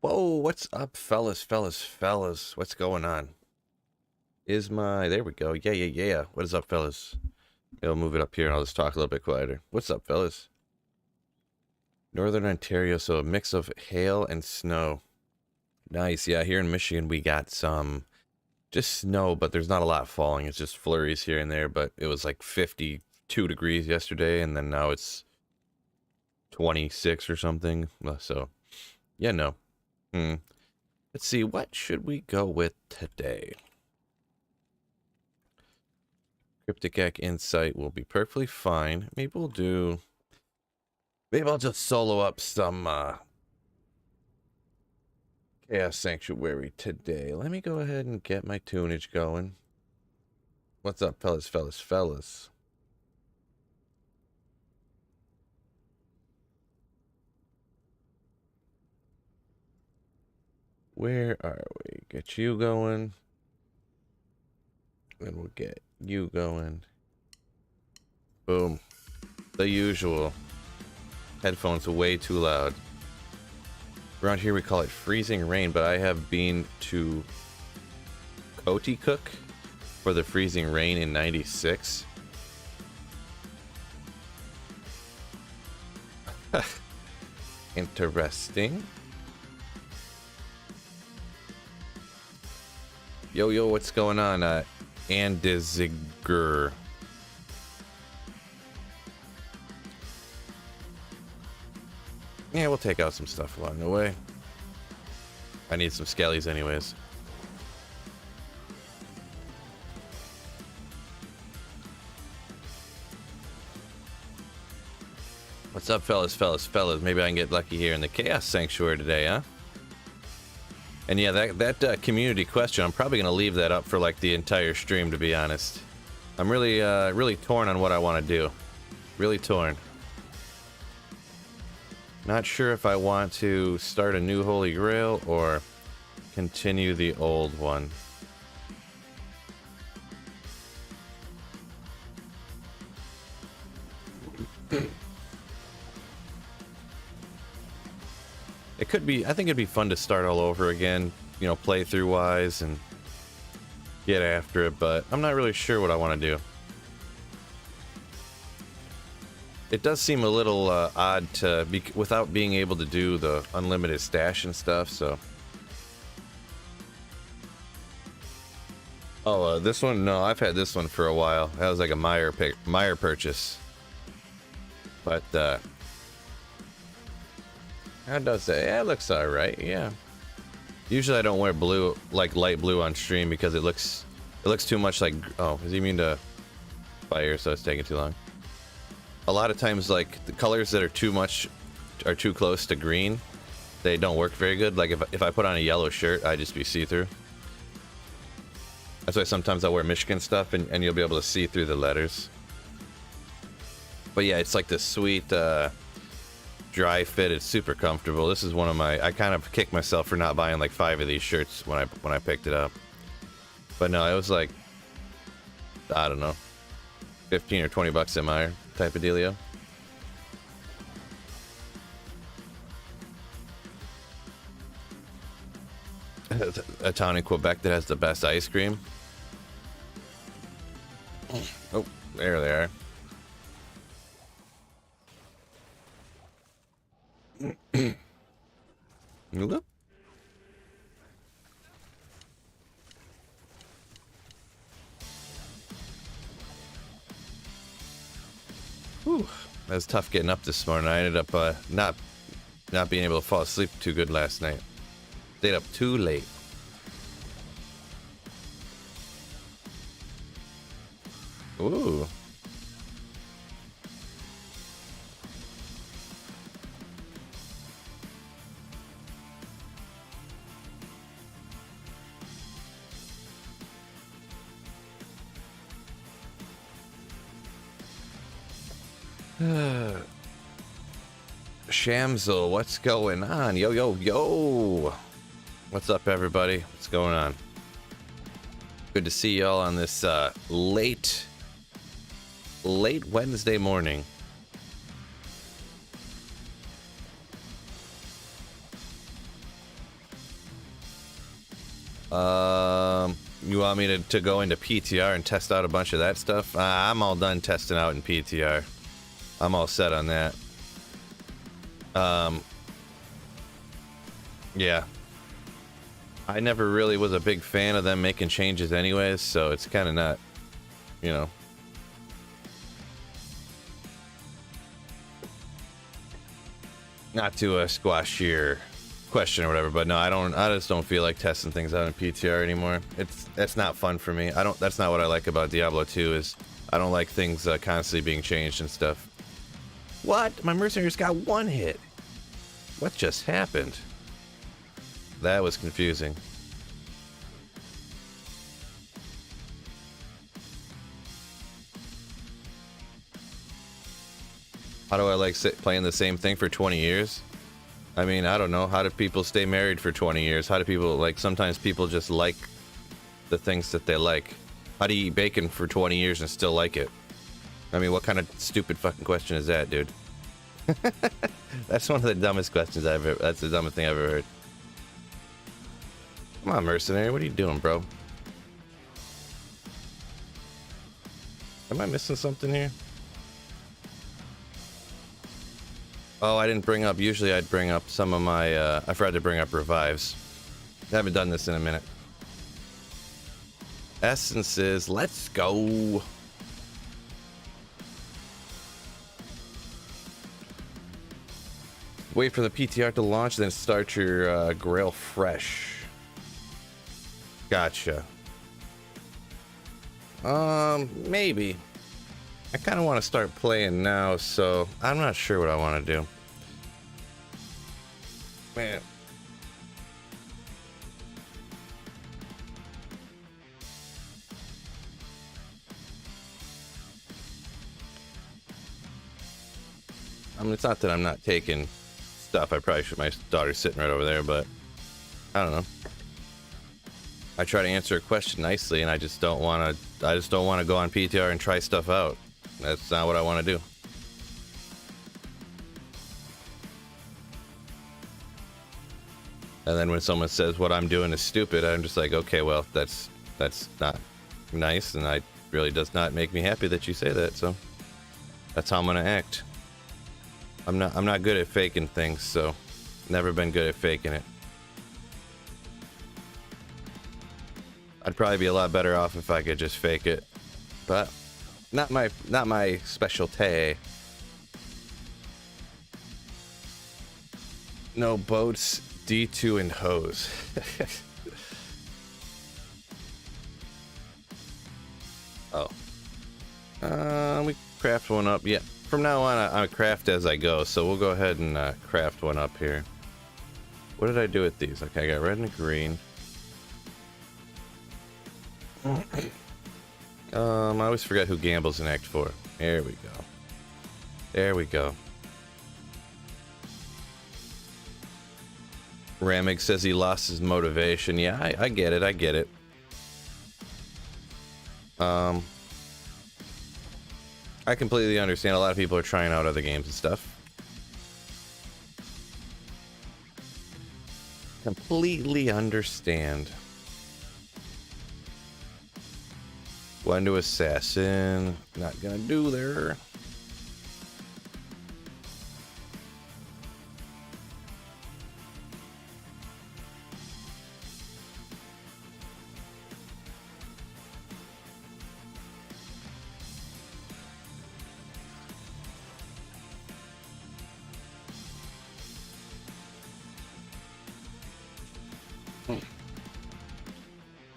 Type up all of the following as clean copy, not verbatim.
Whoa, what's up, fellas? What's going on? There we go. Yeah. What is up, fellas? I'll move it up here and I'll just talk a little bit quieter. What's up, fellas? Northern Ontario, so a mix of hail and snow. Nice, yeah, here in Michigan we got some just snow, but there's not a lot falling. It's just flurries here and there, but it was like 52 degrees yesterday, and then now it's 26 or something. So, yeah, no. Let's see, what should we go with today? Cryptic Egg Insight will be perfectly fine. Maybe I'll just solo up some Chaos Sanctuary today. Let me go ahead and get my tunage going. What's up, fellas? Where are we? Get you going. And we'll get you going. Boom. The usual. Headphones are way too loud. Around here we call it freezing rain, but I have been to Coaticook for the freezing rain in '96. Interesting. Yo, what's going on? Andizigger. Yeah, we'll take out some stuff along the way. I need some skellies anyways. What's up, fellas? Maybe I can get lucky here in the Chaos Sanctuary today, huh? And yeah, that community question, I'm probably gonna leave that up for like the entire stream, to be honest. I'm really torn on what I want to do. Really torn. Not sure if I want to start a new Holy Grail or continue the old one. I think it'd be fun to start all over again, you know, playthrough wise and get after it, but I'm not really sure what I want to do. It does seem a little odd to be without being able to do the unlimited stash and stuff, so. Oh, this one? No, I've had this one for a while. That was like a Meyer purchase. But, how does that? Yeah, it looks alright, yeah. Usually I don't wear blue, like light blue on stream because it looks too much like, oh, does he mean to fire, so it's taking too long? A lot of times, like, the colors that are too close to green, they don't work very good. Like, if I put on a yellow shirt, I just be see-through. That's why sometimes I wear Michigan stuff, and you'll be able to see through the letters. But yeah, it's like this sweet, dry fit. It's super comfortable. This is one of my... I kind of kicked myself for not buying, like, 5 of these shirts when I picked it up. But no, it was like, I don't know, 15 or 20 bucks at Meijer type of dealio. A town in Quebec that has the best ice cream. Oh, there they are. Look. Whew. That was tough getting up this morning. I ended up not being able to fall asleep too good last night. Stayed up too late. Ooh. Shamsel, what's going on? Yo. What's up, everybody? What's going on? Good to see y'all on this late Wednesday morning. You want me to go into PTR and test out a bunch of that stuff? I'm all done testing out in PTR. I'm all set on that. Yeah. I never really was a big fan of them making changes anyways, so it's kind of not, you know. Not to squash your question or whatever, but no, I just don't feel like testing things out in PTR anymore. That's not fun for me. That's not what I like about Diablo 2 is I don't like things constantly being changed and stuff. What? My mercenaries got one hit. What just happened? That was confusing. How do I like playing the same thing for 20 years? I mean, I don't know. How do people stay married for 20 years? How do people, like, sometimes people just like the things that they like. How do you eat bacon for 20 years and still like it? I mean, what kind of stupid fucking question is that, dude? That's one of the dumbest questions that's the dumbest thing I've ever heard. Come on, mercenary, what are you doing, bro? Am I missing something here? Oh, I didn't bring up, usually I'd bring up some of my, I forgot to bring up revives. I haven't done this in a minute. Essences, let's go. Wait for the PTR to launch, then start your Grail fresh. Gotcha. Maybe. I kind of want to start playing now, so I'm not sure what I want to do. Man. I mean, it's not that I'm not taking stuff. I probably should. My daughter's sitting right over there, but I don't know. I try to answer a question nicely, and I just don't want to. I just don't want to go on PTR and try stuff out. That's not what I want to do. And then when someone says what I'm doing is stupid, I'm just like, okay, well, that's not nice, and it really does not make me happy that you say that. So that's how I'm gonna act. I'm not good at faking things, so never been good at faking it. I'd probably be a lot better off if I could just fake it, but not my specialty. No boats, D2 and hose. Oh. We craft one up. Yeah. From now on, I craft as I go, so we'll go ahead and craft one up here. What did I do with these? Okay, I got red and green. I always forget who gambles in Act 4. There we go. There we go. Ramig says he lost his motivation. Yeah, I get it. I get it. I completely understand. A lot of people are trying out other games and stuff. Completely understand. One to assassin. Not gonna do there.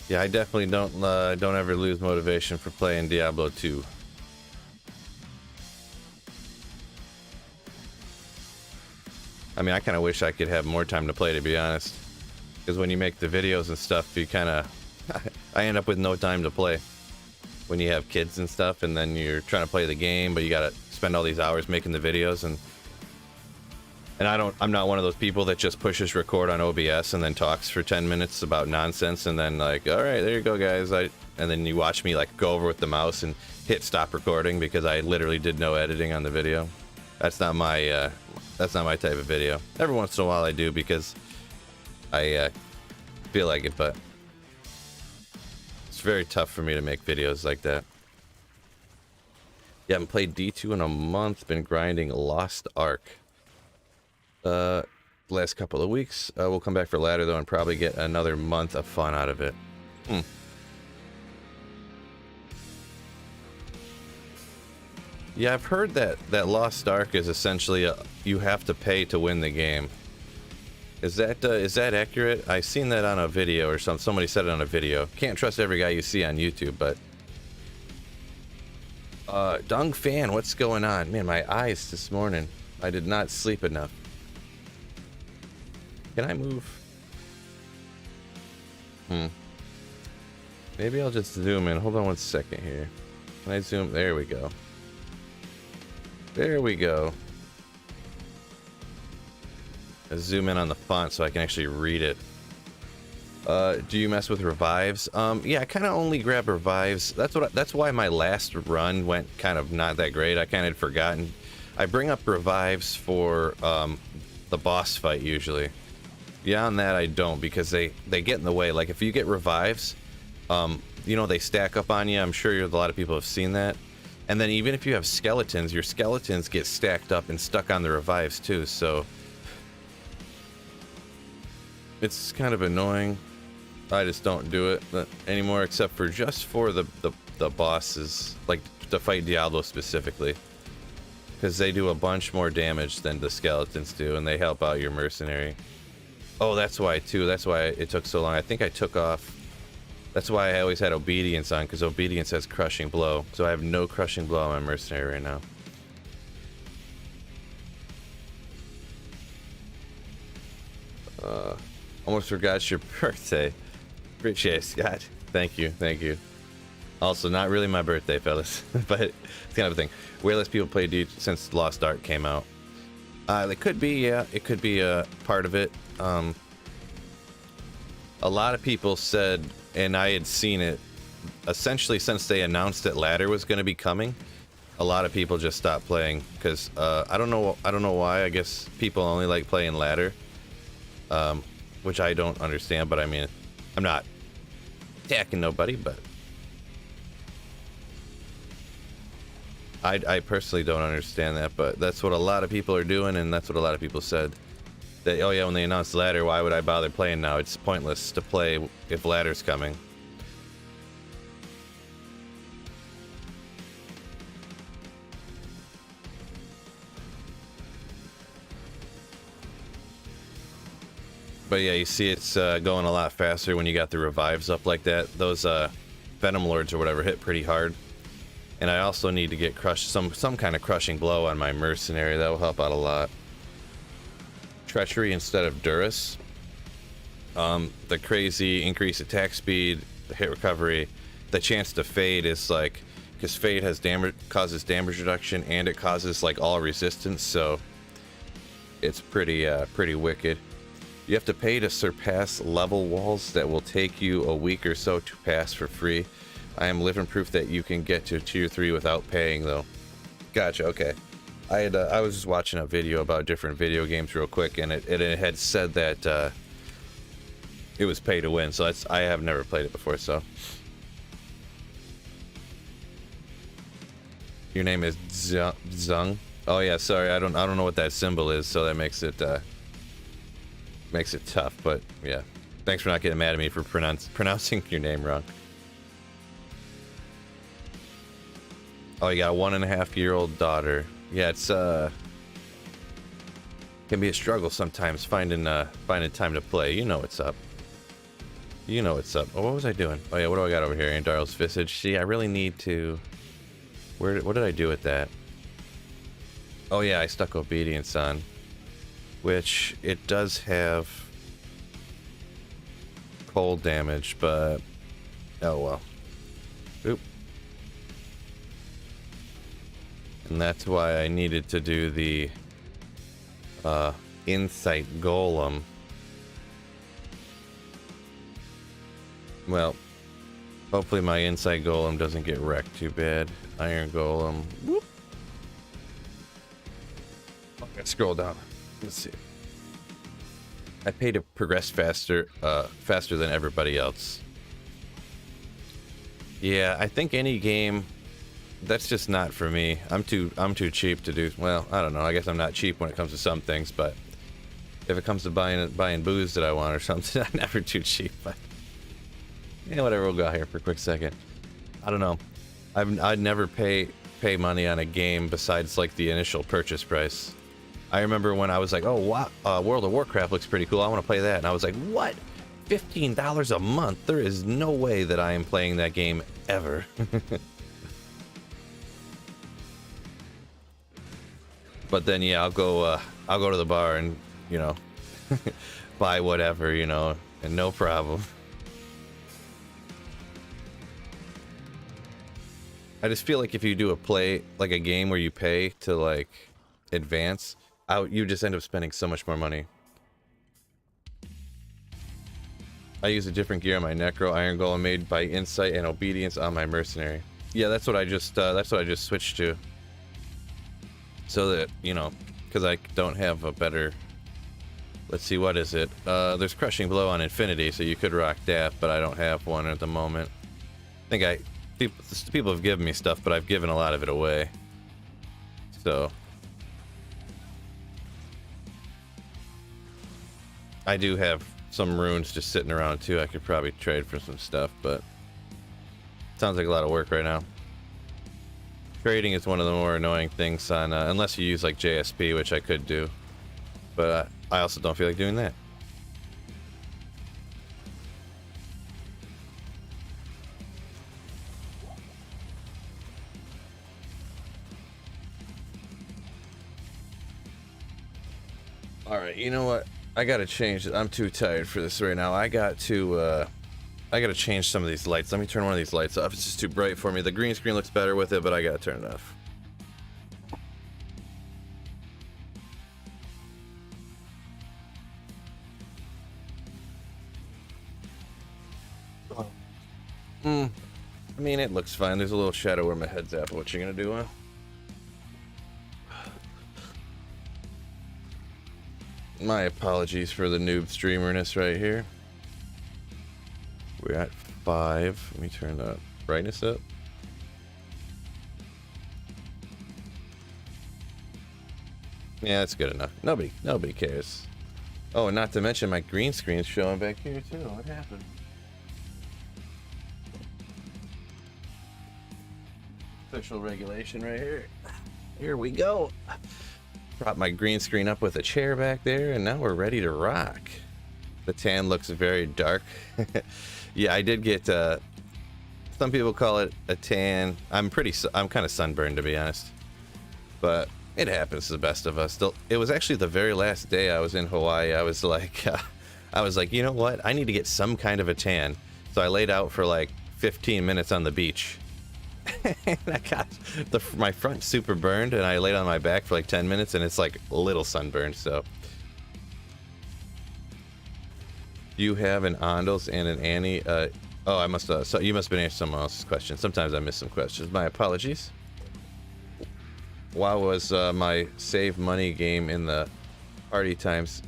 Yeah, I definitely don't ever lose motivation for playing Diablo 2. I mean, I kind of wish I could have more time to play, to be honest. Because when you make the videos and stuff, you kind of... I end up with no time to play. When you have kids and stuff, and then you're trying to play the game, but you gotta spend all these hours making the videos, and I'm not one of those people that just pushes record on OBS and then talks for 10 minutes about nonsense and then like, all right, there you go, guys. And then you watch me like go over with the mouse and hit stop recording because I literally did no editing on the video. That's not my type of video. Every once in a while I do because I feel like it, but very tough for me to make videos like that. Yeah, I haven't played D2 in a month. Been grinding Lost Ark. Last couple of weeks. We'll come back for ladder though and probably get another month of fun out of it. Yeah, I've heard that Lost Ark is essentially you have to pay to win the game. Is that accurate? I seen that on a video or something. Somebody said it on a video. Can't trust every guy you see on YouTube, but Dung Fan, what's going on? Man, my eyes this morning. I did not sleep enough. Can I move? Maybe I'll just zoom in. Hold on one second here. Can I zoom? There we go. There we go. I'll zoom in on the font so I can actually read it. Do you mess with revives? Yeah, I kind of only grab revives. That's why my last run went kind of not that great. I kind of had forgotten. I bring up revives for the boss fight usually. Beyond that, I don't, because they get in the way. Like if you get revives, you know, they stack up on you. I'm sure a lot of people have seen that. And then even if you have skeletons, your skeletons get stacked up and stuck on the revives too. So it's kind of annoying. I just don't do it anymore, except for just for the bosses, like to fight Diablo specifically, because they do a bunch more damage than the skeletons do, and they help out your mercenary. Oh, that's why too. That's why it took so long. I think I took off. That's why I always had obedience on, because obedience has crushing blow. So I have no crushing blow on my mercenary right now. Almost forgot your birthday. Appreciate it, Scott. Thank you, thank you. Also, not really my birthday, fellas, but it's kind of a thing. Way less people play D since Lost Ark came out. It could be, yeah, it could be a part of it. A lot of people said, and I had seen it, essentially since they announced that ladder was going to be coming, a lot of people just stopped playing because I don't know why. I guess people only like playing ladder, which I don't understand. But I mean, I'm not attacking nobody, but I personally don't understand that. But that's what a lot of people are doing, and that's what a lot of people said. That, oh yeah, when they announced ladder, why would I bother playing now? It's pointless to play if ladder's coming. But yeah, you see it's going a lot faster when you got the revives up like that. Those Venom Lords or whatever hit pretty hard. And I also need to get some kind of crushing blow on my mercenary. That will help out a lot. Treachery instead of Durus. The crazy increased attack speed, the hit recovery, the chance to fade is like, because fade has causes damage reduction and it causes like all resistance, so it's pretty wicked. You have to pay to surpass level walls that will take you a week or so to pass for free. I am living proof that you can get to tier 3 without paying though. Gotcha, okay. I was just watching a video about different video games real quick, and it had said that it was pay to win. So I have never played it before. So your name is Zung. Oh yeah, sorry, I don't know what that symbol is, so that makes it tough. But yeah, thanks for not getting mad at me for pronouncing your name wrong. Oh, you got a 1.5-year-old daughter. Yeah, it's can be a struggle sometimes finding time to play. You know what's up. You know what's up. Oh, what was I doing? Oh yeah, what do I got over here? Andarl's Visage. See, I really need to. What did I do with that? Oh yeah, I stuck obedience on, which it does have cold damage, but oh well. Oop. And that's why I needed to do the Insight Golem. Well, hopefully my Insight Golem doesn't get wrecked too bad. Iron Golem. Whoop. Let's scroll down. Let's see. I pay to progress faster than everybody else. Yeah, I think any game, that's just not for me. I'm too cheap to do. Well, I don't know. I guess I'm not cheap when it comes to some things, but if it comes to buying booze that I want or something, I'm never too cheap. But yeah, whatever. We'll go out here for a quick second. I don't know. I'd never pay money on a game besides like the initial purchase price. I remember when I was like, oh wow, World of Warcraft looks pretty cool. I want to play that, and I was like, what? $15 a month? There is no way that I am playing that game ever. But then yeah, I'll go to the bar and, you know, buy whatever, you know, and no problem. I just feel like if you do a game where you pay to like advance, you just end up spending so much more money. I use a different gear on my Necro Iron Golem made by Insight and Obedience on my Mercenary. Yeah, that's what I just switched to. So that, you know, because I don't have a better. Let's see, what is it? There's Crushing Blow on Infinity, so you could rock that, but I don't have one at the moment. I think people have given me stuff, but I've given a lot of it away. So I do have some runes just sitting around too. I could probably trade for some stuff, but sounds like a lot of work right now. Trading is one of the more annoying things on, unless you use like JSP, which I could do, but I also don't feel like doing that. All right, you know what? I gotta change it. I'm too tired for this right now. I gotta change some of these lights. Let me turn one of these lights off. It's just too bright for me. The green screen looks better with it, but I gotta turn it off. I mean, it looks fine. There's a little shadow where my head's at, but what you gonna do, huh? My apologies for the noob streamerness right here. We're at 5. Let me turn the brightness up. Yeah, that's good enough. Nobody cares. Oh, and not to mention my green screen's showing back here too. What happened? Official regulation right here. Here we go. Prop my green screen up with a chair back there, and now we're ready to rock. The tan looks very dark. Yeah, I did get some people call it a tan. I'm kind of sunburned, to be honest, but it happens to the best of us. It was actually the very last day I was in Hawaii. I was like, you know what? I need to get some kind of a tan. So I laid out for like 15 minutes on the beach. And I got my front super burned, and I laid on my back for like 10 minutes, and it's like a little sunburned. So you have an Andals and an Annie. Oh, I must. So you must have been answering someone else's question. Sometimes I miss some questions. My apologies. WoW was my save money game in the party times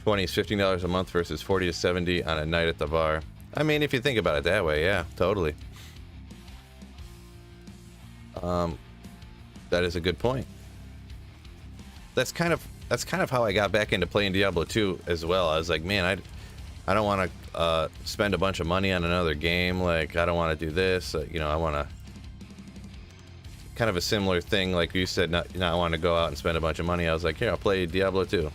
20 is $15 a month versus 40 to 70 on a night at the bar. I mean, if you think about it that way, yeah, totally. That is a good point. That's kind of how I got back into playing Diablo 2 as well. I was like, man, I don't want to spend a bunch of money on another game. Like, I don't want to do this. You know, I want to kind of a similar thing, like you said, not want to go out and spend a bunch of money. I was like, here, I'll play Diablo 2,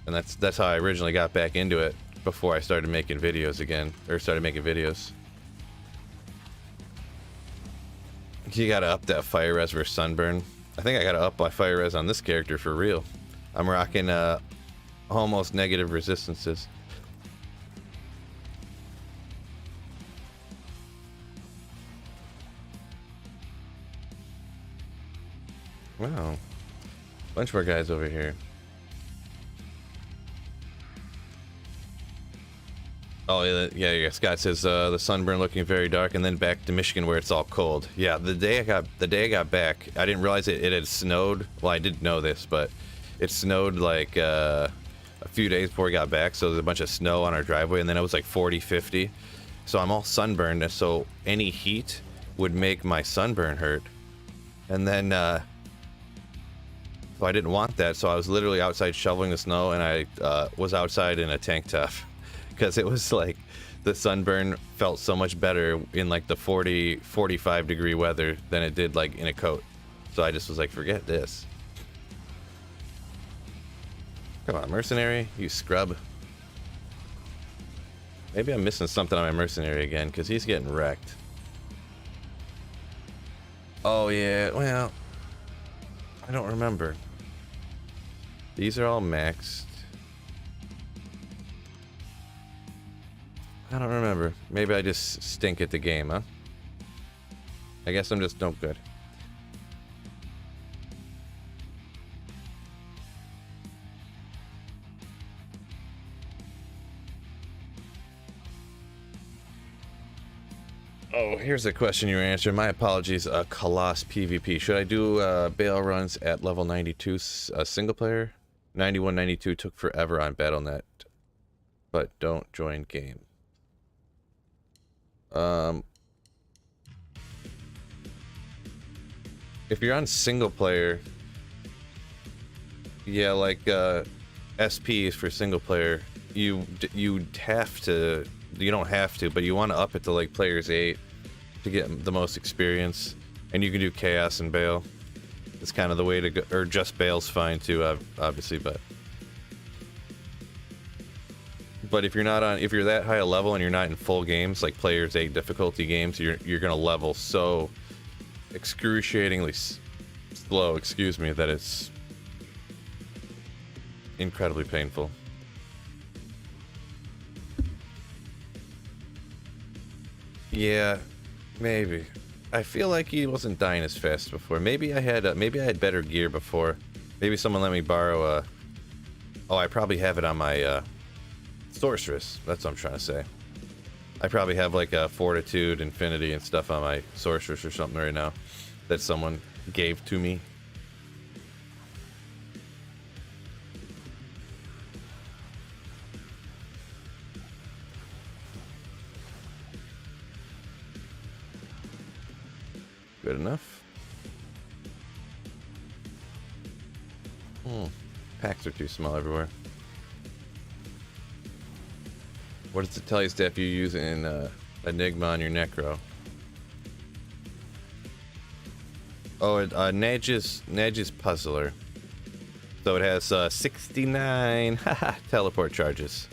and that's how I originally got back into it before I started making videos again, or started making videos. You gotta up that fire res versus sunburn. I think I gotta up my fire res on this character for real. I'm rocking almost negative resistances. Wow, bunch more guys over here. Oh yeah. Scott says the sunburn looking very dark, and then back to Michigan where it's all cold. Yeah, the day I got back, I didn't realize it had snowed. Well, I did know this, but it snowed like a few days before we got back, so there's a bunch of snow on our driveway, and then it was like 40, 50, So I'm all sunburned, and so any heat would make my sunburn hurt. And then, so I didn't want that, so I was literally outside shoveling the snow, and I was outside in a tank top. Because it was like, the sunburn felt so much better in like the 40, 45 degree weather than it did like in a coat. So I just was like, forget this. Come on, mercenary, you scrub. Maybe I'm missing something on my mercenary again, because he's getting wrecked. Oh yeah, well, I don't remember. These are all maxed. I don't remember. Maybe I just stink at the game, huh? I guess I'm just no good. Oh, here's a question you answered. My apologies. Colossus PvP. Should I do Bale runs at level 92 single player? 91, 92 took forever on Battle.net, but don't join game. If you're on single player, yeah, like SPs for single player, you have to. You don't have to, but you want to up it to like players 8 to get the most experience, and you can do Chaos and Bale. It's kind of the way to go, or just Bale's fine too, obviously, but if you're not on, if you're that high a level and you're not in full games, like players 8 difficulty games, you're gonna level so excruciatingly slow, excuse me, that it's incredibly painful. Yeah, maybe. I feel like he wasn't dying as fast before. Maybe I had better gear before. Maybe someone let me borrow a. Oh, I probably have it on my sorceress. That's what I'm trying to say. I probably have like a fortitude, infinity, and stuff on my sorceress or something right now that someone gave to me. Good enough. Packs are too small everywhere. What does it tell you, Steph, you use in Enigma on your Necro? Oh, Nadge's Puzzler. So it has 69 teleport charges.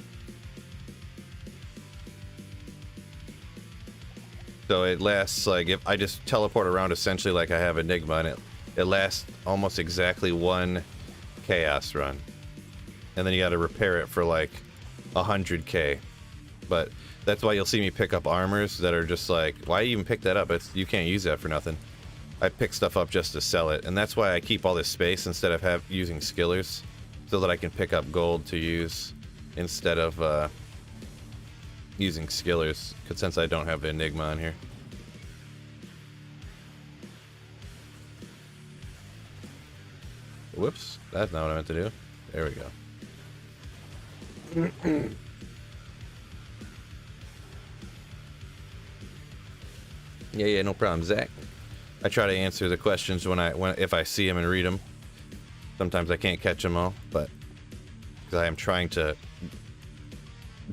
So it lasts, like, if I just teleport around essentially like I have Enigma, and it lasts almost exactly 1 Chaos run. And then you gotta repair it for like 100k. But that's why you'll see me pick up armors that are just like, why even pick that up? You can't use that for nothing. I pick stuff up just to sell it, and that's why I keep all this space instead of using skillers, so that I can pick up gold to use instead of using skillers, because since I don't have the Enigma on here. Whoops, that's not what I meant to do. There we go. Yeah, no problem, Zach. I try to answer the questions if I see them and read them. Sometimes I can't catch them all, but because I am trying to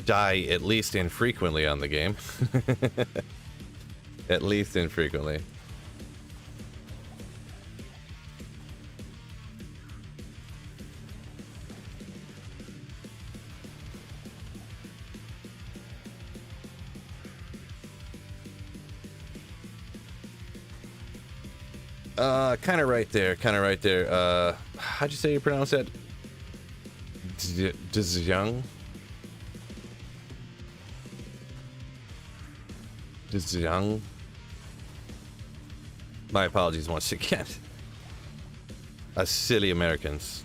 die at least infrequently on the game. At least infrequently. Kind of right there, how'd you say you pronounce that? Dzyoung? Dzyoung? My apologies once again. Us silly Americans.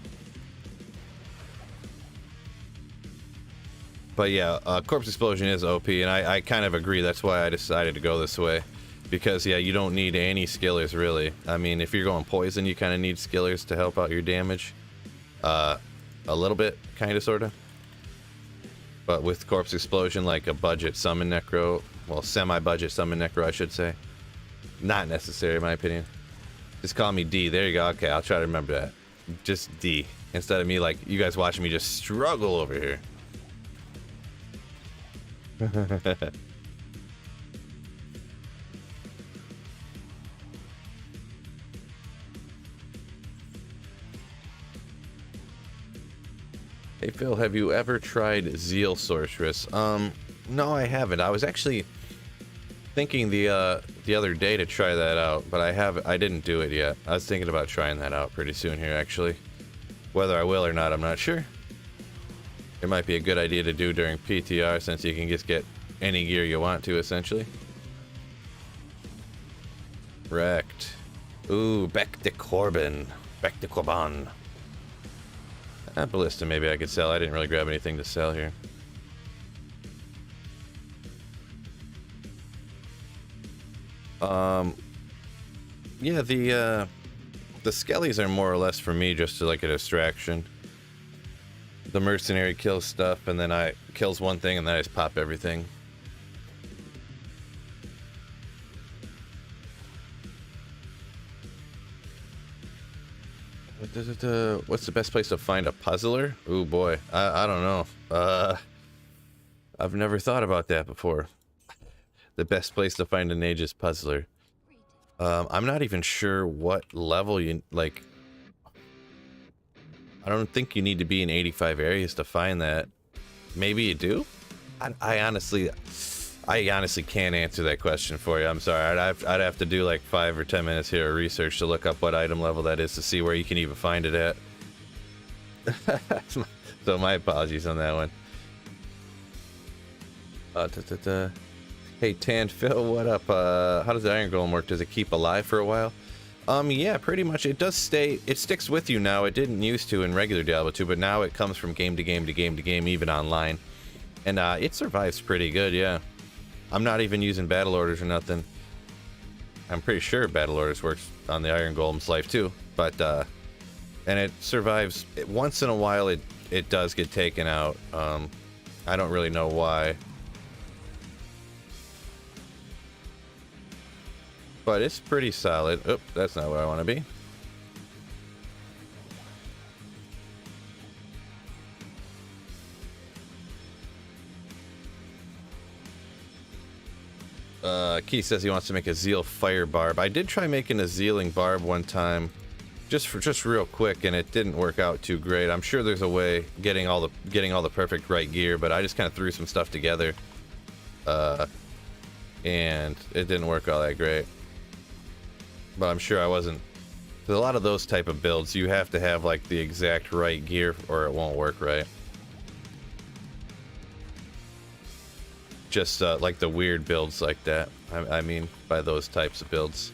But yeah, Corpse Explosion is OP, and I kind of agree. That's why I decided to go this way. Because, yeah, you don't need any skillers, really. I mean, if you're going poison, you kind of need skillers to help out your damage. A little bit, kind of, sort of. But with Corpse Explosion, like a budget summon Necro, Well, semi-budget summon Necro, I should say. Not necessary, in my opinion. Just call me D. There you go. Okay, I'll try to remember that. Just D. Instead of me, like, you guys watching me just struggle over here. Hey, Phil, have you ever tried Zeal Sorceress? No, I haven't. I was actually thinking the other day to try that out, but I didn't do it yet. I was thinking about trying that out pretty soon here, actually. Whether I will or not, I'm not sure. It might be a good idea to do during PTR, since you can just get any gear you want to, essentially. Wrecked. Ooh, Beck de Corbin. Beck de Corban. Ballista maybe I could sell. I didn't really grab anything to sell here. Yeah, the skellies are more or less for me just to, like, a distraction. The mercenary kills stuff, and then I kills one thing, and then I just pop everything. What's the best place to find a puzzler? Ooh, boy. I don't know. I've never thought about that before. The best place to find an Aegis puzzler. I'm not even sure what level you, like... I don't think you need to be in 85 areas to find that. Maybe you do? I honestly can't answer that question for you. I'm sorry. I'd have to do like 5 or 10 minutes here of research to look up what item level that is to see where you can even find it at. So my apologies on that one. Hey, Tan Phil, what up? How does the Iron Golem work? Does it keep alive for a while? Yeah, pretty much. It does stay. It sticks with you now. It didn't used to in regular Diablo 2, but now it comes from game to game to game to game, even online. And it survives pretty good, yeah. I'm not even using battle orders or nothing. I'm pretty sure battle orders works on the Iron Golem's life too, but and it survives. Once in a while, it does get taken out. I don't really know why, but it's pretty solid. Oop, that's not where I want to be. Keith says he wants to make a Zeal fire barb. I did try making a Zealing barb one time, just real quick, and it didn't work out too great. I'm sure there's a way getting all the perfect right gear, but I just kind of threw some stuff together, and it didn't work all that great. But I'm sure I wasn't. There's a lot of those type of builds. You have to have like the exact right gear, or it won't work right. Just like the weird builds like that. I mean, by those types of builds.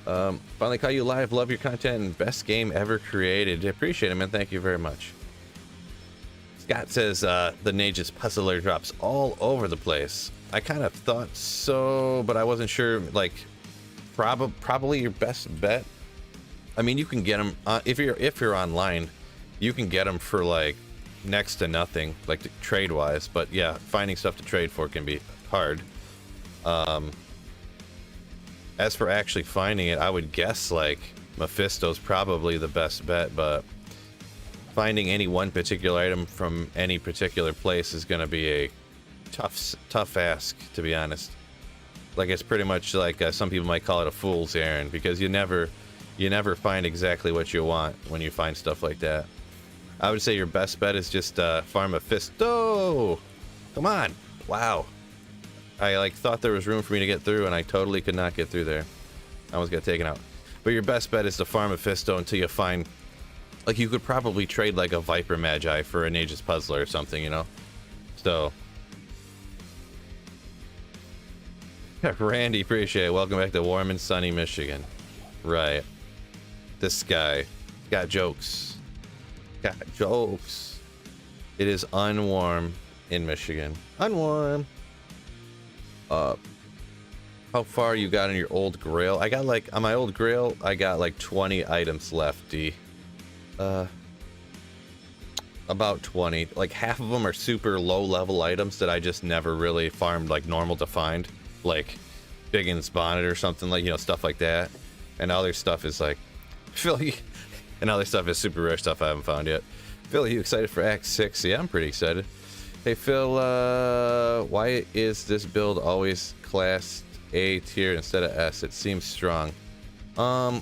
Finally caught you live. Love your content and best game ever created. Appreciate it, man. Thank you very much. Scott says the Nage's puzzler drops all over the place. I kind of thought so, but I wasn't sure. Like, probably your best bet. I mean, you can get them if you're online. You can get them for like next to nothing, like trade wise, but yeah, finding stuff to trade for can be hard. As for actually finding it, I would guess like Mephisto's probably the best bet, but finding any one particular item from any particular place is going to be a tough ask, to be honest. Like, it's pretty much like some people might call it a fool's errand, because you never find exactly what you want when you find stuff like that. I would say your best bet is just farm Mephisto. Come on. Wow. I like thought there was room for me to get through, and I totally could not get through there. I almost got taken out. But your best bet is to farm Mephisto until you find, like, you could probably trade like a Viper Magi for an Aegis Puzzler or something, you know? So Randy, appreciate it. Welcome back to warm and sunny Michigan. Right. This guy got jokes. Got jokes. It is unwarm in Michigan. Unwarm. How far you got in your old grail? I got like, on my old grail, I got like 20 items left, D. About 20. Like half of them are super low level items that I just never really farmed like normal to find. Like Biggin's Bonnet or something, like, you know, stuff like that. And other stuff is like Phil, and other stuff is super rare stuff I haven't found yet. Phil, are you excited for Act 6? Yeah, I'm pretty excited. Hey Phil, why is this build always classed A tier instead of S? It seems strong. I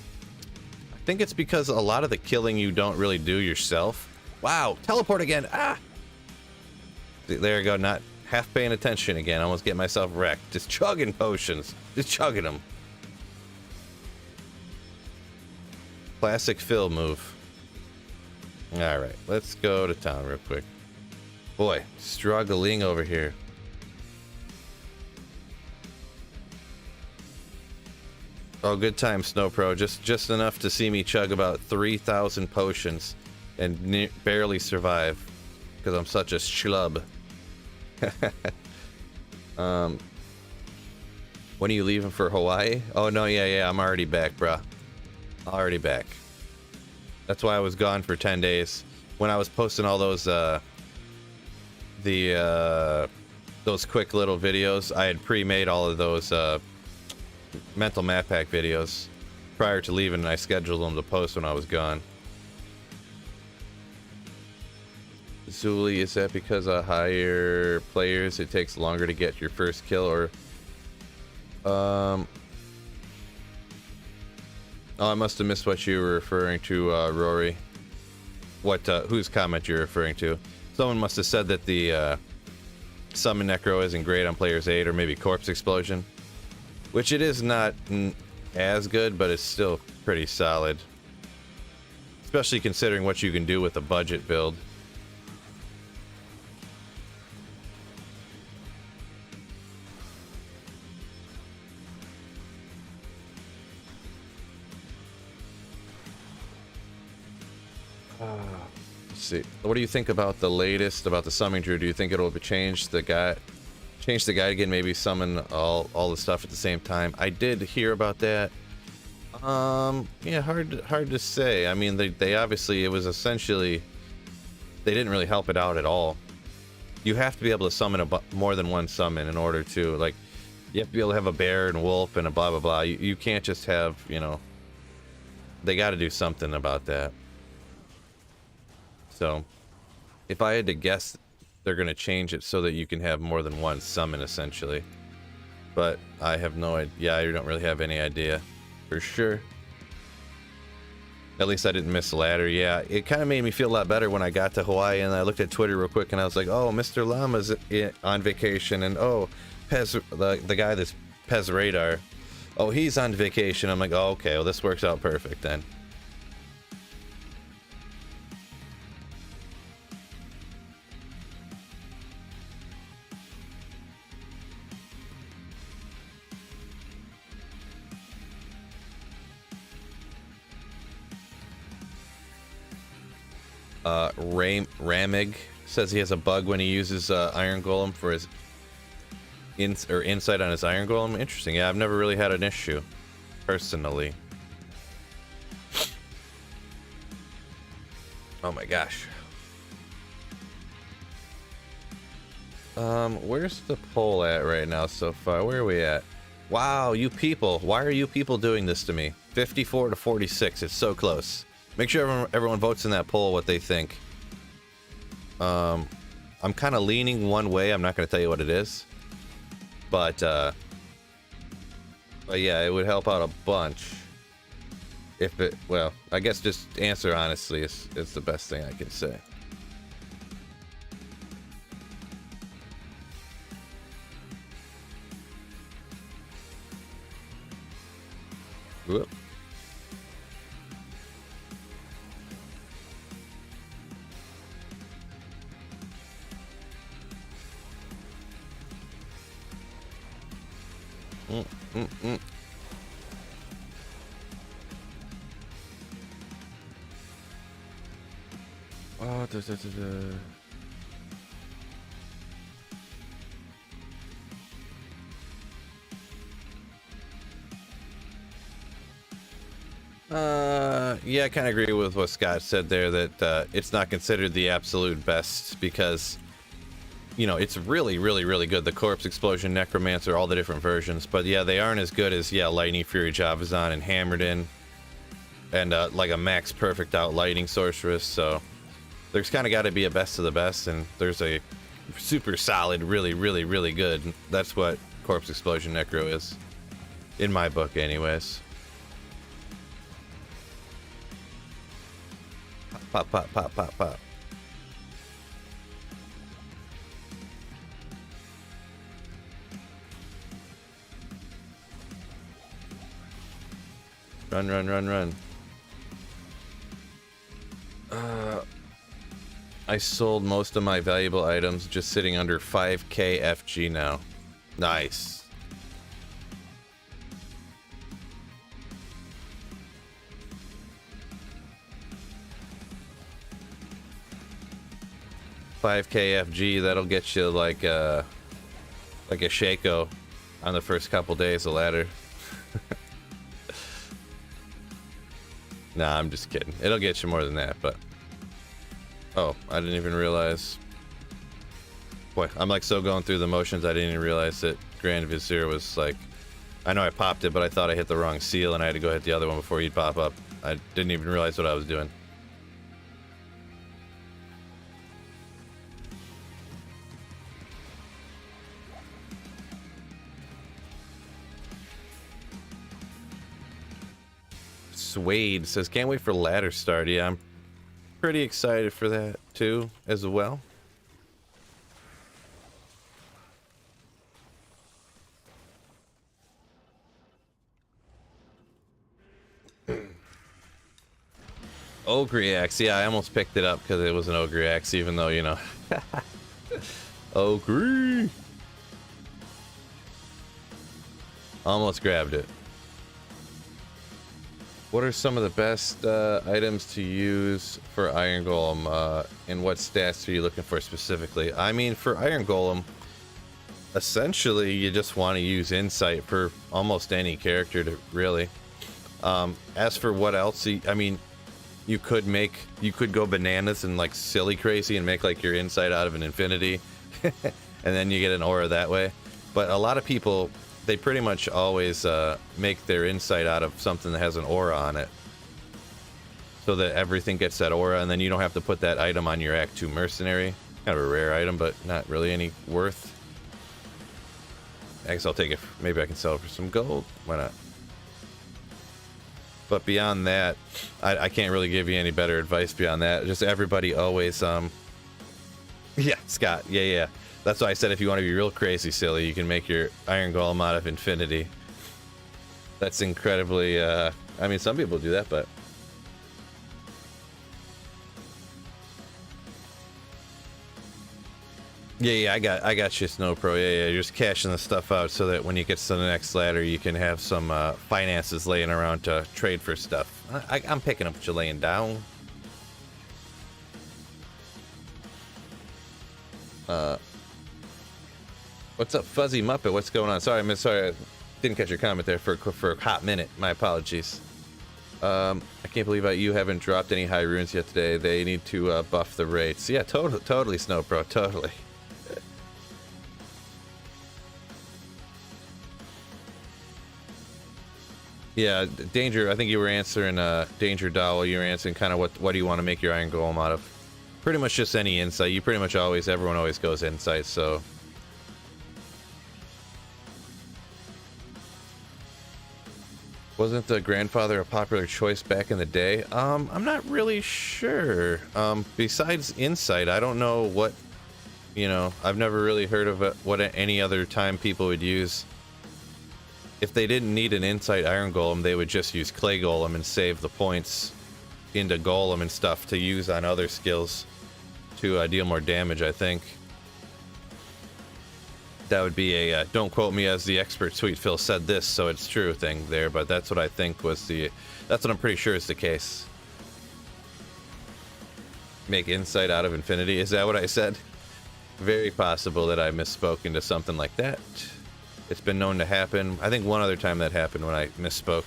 think it's because a lot of the killing you don't really do yourself. Wow, teleport again. Ah! There you go, not half paying attention again. I almost get myself wrecked. Just chugging potions. Just chugging them. Classic Phil move. Alright, let's go to town real quick. Boy, struggling over here. Oh, good time, Snow Pro. Just enough to see me chug about 3,000 potions and barely survive because I'm such a schlub. When are you leaving for Hawaii? Oh no, yeah, I'm already back, bruh. Already back. That's why I was gone for 10 days. When I was posting all those those quick little videos, I had pre-made all of those mental map pack videos prior to leaving, and I scheduled them to post when I was gone. Zuli, is that because of higher players it takes longer to get your first kill, or oh, I must have missed what you were referring to, Rory. What whose comment you're referring to? Someone must have said that the Summon Necro isn't great on players 8, or maybe Corpse Explosion, which it is not as good, but it's still pretty solid, especially considering what you can do with a budget build. Let's see. What do you think about the latest about the summoning druid? Do you think it'll change the guide again? Maybe summon all the stuff at the same time. I did hear about that. Yeah, hard to say. I mean, they obviously, it was essentially, they didn't really help it out at all. You have to be able to summon more than one summon in order to, like, you have to be able to have a bear and wolf and a blah blah blah. You can't just have, you know, they got to do something about that. So, if I had to guess, they're going to change it so that you can have more than one summon, essentially. But I have no idea. Yeah, I don't really have any idea for sure. At least I didn't miss the ladder. Yeah, it kind of made me feel a lot better when I got to Hawaii, and I looked at Twitter real quick, and I was like, oh, Mr. Llama's on vacation, and oh, Pez, the guy that's Pez Radar, oh, he's on vacation. I'm like, oh, okay, well, this works out perfect then. Ramig says he has a bug when he uses Iron Golem for his insight on his Iron Golem. Interesting. Yeah, I've never really had an issue personally. Oh my gosh. Where's the poll at right now so far? Where are we at? Wow, you people. Why are you people doing this to me? 54 to 46. It's so close. Make sure everyone votes in that poll what they think. I'm kind of leaning one way. I'm not going to tell you what it is. But yeah, it would help out a bunch. If it, well, I guess just answer honestly is the best thing I can say. Whoop. Oh, Yeah, I kind of agree with what Scott said there, that it's not considered the absolute best because, you know, it's really, really, really good. The Corpse Explosion, Necromancer, all the different versions. But yeah, they aren't as good as, yeah, Lightning Fury, Javazon, and Hammerden. And like a max perfect out Lightning Sorceress. So there's kind of got to be a best of the best. And there's a super solid, really, really, really good. That's what Corpse Explosion Necro is. In my book, anyways. Pop, pop, pop, pop, pop. Run, run, run, run. I sold most of my valuable items, just sitting under 5k FG now. Nice. $5k FG, that'll get you like a Shaco on the first couple days of ladder. Nah, I'm just kidding. It'll get you more than that, but... Oh, I didn't even realize... Boy, I'm like so going through the motions, I didn't even realize that Grand Vizier was like... I know I popped it, but I thought I hit the wrong seal and I had to go hit the other one before he'd pop up. I didn't even realize what I was doing. Wade says, can't wait for ladder start. Yeah, I'm pretty excited for that too, as well. Ogre Axe, yeah, I almost picked it up because it was an Ogre Axe, even though, you know. Ogre! Almost grabbed it. What are some of the best items to use for Iron Golem, and what stats are you looking for specifically? I mean, for Iron Golem, essentially you just want to use Insight for almost any character, to really. As for what else, I mean, you could go bananas and like silly crazy and make like your Insight out of an Infinity, and then you get an aura that way. But a lot of people, they pretty much always make their Insight out of something that has an aura on it, so that everything gets that aura, and then you don't have to put that item on your Act 2 Mercenary. Kind of a rare item, but not really any worth. I guess I'll take it. Maybe I can sell it for some gold. Why not? But beyond that, I can't really give you any better advice beyond that. Just everybody always, yeah, Scott, yeah. That's why I said if you want to be real crazy silly, you can make your Iron Golem out of Infinity. That's incredibly, I mean, some people do that, but... Yeah, I got you, Snow Pro. Yeah, you're just cashing the stuff out so that when you get to the next ladder, you can have some finances laying around to trade for stuff. I'm picking up what you're laying down. What's up, Fuzzy Muppet? What's going on? Sorry, sorry, I didn't catch your comment there for a hot minute. My apologies. I can't believe you haven't dropped any high runes yet today. They need to buff the rates. Yeah, totally, Snow Pro, totally. Yeah, Danger, I think you were answering, Danger Dowell, you were answering kind of what do you want to make your Iron Golem out of? Pretty much just any Insight. You pretty much everyone always goes Insight, so... Wasn't the Grandfather a popular choice back in the day? I'm not really sure. Besides Insight, I don't know what, you know, I've never really heard of what any other time people would use. If they didn't need an Insight Iron Golem, they would just use Clay Golem and save the points into Golem and stuff to use on other skills to deal more damage, I think. That would be a don't quote me as the expert, Sweet Phil said this, so it's true thing there, but that's what I think was that's what I'm pretty sure is the case. Make Insight out of Infinity, is that what I said? Very possible that I misspoke into something like that. It's been known to happen. I think one other time that happened when I misspoke.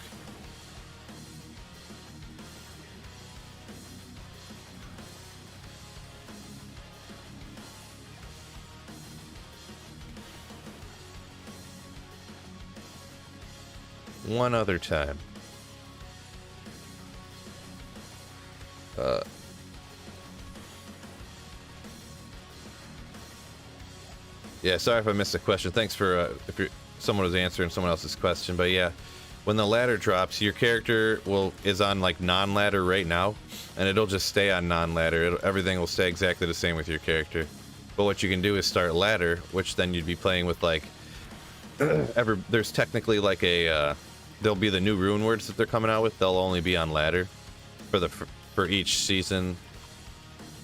one other time. Yeah, sorry if I missed the question. Thanks for someone was answering someone else's question. But yeah, when the ladder drops, your character is on like non-ladder right now, and it'll just stay on non-ladder. Everything will stay exactly the same with your character. But what you can do is start ladder, which then you'd be playing with like there's technically like a there'll be the new rune words that they're coming out with. They'll only be on ladder for each season.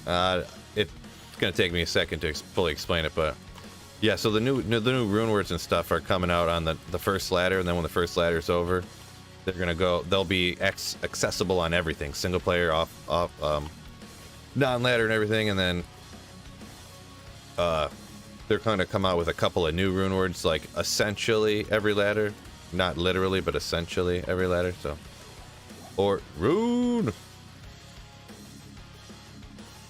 It's gonna take me a second to fully explain it, but yeah. So the new rune words and stuff are coming out on the first ladder, and then when the first ladder is over, they'll be accessible on everything, single player, off non-ladder and everything, and then they're going to come out with a couple of new rune words, like essentially every ladder, not literally, but essentially every ladder. So, or rune.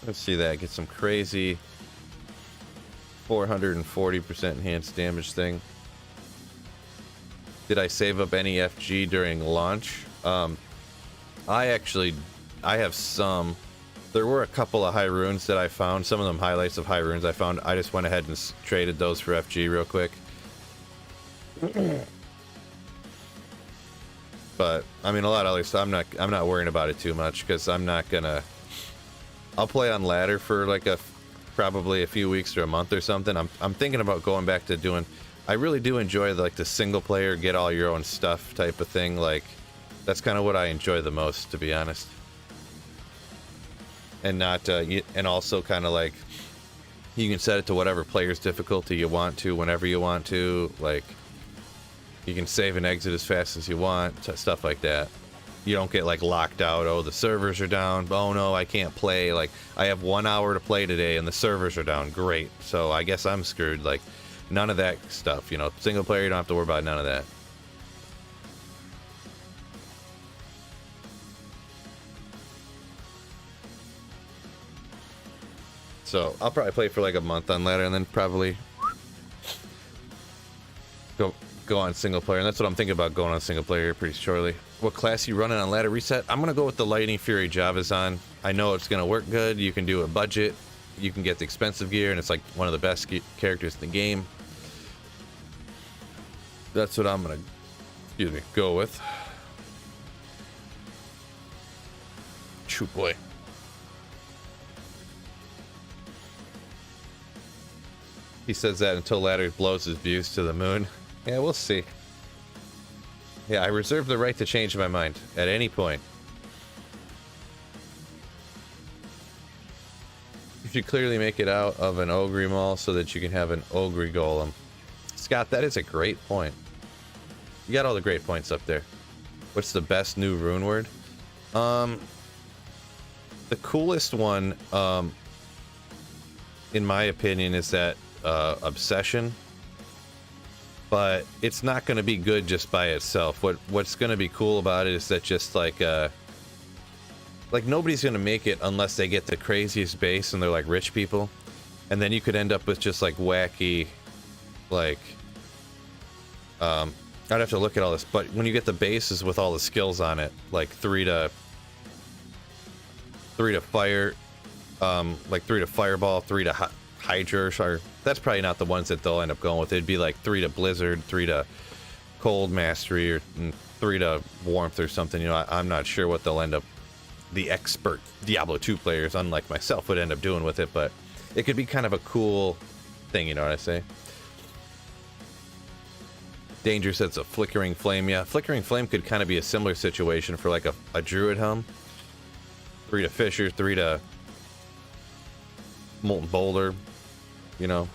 Let's see that, get some crazy 440% enhanced damage thing. Did I save up any FG during launch? I have some. There were a couple of high runes that I found. Some of them highlights of high runes I found. I just went ahead and traded those for FG real quick. But I mean, a lot of other stuff. I'm not worrying about it too much because I'm not gonna. I'll play on ladder for like probably a few weeks or a month or something. I'm thinking about going back to doing. I really do enjoy like the single player, get all your own stuff type of thing. Like that's kind of what I enjoy the most, to be honest. And not and also kind of like you can set it to whatever player's difficulty you want to whenever you want to. Like you can save and exit as fast as you want, stuff like that. You don't get like locked out. Oh, the servers are down. Oh no, I can't play. Like I have 1 hour to play today and the servers are down. Great. So I guess I'm screwed. Like none of that stuff. You know, single player, you don't have to worry about none of that. So I'll probably play for like a month on ladder and then probably go on single player. And that's what I'm thinking about, going on single player pretty shortly. What class you running on ladder reset? I'm gonna go with the Lightning Fury Javazon. I know it's gonna work good. You can do a budget. You can get the expensive gear, and it's like one of the best characters in the game. That's what I'm gonna, go with. Choo boy. He says that until ladder blows his views to the moon. Yeah, we'll see. Yeah, I reserve the right to change my mind at any point. You should clearly make it out of an Ogre Maul so that you can have an Ogre Golem. Scott, that is a great point. You got all the great points up there. What's the best new rune word? The coolest one, in my opinion, is that Obsession. But it's not going to be good just by itself. What's going to be cool about it is that just like nobody's going to make it unless they get the craziest base and they're like rich people, and then you could end up with just like wacky, like I'd have to look at all this, but when you get the bases with all the skills on it, like 3 to fire, like 3 to fireball, 3 to Hydra, or that's probably not the ones that they'll end up going with. It'd be like 3 to Blizzard, 3 to Cold Mastery, or 3 to Warmth or something. You know, I'm not sure what they'll end up, the expert Diablo 2 players, unlike myself, would end up doing with it, but it could be kind of a cool thing, you know what I say? Danger says a Flickering Flame. Yeah, Flickering Flame could kind of be a similar situation for like a Druid Helm. 3 to Fissure, 3 to Molten Boulder. You know,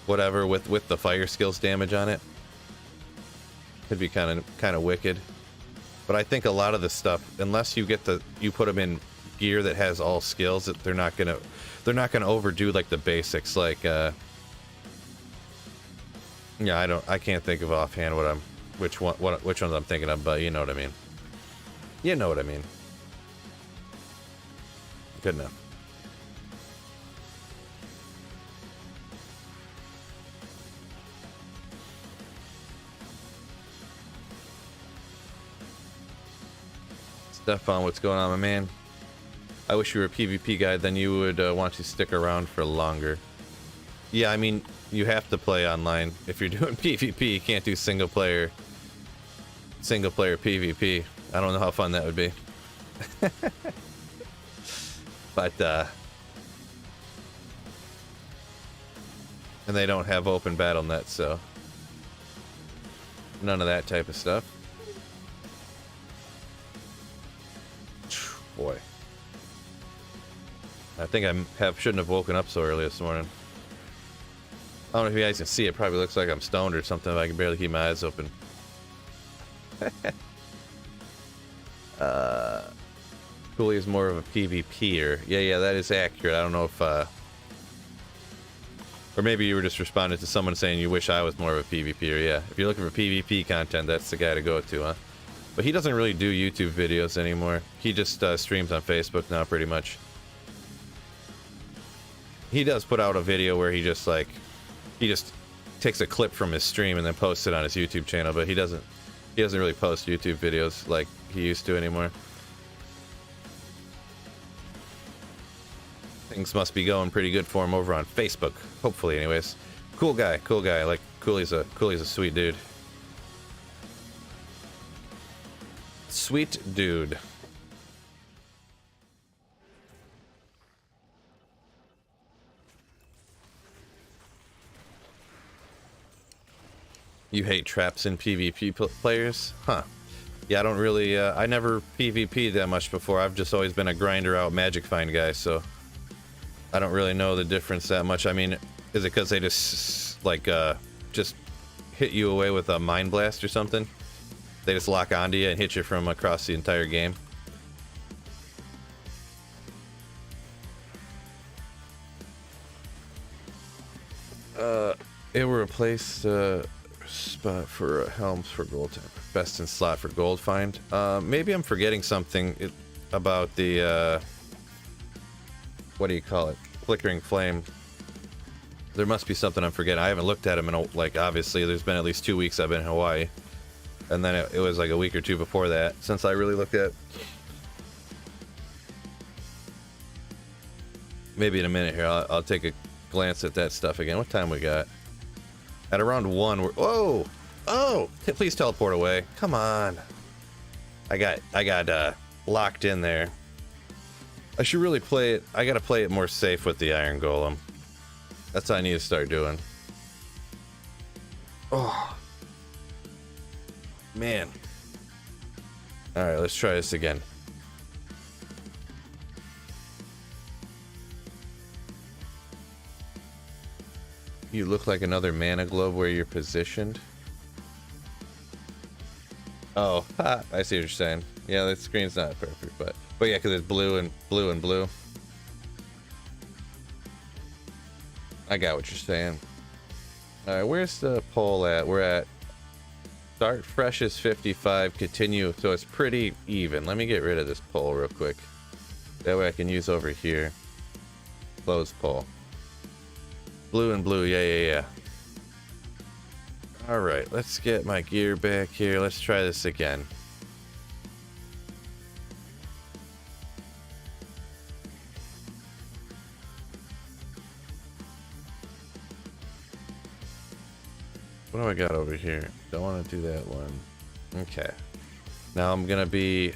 whatever with the fire skills damage on it, could be kind of wicked. But I think a lot of the stuff, unless you put them in gear that has all skills, that they're not gonna overdo like the basics. Like, yeah, I can't think of offhand which ones I'm thinking of, but you know what I mean. You know what I mean. Good enough. Stefan, what's going on, my man? I wish you were a PvP guy, then you would want to stick around for longer. Yeah, I mean, you have to play online. If you're doing PvP, you can't do single player PvP. I don't know how fun that would be. But, and they don't have open BattleNet, so none of that type of stuff. Boy. I think I shouldn't have woken up so early this morning. I don't know if you guys can see, it probably looks like I'm stoned or something, but I can barely keep my eyes open. Cooley is more of a PvPer. Yeah, that is accurate. I don't know if, or maybe you were just responding to someone saying you wish I was more of a PvPer. Yeah, if you're looking for PvP content, that's the guy to go to, huh? But he doesn't really do YouTube videos anymore. He just streams on Facebook now, pretty much. He does put out a video where he just takes a clip from his stream and then posts it on his YouTube channel, but he doesn't really post YouTube videos like he used to anymore. Things must be going pretty good for him over on Facebook, hopefully anyways. Cool guy. Like Cooley's a sweet dude. Sweet dude. You hate traps in PvP players? Huh. Yeah, I don't really, I never PvP'd that much before. I've just always been a grinder out magic find guy, so I don't really know the difference that much. I mean, is it because they just, like, just hit you away with a Mind Blast or something? They just lock onto you and hit you from across the entire game? It will replace spot for Helms for gold time. Best in slot for gold find. Maybe I'm forgetting something about the what do you call it? Flickering flame. There must be something I'm forgetting. I haven't looked at them in like, obviously there's been at least 2 weeks I've been in Hawaii, and then it was like a week or two before that since I really looked at. Maybe in a minute here I'll take a glance at that stuff again. What time we got? At around 1, we're... Whoa! Oh! Please teleport away. Come on. I got locked in there. I should really play it. I gotta play it more safe with the Iron Golem. That's what I need to start doing. Oh. Man. Alright, let's try this again. You look like another mana globe where you're positioned. Oh, ha, I see what you're saying. Yeah, the screen's not perfect, but yeah, because it's blue and blue and blue. I got what you're saying. All right, where's the poll at? We're at start fresh is 55, continue, so it's pretty even. Let me get rid of this poll real quick. That way I can use over here. Close poll. Blue and blue, yeah. All right, let's get my gear back here. Let's try this again. What do I got over here? Don't want to do that one. Okay. Now I'm gonna be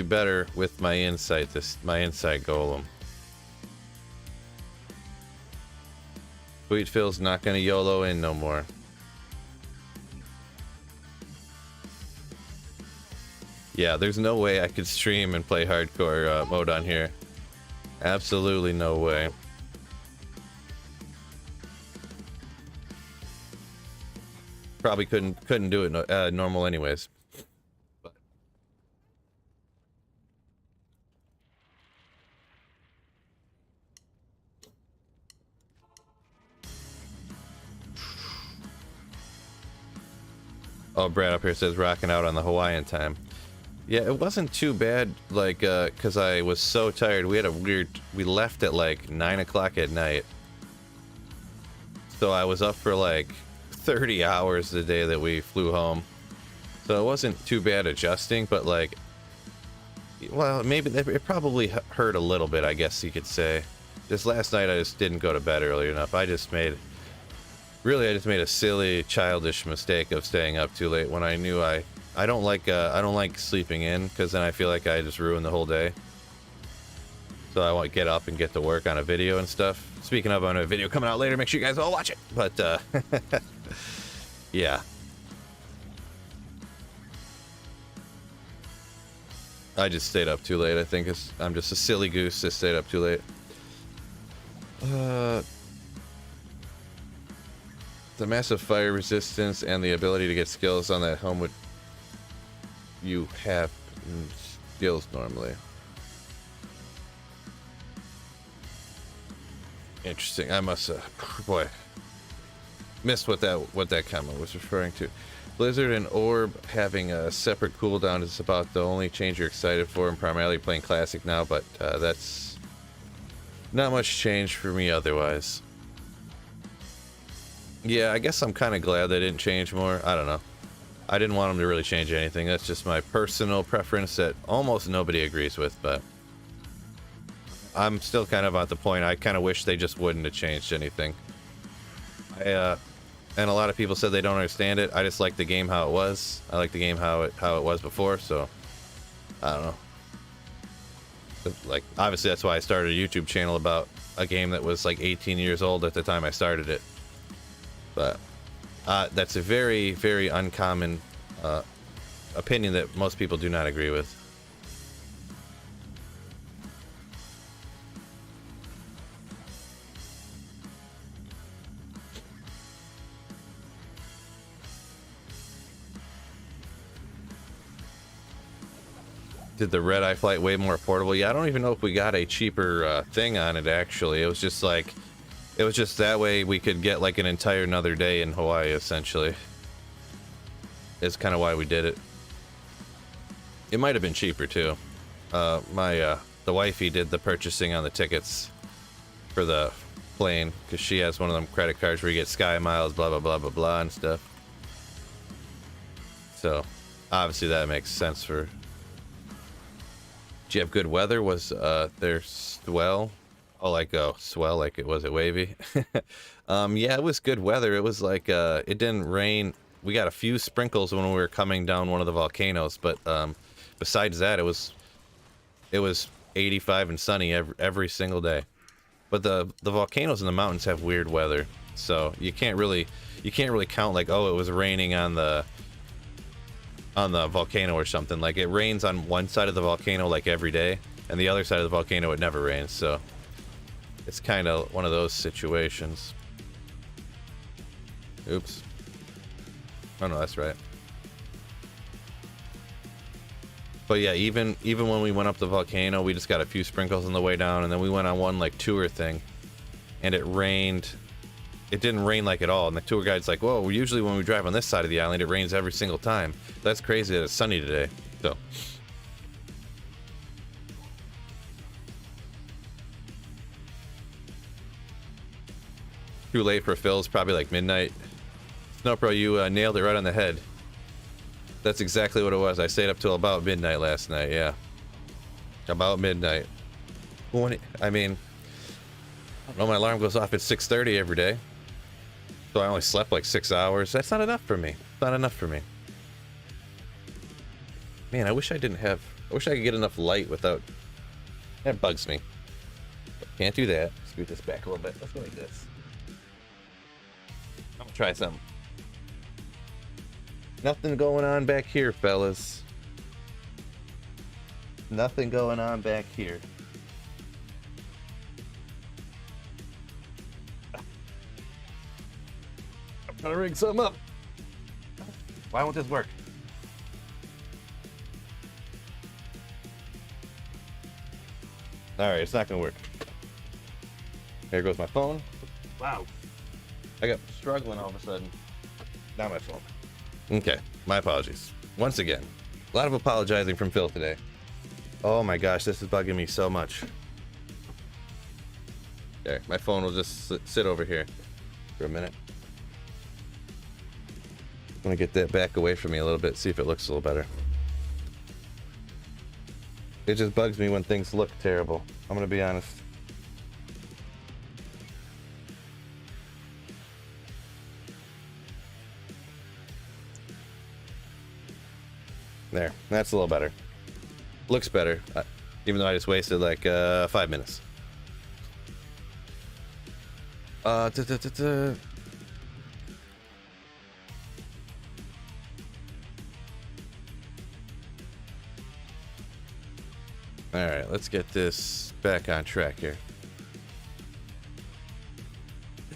better with my insight. My insight golem. Sweet Phil's not gonna YOLO in no more. Yeah, there's no way I could stream and play hardcore mode on here. Absolutely no way. Probably couldn't do it normal anyways. But. Oh, Brad up here says rocking out on the Hawaiian time. Yeah, it wasn't too bad, like, cause I was so tired. We left at like 9 o'clock at night. So I was up for like 30 hours the day that we flew home. So it wasn't too bad adjusting, but like, Well, maybe it probably hurt a little bit, I guess you could say. Just last night, I just didn't go to bed early enough. I just made a silly, childish mistake of staying up too late when I knew I don't like sleeping in, because then I feel like I just ruined the whole day. So I want to get up and get to work on a video and stuff. Speaking of, on a video coming out later, make sure you guys all watch it. But yeah. I just stayed up too late. I think I'm just a silly goose that stayed up too late. The massive fire resistance and the ability to get skills on that helmet. You have skills normally. Interesting. I must boy, missed what that comment was referring to. Blizzard and Orb having a separate cooldown is about the only change you're excited for. I'm primarily playing Classic now, but that's not much change for me otherwise. Yeah, I guess I'm kind of glad they didn't change more. I don't know. I didn't want them to really change anything. That's just my personal preference that almost nobody agrees with, but I'm still kind of at the point I kind of wish they just wouldn't have changed anything. And a lot of people said they don't understand it. I just like the game how it was. I like the game how it was before, so I don't know. Like, obviously that's why I started a YouTube channel about a game that was like 18 years old at the time I started it. But that's a very, very uncommon opinion that most people do not agree with. Did the red-eye flight way more affordable? Yeah, I don't even know if we got a cheaper thing on it, actually. It was just like, it was just that way we could get like an entire another day in Hawaii, essentially. It's kind of why we did it. It might have been cheaper, too. The wifey did the purchasing on the tickets for the plane, because she has one of them credit cards where you get Sky Miles, blah, blah, blah, blah, blah, and stuff. So, obviously that makes sense for... Did you have good weather? Was there swell? Oh, like swell, like was it wavy? Yeah, it was good weather. It was like it didn't rain. We got a few sprinkles when we were coming down one of the volcanoes, but besides that, it was 85 and sunny every single day. But the volcanoes in the mountains have weird weather, so you can't really count like, oh, it was raining on the volcano or something. Like, it rains on one side of the volcano like every day, and the other side of the volcano it never rains, so it's kind of one of those situations. Oops. Oh no, that's right. But yeah, even when we went up the volcano, we just got a few sprinkles on the way down, and then we went on one like tour thing, and it rained. It didn't rain like at all, and the tour guide's like, whoa, usually when we drive on this side of the island it rains every single time. That's crazy that it's sunny today. So too late for Phil's, probably like midnight. Snowpro, you nailed it right on the head. That's exactly what it was. I stayed up till about midnight last night. Yeah, about midnight. I mean, I don't know, my alarm goes off at 6:30 every day, so I only slept like 6 hours. That's not enough for me. Not enough for me. Man, I wish I could get enough light without... That bugs me. But can't do that. Scoot this back a little bit. Let's go like this. I'm gonna try something. Nothing going on back here, fellas. Nothing going on back here. I'm trying to rig something up. Why won't this work? Alright, it's not gonna work. There goes my phone. Wow. I got struggling all of a sudden. Not my phone. Okay, my apologies. Once again, a lot of apologizing from Phil today. Oh my gosh, this is bugging me so much. There, my phone will just sit over here for a minute. I'm gonna get that back away from me a little bit, see if it looks a little better. It just bugs me when things look terrible. I'm gonna be honest. There, that's a little better. Looks better, even though I just wasted like 5 minutes. All right, let's get this back on track here.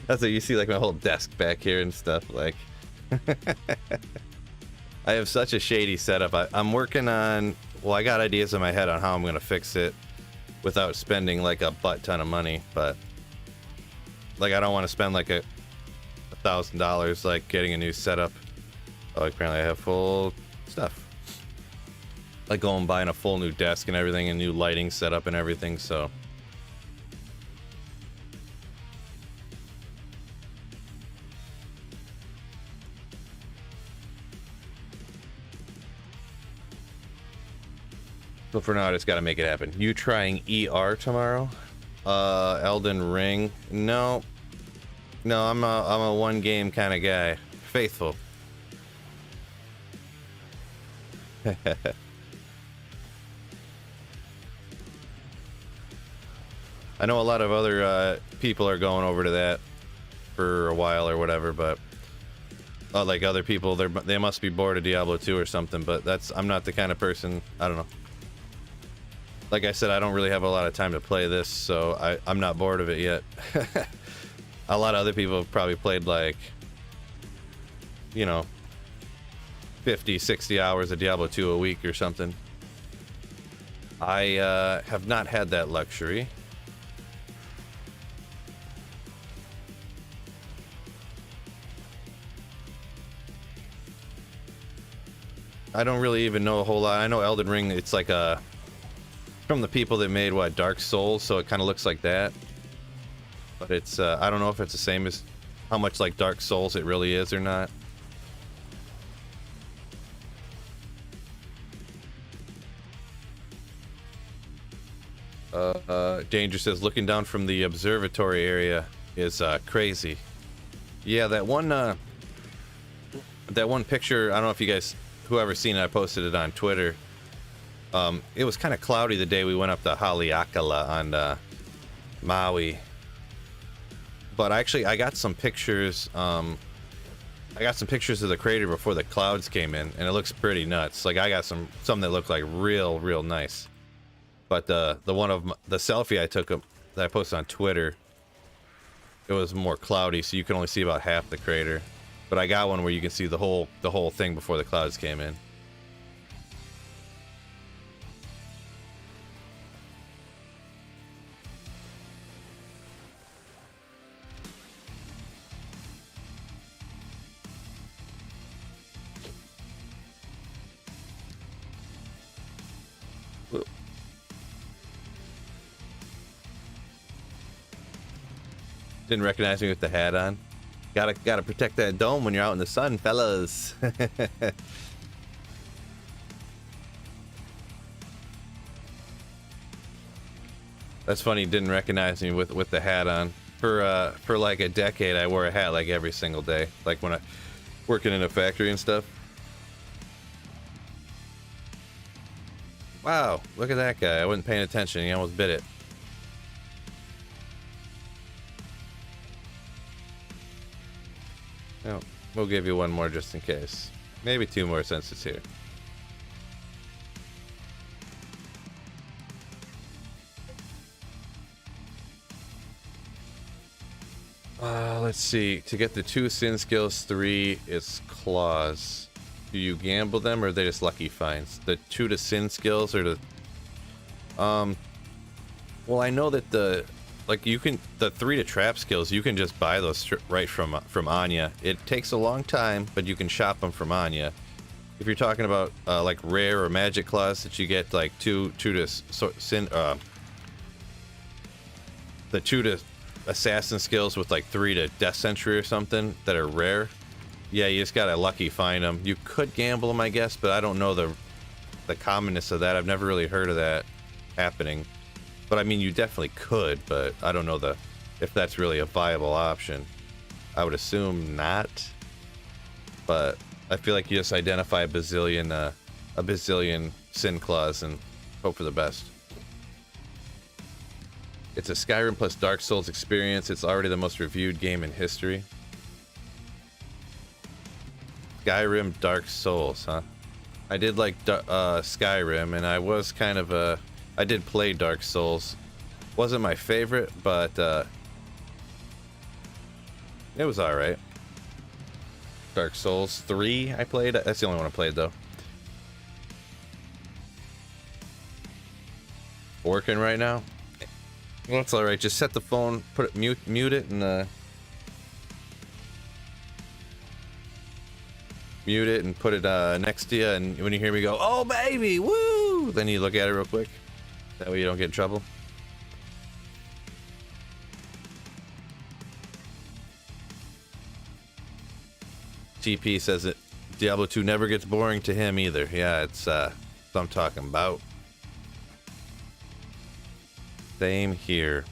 That's what you see, like my whole desk back here and stuff. Like, I have such a shady setup. I'm working on. Well, I got ideas in my head on how I'm gonna fix it without spending like a butt ton of money, but like I don't want to spend like $1,000 like getting a new setup. Oh, apparently I have full stuff. Like going and buying a full new desk and everything, and new lighting setup and everything. So but for now, I just got to make it happen. You trying ER tomorrow? Elden Ring? No, I'm a one game kind of guy. Faithful. I know a lot of other people are going over to that for a while or whatever, but like other people, they must be bored of Diablo 2 or something. But I'm not the kind of person. I don't know. Like I said, I don't really have a lot of time to play this, so I'm not bored of it yet. A lot of other people have probably played like, you know, 50, 60 hours of Diablo 2 a week or something. I have not had that luxury. I don't really even know a whole lot. I know Elden Ring, it's like a... from the people that made, what, Dark Souls, so it kind of looks like that. But it's, I don't know if it's the same as how much like Dark Souls it really is or not. Danger says, looking down from the observatory area is crazy. Yeah, that one picture, I don't know if you guys, whoever's seen it, I posted it on Twitter. It was kind of cloudy the day we went up to Haleakala on Maui. But actually, I got some pictures. I got some pictures of the crater before the clouds came in, and it looks pretty nuts. Like I got some that look like real nice. But the one of the selfie I took that I posted on Twitter, it was more cloudy, so you can only see about half the crater. But I got one where you can see the whole thing before the clouds came in. Didn't recognize me with the hat on. Gotta protect that dome when you're out in the sun, fellas. That's funny. Didn't recognize me with the hat on. For like a decade, I wore a hat like every single day, like when I working in a factory and stuff. Wow, look at that guy. I wasn't paying attention. He almost bit it. Oh, we'll give you one more just in case. Maybe two more since it's here. Let's see. To get the 2 sin skills, 3 is claws. Do you gamble them or are they just lucky finds? The 2 to sin skills or the... Well, I know that the 3 to trap skills, you can just buy those right from Anya. It takes a long time, but you can shop them from Anya. If you're talking about like rare or magic claws that you get like 2 to sin, the 2 to assassin skills with like 3 to death sentry or something that are rare. Yeah, you just gotta lucky find them. You could gamble them, I guess, but I don't know the commonness of that. I've never really heard of that. happening. But I mean, you definitely could, but I don't know if that's really a viable option. I would assume not, but I feel like you just identify a bazillion sin clause and hope for the best. It's a Skyrim plus Dark Souls experience. It's already the most reviewed game in history. Skyrim, Dark Souls, huh? I did like Skyrim, and I was kind of I did play Dark Souls. Wasn't my favorite, but it was alright. Dark Souls 3 I played. That's the only one I played, though. Working right now? Well, it's alright. Just set the phone, put it mute it, and mute it and put it next to you, and when you hear me go, "Oh baby, woo!" then you look at it real quick. That way you don't get in trouble. TP says it. Diablo 2 never gets boring to him either. Yeah, it's what I'm talking about. Same here.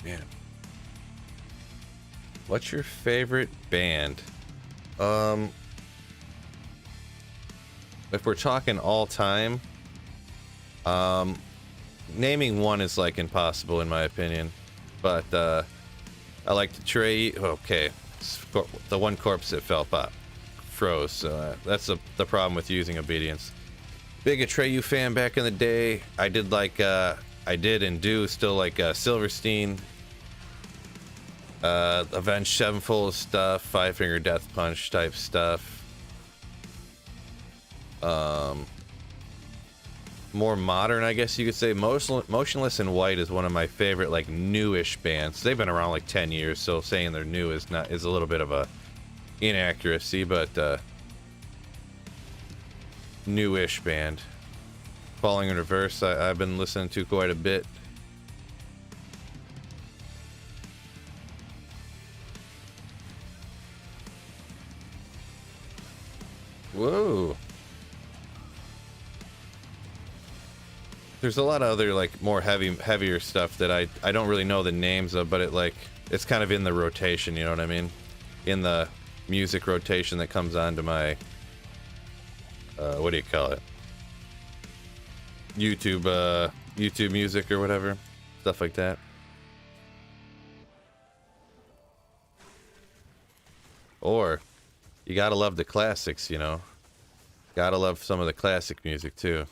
Man. What's your favorite band? If we're talking all time, naming one is like impossible in my opinion, but I like to trade. Okay, the one corpse that fell pop froze, so that's the problem with using obedience. Big Atreyu fan back in the day. I did like I did and do still like Silverstein, Avenged Sevenfold stuff, Five Finger Death Punch type stuff. More modern, I guess you could say. Motionless in White is one of my favorite, like, newish bands. They've been around like 10 years, so saying they're new is a little bit of a inaccuracy, but newish band. Falling in Reverse, I've been listening to quite a bit. Whoa. There's a lot of other like more heavier stuff that I don't really know the names of, but it's kind of in the rotation, you know what I mean? In the music rotation that comes onto my what do you call it? YouTube music or whatever. Stuff like that. Or you gotta love the classics, you know. Gotta love some of the classic music too.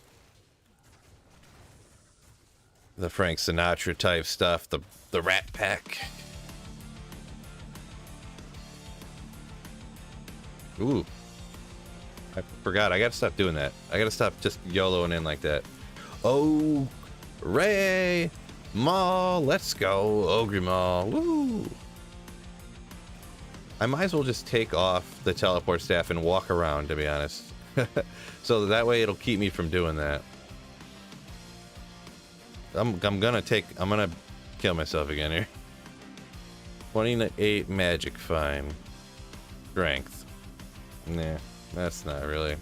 The Frank Sinatra type stuff, the Rat Pack. Ooh. I forgot, I gotta stop doing that. I gotta stop just YOLOing in like that. Oh, Ray Mall, let's go, Ogre Mall, woo! I might as well just take off the teleport staff and walk around, to be honest. So that way it'll keep me from doing that. I'm gonna kill myself again here. 28 magic, fine. Strength. Nah, that's not really.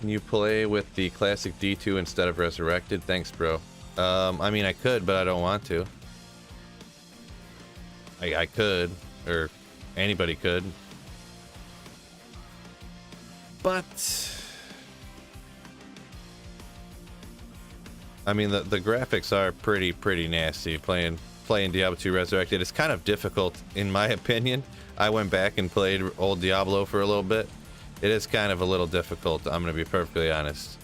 Can you play with the classic D2 instead of Resurrected? Thanks, bro. I mean, I could, but I don't want to. I could, or anybody could. But I mean, the graphics are pretty nasty. Playing Diablo 2 Resurrected, it's kind of difficult in my opinion. I went back and played old Diablo for a little bit. It is kind of a little difficult, I'm gonna be perfectly honest.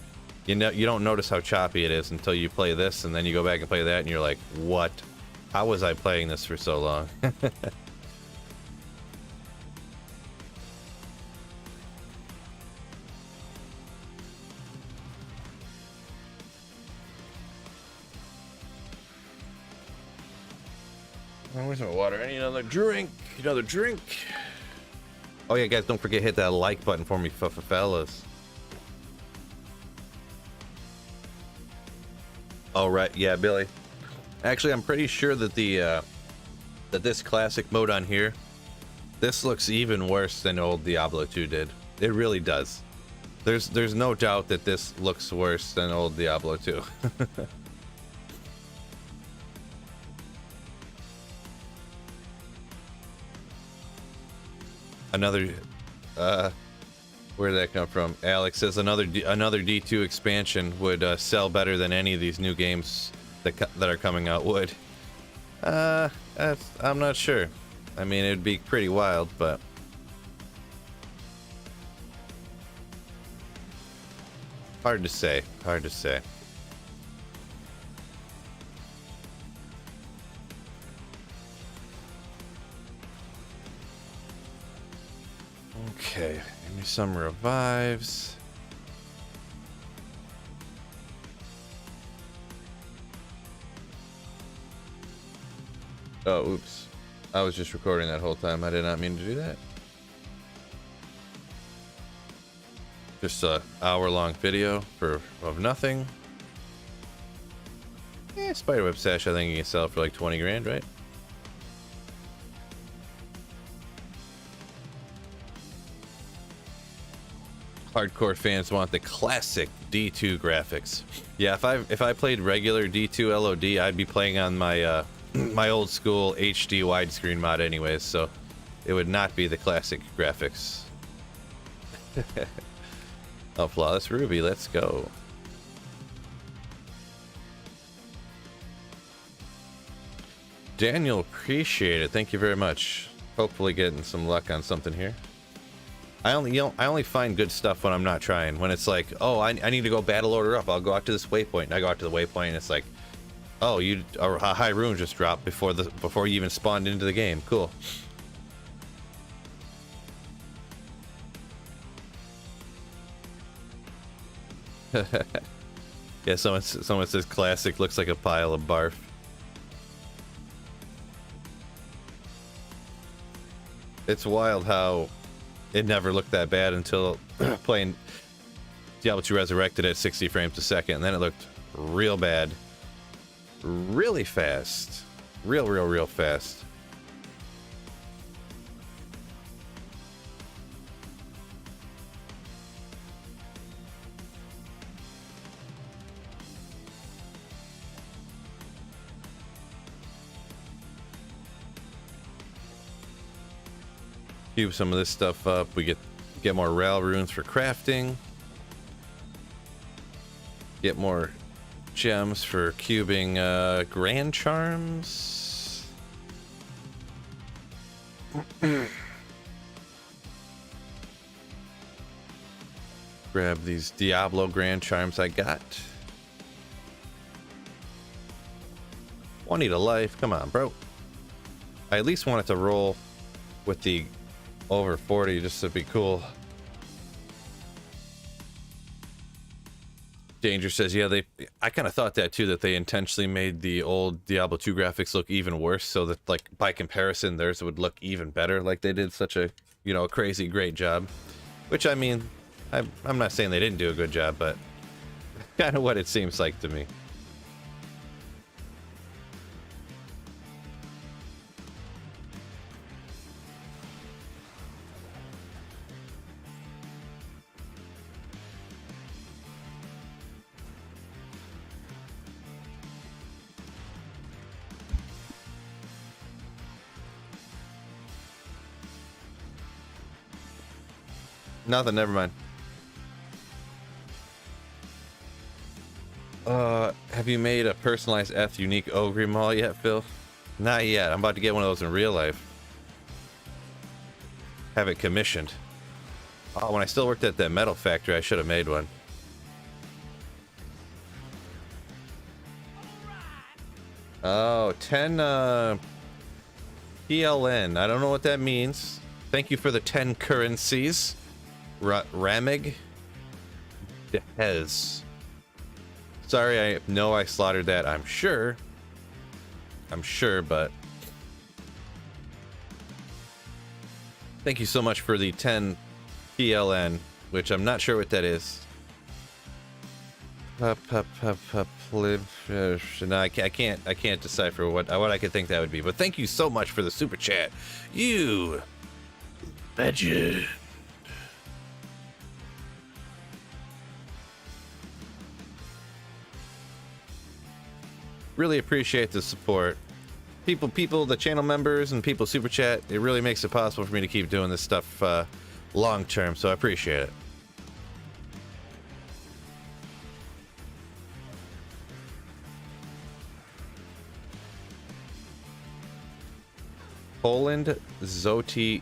You know, you don't notice how choppy it is until you play this, and then you go back and play that, and you're like, what? How was I playing this for so long? Oh, where's my water? I need another drink. Another drink. Oh yeah, guys, don't forget to hit that like button for me, fellas. Oh right, yeah, Billy. Actually, I'm pretty sure that that this classic mode on here, this looks even worse than old Diablo 2 did. It really does. There's no doubt that this looks worse than old Diablo 2. Another, where did that come from? Alex says another D2 expansion would sell better than any of these new games that are coming out would. I'm not sure. I mean, it'd be pretty wild, but hard to say. Hard to say. Okay, give me some revives. Oh, oops. I was just recording that whole time. I did not mean to do that. Just a hour-long video of nothing. Yeah, Spiderweb Sash, I think you can sell it for like 20 grand, right? Hardcore fans want the classic D2 graphics. Yeah, if I played regular D2 LOD, I'd be playing on my my old school HD widescreen mod anyways, so it would not be the classic graphics. Oh, Flawless Ruby, let's go. Daniel, appreciate it. Thank you very much. Hopefully getting some luck on something here. I only find good stuff when I'm not trying. When it's like, oh, I need to go battle order up. I'll go out to this waypoint. And I go out to the waypoint and it's like, oh, a high rune just dropped before you even spawned into the game. Cool. Yeah, someone says classic looks like a pile of barf. It's wild how it never looked that bad until playing Diablo 2 Resurrected at 60 frames a second, and then it looked real bad. Really fast. Real fast. Cube some of this stuff up. We get more Ral runes for crafting. Get more gems for cubing Grand Charms. Grab these Diablo Grand Charms I got. 20 to life. Come on, bro. I at least want it to roll with the over 40 just to be cool. Danger says, yeah, I kind of thought that too, that they intentionally made the old Diablo 2 graphics look even worse so that, like, by comparison, theirs would look even better. Like, they did such a, you know, crazy great job. Which, I mean, I'm not saying they didn't do a good job, but kind of what it seems like to me. Nothing, never mind. Have you made a personalized F unique Ogre Maul yet, Phil? Not yet. I'm about to get one of those in real life. Have it commissioned. Oh, when I still worked at that metal factory, I should have made one. Oh, 10 PLN. I don't know what that means. Thank you for the 10 currencies. Ramig Dehez. Sorry, I know I slaughtered that, I'm sure, but Thank you so much for the 10 PLN, which I'm not sure what that is. No, I can't decipher what I could think that would be. But thank you so much for the super chat. You legend. Really appreciate the support. People, the channel members and people super chat. It really makes it possible for me to keep doing this stuff long term. So I appreciate it. Poland Zloty.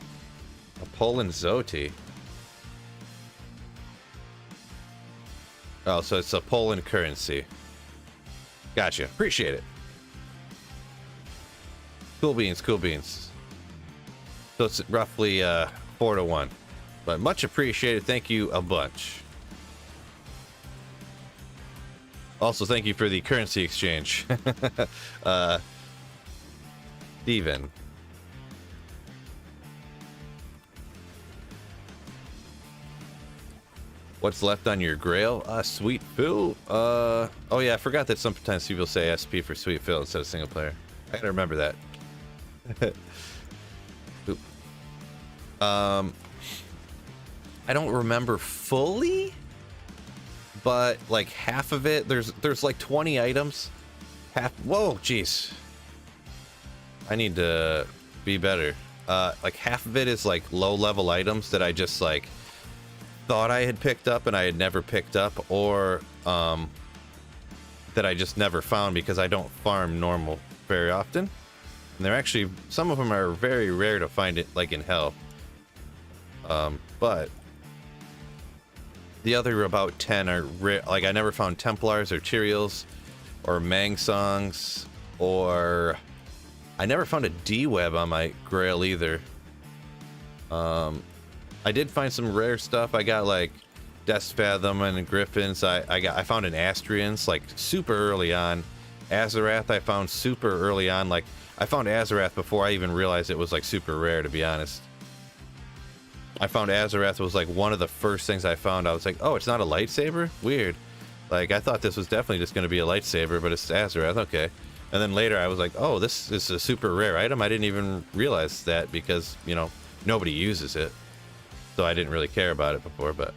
Poland Zloty. Oh, so it's a Poland currency. Gotcha. Appreciate it. Cool beans, cool beans. So it's roughly 4-1. But much appreciated. Thank you a bunch. Also, thank you for the currency exchange. Steven. What's left on your grail? Sweet Phil. Oh yeah, I forgot that sometimes people say SP for Sweet Phil instead of single player. I gotta remember that. I don't remember fully, but like half of it, there's like 20 items. Whoa, jeez. I need to be better. Like half of it is like low level items that I just like thought I had picked up and I had never picked up, or that I just never found because I don't farm normal very often. And they're actually, some of them are very rare to find it like in hell. But the other about 10 are rare. Like I never found Templars or Tyraels or Mang songs, or I never found a D-Web on my grail either. I did find some rare stuff. I got like Death's Fathom and Griffins. I found an Astrians like super early on. Azarath I found super early on. Like I found Azarath before I even realized it was like super rare, to be honest. I found Azarath was like one of the first things I found. I was like, oh, it's not a lightsaber? Weird. Like I thought this was definitely just going to be a lightsaber, but it's Azarath. Okay. And then later I was like, oh, this is a super rare item. I didn't even realize that because, you know, nobody uses it. So I didn't really care about it before, but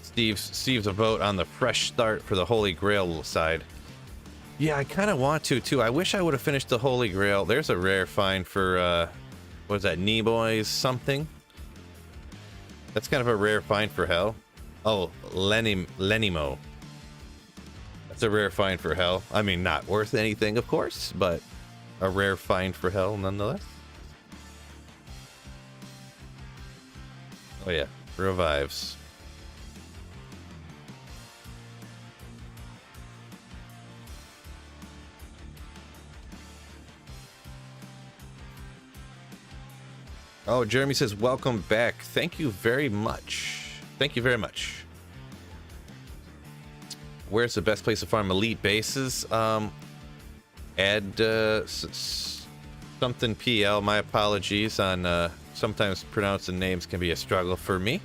Steve's a vote on the fresh start for the Holy Grail side. Yeah, I kind of want to too. I wish I would have finished the Holy Grail. There's a rare find for what is that, Nimoy's something? That's kind of a rare find for hell. Oh, Lenimo. That's a rare find for hell. I mean, not worth anything, of course, but a rare find for hell nonetheless. Oh yeah, revives. Oh, Jeremy says, welcome back. Thank you very much. Thank you very much. Where's the best place to farm elite bases? Add something PL. My apologies on sometimes pronouncing names can be a struggle for me.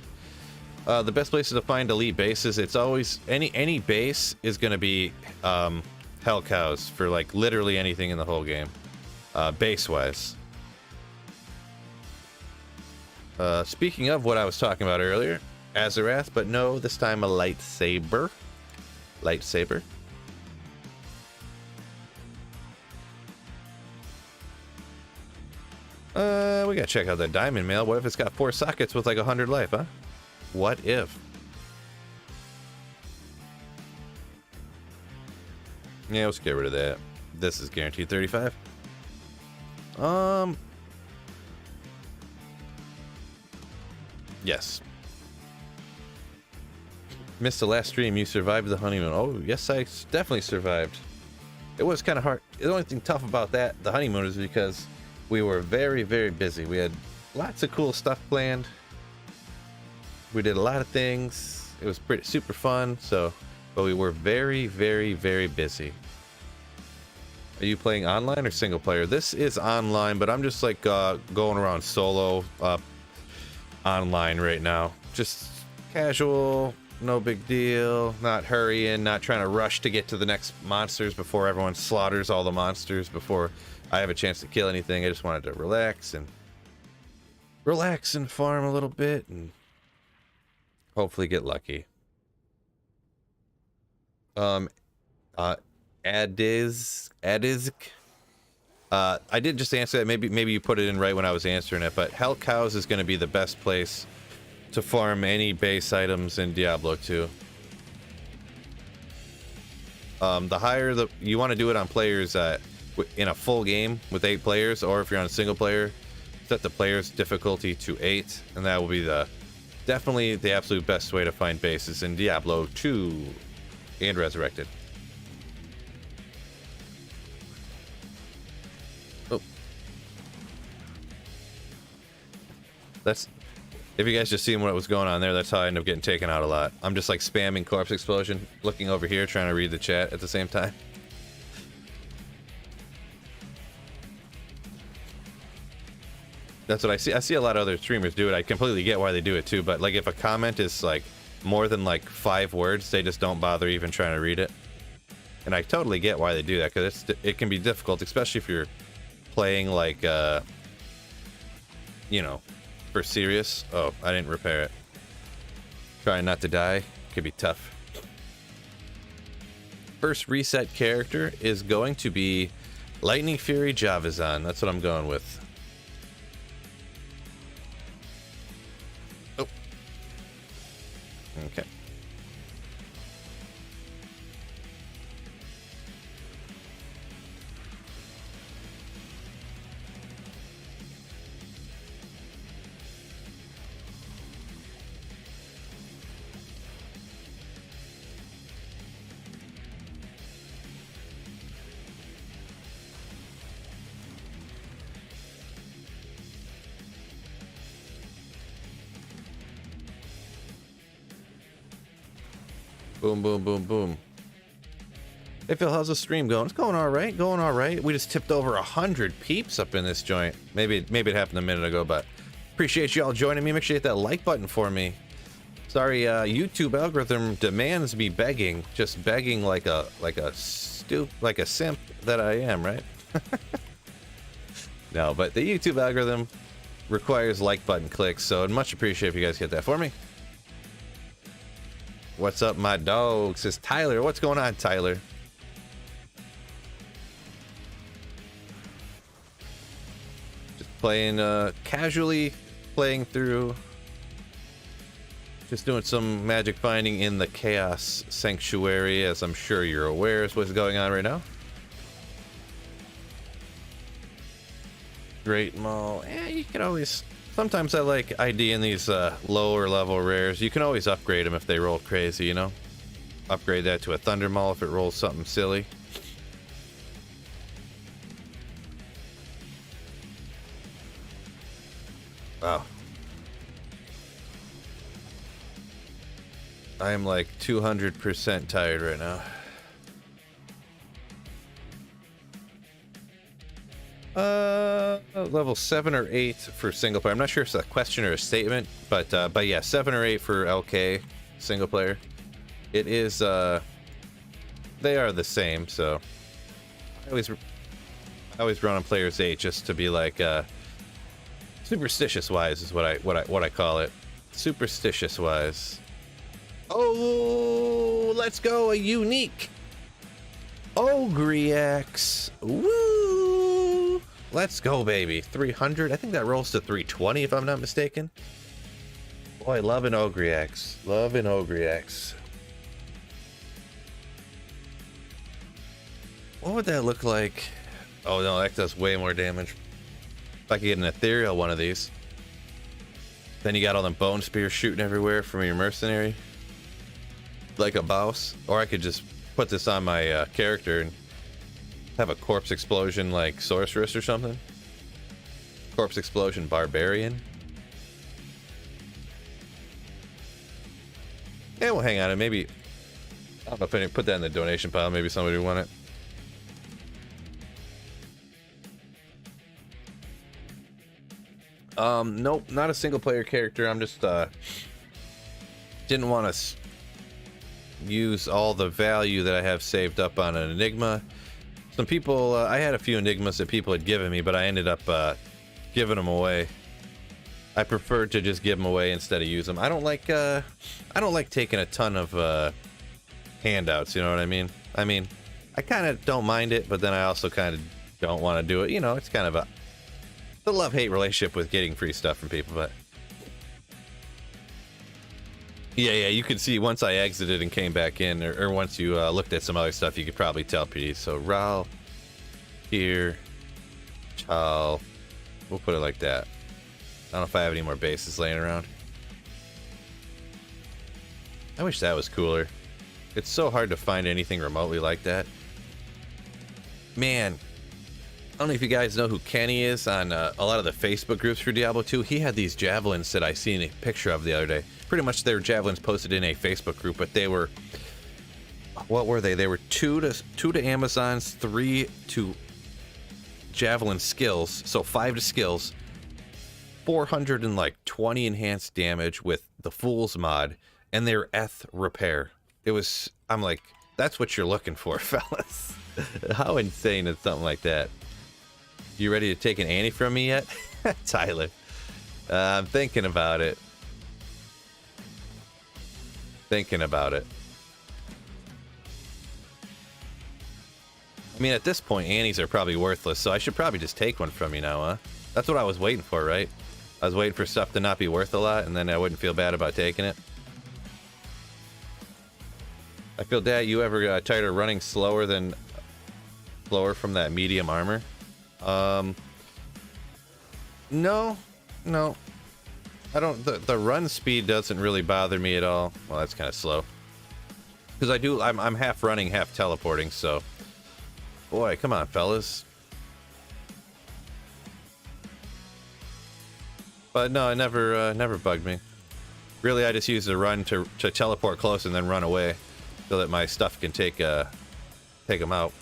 The best places to find elite bases, it's always any base is going to be hell cows for like literally anything in the whole game, base wise. Speaking of what I was talking about earlier, Azarath, but no, this time a lightsaber. Lightsaber. We gotta check out that diamond mail. What if it's got 4 sockets with like 100 life, huh? What if? Yeah, let's get rid of that. This is guaranteed 35. Yes. Missed the last stream. You survived the honeymoon. Oh, yes, I definitely survived. It was kind of hard. The only thing tough about that, the honeymoon, is because we were very, very busy. We had lots of cool stuff planned. We did a lot of things. It was pretty super fun. So, but we were very, very, very busy. Are you playing online or single player? This is online, but I'm just like going around solo online right now. Just casual, no big deal, not hurrying, not trying to rush to get to the next monsters before everyone slaughters all the monsters before I have a chance to kill anything. I just wanted to relax and farm a little bit and hopefully get lucky. Adisk. I did just answer that. Maybe you put it in right when I was answering it, but Hell Cows is going to be the best place to farm any base items in Diablo 2. The higher you want to do it on players in a full game with 8 players, or if you're on a single player, set the player's difficulty to 8, and that will be definitely the absolute best way to find bases in Diablo 2 and Resurrected. Oh. That's... If you guys just seen what was going on there, that's how I end up getting taken out a lot. I'm just like spamming Corpse Explosion, looking over here, trying to read the chat at the same time. That's what I see. I see a lot of other streamers do it. I completely get why they do it too, but like if a comment is like more than like 5 words, they just don't bother even trying to read it. And I totally get why they do that, because it can be difficult, especially if you're playing like, you know, for serious. Oh, I didn't repair it. Trying not to die could be tough. First reset character is going to be Lightning Fury Javazan. That's what I'm going with. Oh. Okay. Boom, boom, boom, boom. Hey Phil, how's the stream going? It's going all right, going all right. We just tipped over 100 peeps up in this joint. Maybe it happened a minute ago, but appreciate y'all joining me. Make sure you hit that like button for me. Sorry, YouTube algorithm demands me begging, just begging like a simp that I am, right? No, but the YouTube algorithm requires like button clicks, so I'd much appreciate if you guys hit that for me. What's up, my dog? Says Tyler. What's going on, Tyler? Just playing, casually playing through. Just doing some magic finding in the Chaos Sanctuary, as I'm sure you're aware is what's going on right now. Great Mall. You can always... Sometimes I like ID in these lower level rares. You can always upgrade them if they roll crazy, you know? Upgrade that to a Thunder Maul if it rolls something silly. Wow. I am like 200% tired right now. Level 7 or 8 for single player. I'm not sure if it's a question or a statement, but yeah, 7 or 8 for LK single player. It is, they are the same, so I always run on players 8 just to be like, superstitious wise is what I call it. Superstitious wise. Oh, let's go, a unique Ogriax. Woo! Let's go, baby. 300. I think that rolls to 320 if I'm not mistaken. Boy, love an Ogriax. Love an Ogriax. What would that look like? Oh no, that does way more damage. If I could get an ethereal one of these. Then you got all them bone spears shooting everywhere from your mercenary. Like a boss. Or I could just put this on my character and have a corpse explosion like sorceress or something. Corpse explosion barbarian. Yeah, we'll hang on it. Maybe, I don't know if I put that in the donation pile. Maybe somebody will want it. Nope, not a single player character. I'm just didn't want to use all the value that I have saved up on an Enigma. Some people, I had a few Enigmas that people had given me, but I ended up giving them away. I preferred to just give them away instead of use them. I don't like taking a ton of handouts. You know what I mean? I kind of don't mind it, but then I also kind of don't want to do it. You know, it's kind of the love-hate relationship with getting free stuff from people, but yeah, you could see once I exited and came back in, or once you looked at some other stuff, you could probably tell pretty. So Ral, here, Chal, we'll put it like that. I don't know if I have any more bases laying around. I wish that was cooler. It's so hard to find anything remotely like that. Man, I don't know if you guys know who Kenny is on a lot of the Facebook groups for Diablo 2. He had these javelins that I seen a picture of the other day. Pretty much they were javelins posted in a Facebook group, but they were, what were they? They were 2 to Amazons, 3 to javelin skills, so 5 to skills, 420 enhanced damage with the Fool's mod, and their Eth repair. It was, I'm like, that's what you're looking for, fellas. How insane is something like that? You ready to take an Annie from me yet? Tyler, I'm thinking about it. I mean, at this point, Annies are probably worthless, so I should probably just take one from you now, huh? That's what I was waiting for, right? I was waiting for stuff to not be worth a lot, and then I wouldn't feel bad about taking it. I feel, Dad, you ever got tired of running slower from that medium armor? No. I don't. The run speed doesn't really bother me at all. Well, that's kind of slow. Because I'm half running, half teleporting. So, boy, come on, fellas. But no, it never bugged me. Really, I just use the run to teleport close and then run away, so that my stuff can take them out.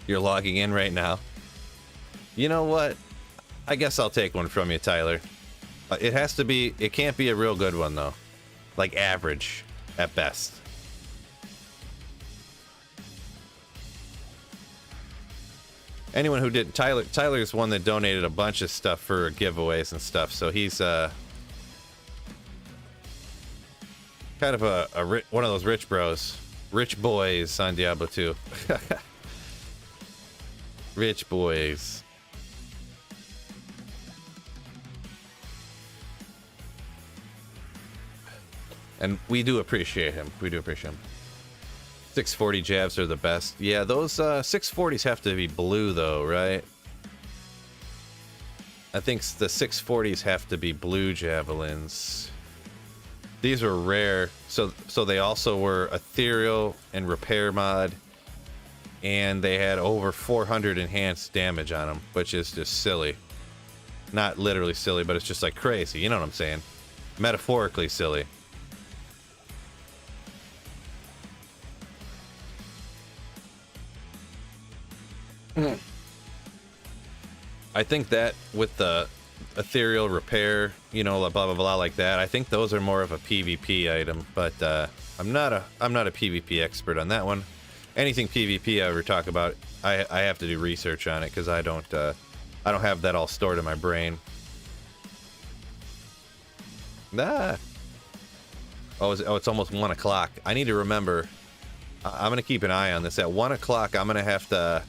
You're logging in right now. You know what? I guess I'll take one from you, Tyler. It can't be a real good one, though. Like average, at best. Anyone who did, Tyler's one that donated a bunch of stuff for giveaways and stuff, so he's kind of one of those rich boys on Diablo 2. Rich boys. And we do appreciate him. 640 jabs are the best. Yeah, those 640s have to be blue though, right? I think the 640s have to be blue javelins. These are rare, so they also were ethereal and repair mod. And they had over 400 enhanced damage on them, which is just silly. Not literally silly, but it's just like crazy. You know what I'm saying? Metaphorically silly. I think that with the ethereal repair, you know, blah blah blah like that, I think those are more of a PvP item. But I'm not a PvP expert on that one. Anything PvP I ever talk about, I have to do research on it because I don't have that all stored in my brain. Oh, it's almost 1 o'clock. I need to remember. I'm gonna keep an eye on this. At 1 o'clock, I'm gonna have to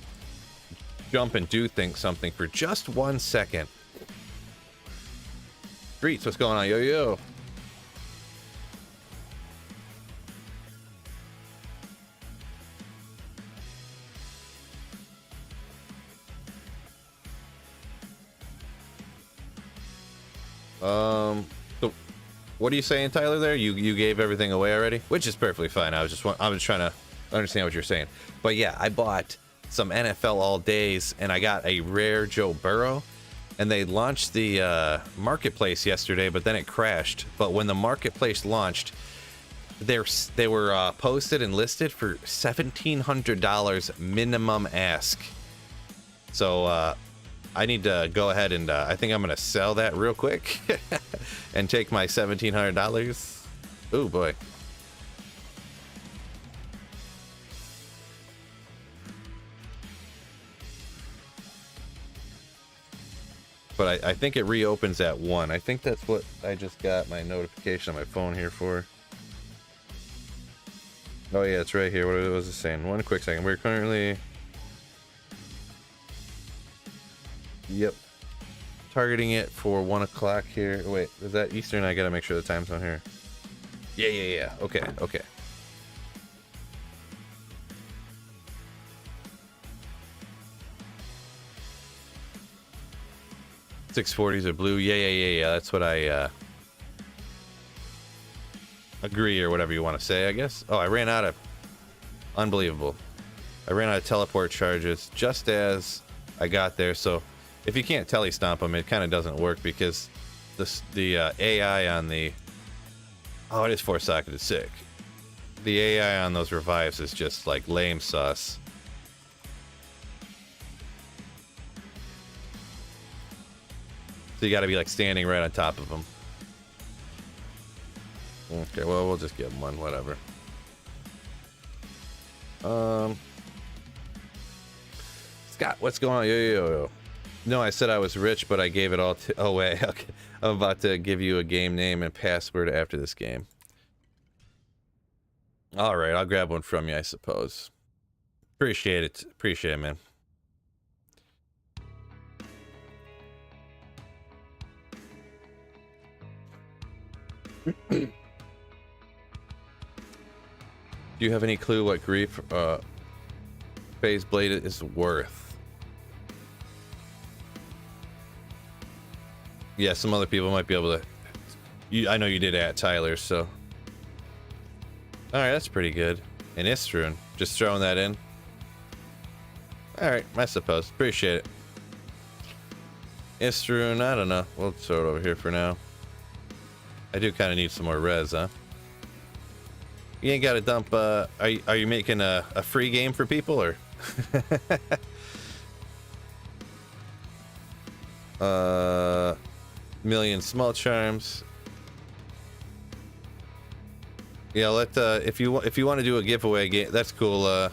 jump and do something for just 1 second. Streets, what's going on, yo? So what are you saying, Tyler, there? You gave everything away already? Which is perfectly fine. I was trying to understand what you're saying. But yeah, I bought some NFL All Days, and I got a rare Joe Burrow, and they launched the marketplace yesterday, but then it crashed. But when the marketplace launched, they were posted and listed for $1,700 minimum ask. So I need to go ahead and I think I'm gonna sell that real quick and take my $1,700. Oh boy. But I think it reopens at 1. I think that's what I just got my notification on my phone here for. Oh yeah, it's right here. What was it saying? One quick second. We're currently... Yep. Targeting it for 1 o'clock here. Wait, is that Eastern? I gotta make sure the time's on here. Yeah. Okay. 640s are blue. Yeah. That's what I agree, or whatever you want to say, I guess. Oh, I ran out of... Unbelievable. I ran out of teleport charges just as I got there, so if you can't tele-stomp them, it kind of doesn't work because the AI on the... Oh, it is 4-socketed, sick. The AI on those revives is just like lame sauce. So you gotta be like standing right on top of them. Okay, well, we'll just give him one, whatever. Scott, what's going on? Yo. No, I said I was rich, but I gave it all away. Okay. I'm about to give you a game name and password after this game. All right, I'll grab one from you, I suppose. Appreciate it, man. Do you have any clue what grief phase blade is worth? Yeah, some other people might be able to. I know you did at Tyler, so. All right, that's pretty good. And Istrun, just throwing that in. All right, I suppose. Appreciate it. Istrun, I don't know. We'll throw it over here for now. I do kind of need some more res, huh? You ain't got to dump. Are you making a free game for people, or? Million small charms. Yeah, let if you want to do a giveaway game, that's cool.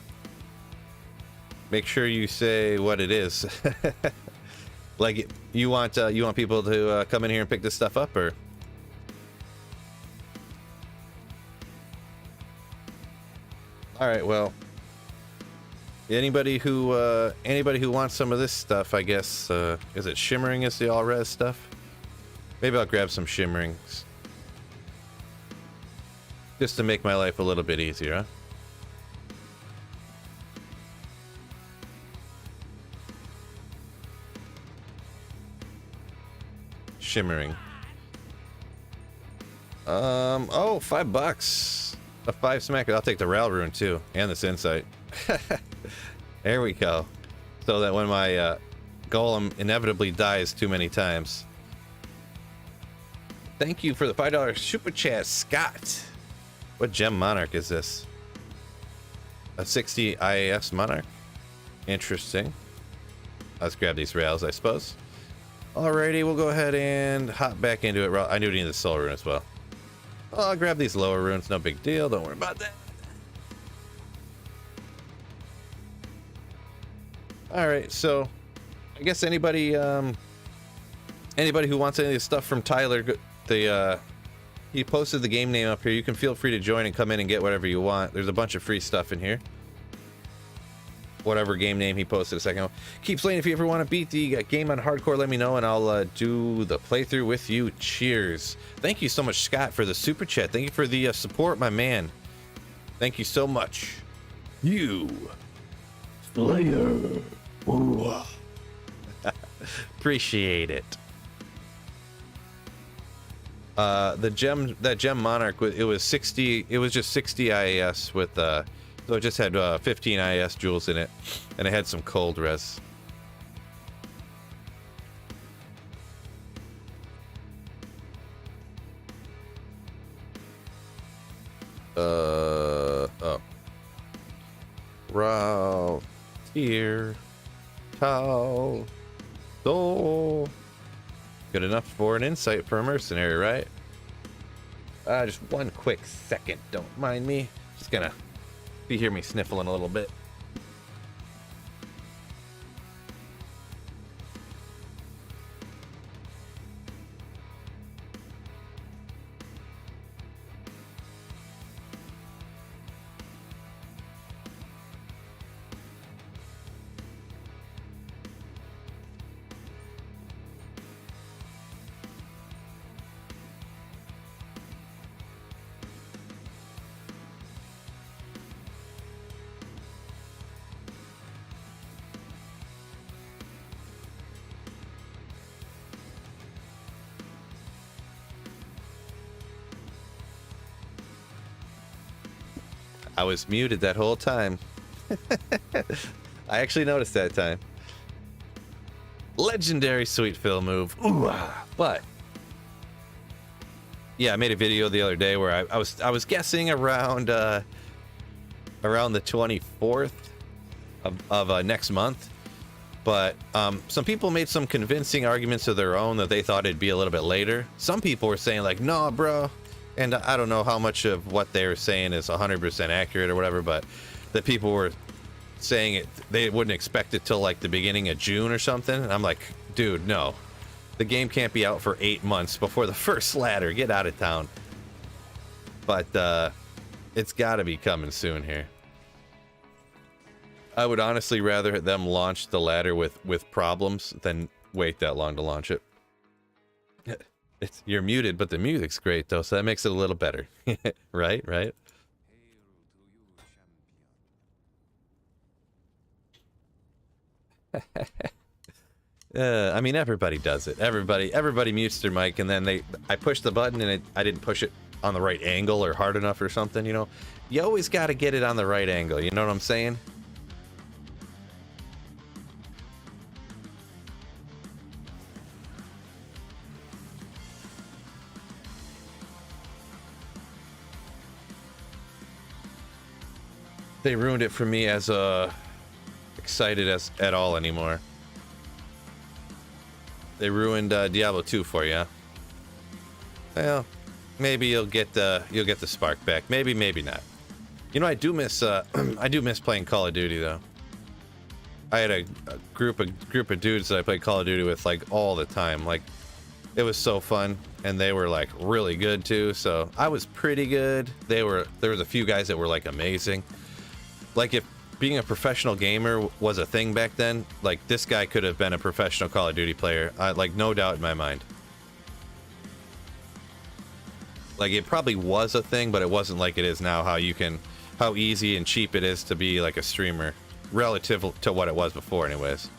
Make sure you say what it is. Like you want people to come in here and pick this stuff up, or? All right, well, anybody who wants some of this stuff, I guess, is it shimmering is the all res stuff? Maybe I'll grab some shimmerings just to make my life a little bit easier, huh? Shimmering. Oh, $5. A 5 smack. I'll take the Ral Rune too, and this insight. There we go. So that when my golem inevitably dies too many times. Thank you for the $5 super chat, Scott. What gem monarch is this? A 60 IAS monarch. Interesting. Let's grab these rails, I suppose. Alrighty, we'll go ahead and hop back into it. I do need the soul rune as well. Well, I'll grab these lower runes, no big deal, don't worry about that. Alright, so I guess anybody who wants any of the stuff from Tyler, he posted the game name up here. You can feel free to join and come in and get whatever you want. There's a bunch of free stuff in here. Whatever game name he posted a second ago. Keep playing. If you ever want to beat the game on hardcore, let me know and I'll do the playthrough with you. Cheers. Thank you so much, Scott, for the super chat. Thank you for the support, my man. Thank you so much. You Slayer. Appreciate it. That gem monarch, it was 60. It was just 60 IAS with so it just had 15 IS jewels in it, and it had some cold res. Oh. Raw. Here. Tall. Soul. Good enough for an insight for a mercenary, right? Just one quick second. Don't mind me. Just gonna... You hear me sniffling a little bit. I was muted that whole time. I actually noticed that time. Legendary sweet fill move. Ooh, but yeah, I made a video the other day where I was guessing around the 24th of next month. But some people made some convincing arguments of their own that they thought it'd be a little bit later. Some people were saying like, "No, bro." And I don't know how much of what they were saying is 100% accurate or whatever, but the people were saying it, they wouldn't expect it till like the beginning of June or something. And I'm like, dude, no. The game can't be out for 8 months before the first ladder. Get out of town. But it's got to be coming soon here. I would honestly rather them launch the ladder with problems than wait that long to launch it. You're muted, but the music's great though, so that makes it a little better. Right? I mean, everybody does it. Everybody mutes their mic, and then I push the button, and I didn't push it on the right angle or hard enough or something, you know? You always got to get it on the right angle, you know what I'm saying? They ruined it for me as excited as at all anymore. They ruined Diablo 2 for you. Well, maybe you'll get the spark back. Maybe not. You know, I do miss playing Call of Duty though. I had a group of dudes that I played Call of Duty with like all the time. Like, it was so fun, and they were like really good too. So I was pretty good. There was a few guys that were like amazing. Like, if being a professional gamer was a thing back then, like, this guy could have been a professional Call of Duty player. Like, no doubt in my mind. Like, it probably was a thing, but it wasn't like it is now, how easy and cheap it is to be like a streamer, relative to what it was before anyways.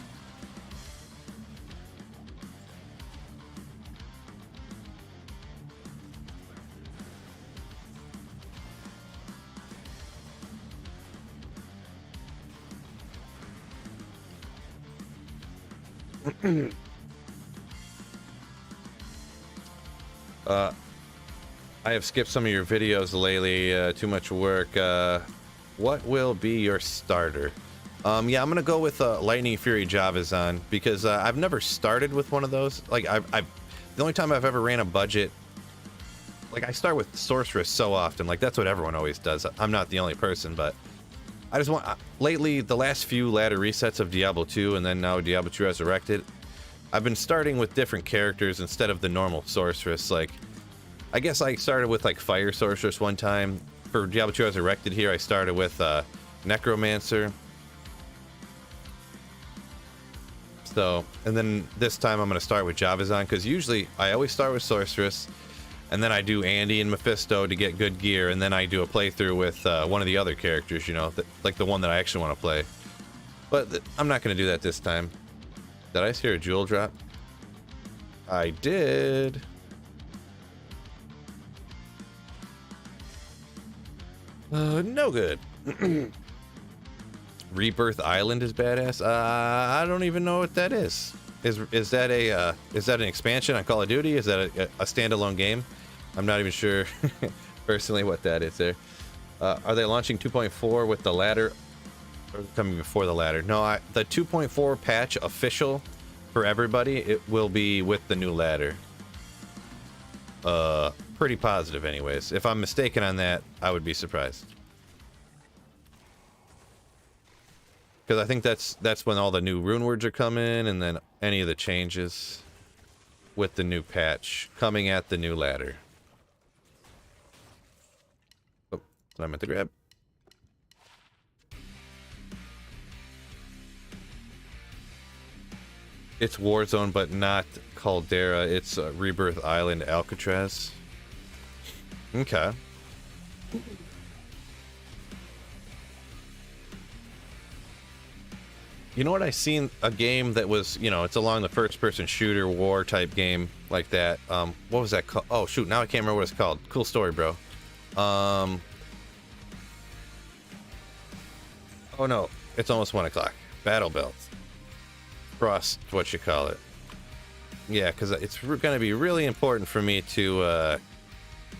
I have skipped some of your videos lately, too much work. What will be your starter? Yeah, I'm gonna go with Lightning Fury Javazan, because I've never started with one of those. Like, the only time I've ever ran a budget, like, I start with Sorceress so often. Like, that's what everyone always does. I'm not the only person, but I just want, lately, the last few ladder resets of Diablo 2 and then now Diablo 2 Resurrected, I've been starting with different characters instead of the normal Sorceress. Like, I guess I started with like Fire Sorceress one time. For Diablo 2 Resurrected here, I started with Necromancer. So, and then this time I'm going to start with Javazan, because usually I always start with Sorceress, and then I do Andy and Mephisto to get good gear, and then I do a playthrough with one of the other characters, you know, like the one that I actually want to play. But I'm not going to do that this time. Did I hear a jewel drop? I did. No good. Rebirth Island is badass. I don't even know what that is. Is that an expansion on Call of Duty? Is that a standalone game? I'm not even sure personally what that is there. Are they launching 2.4 with the ladder? Or coming before the ladder? No, the 2.4 patch official for everybody, it will be with the new ladder. Pretty positive anyways. If I'm mistaken on that, I would be surprised. Because I think that's when all the new rune words are coming, and then any of the changes with the new patch coming at the new ladder. Oh, I meant to grab. It's Warzone, but not Caldera. It's Rebirth Island Alcatraz. Okay. You know what? I seen a game that was, you know, it's along the first-person shooter war type game like that. What was that called? Oh shoot! Now I can't remember what it's called. Cool story, bro. Oh no, it's almost 1 o'clock. Battle Belt. Frost, what you call it? Yeah, because it's going to be really important for me to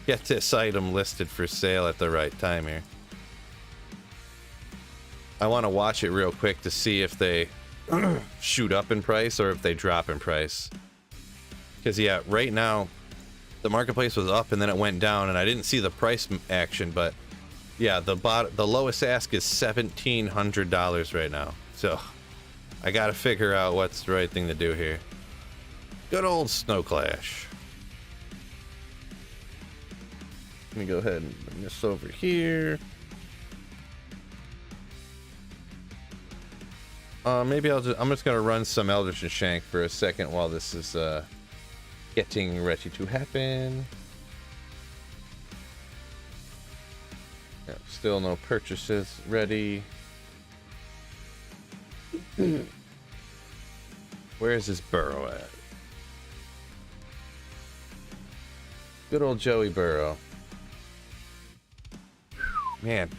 get this item listed for sale at the right time here. I want to watch it real quick to see if they shoot up in price or if they drop in price. Because yeah, right now the marketplace was up and then it went down, and I didn't see the price action, but yeah, the lowest ask is $1,700 right now. So I gotta figure out what's the right thing to do here. Good old Snow Clash. Let me go ahead and bring this over here. Maybe I'm just gonna run some Eldritch and Shank for a second while this is getting ready to happen. Yeah, still no purchases ready. Where is this Burrow at? Good old Joey Burrow. Man.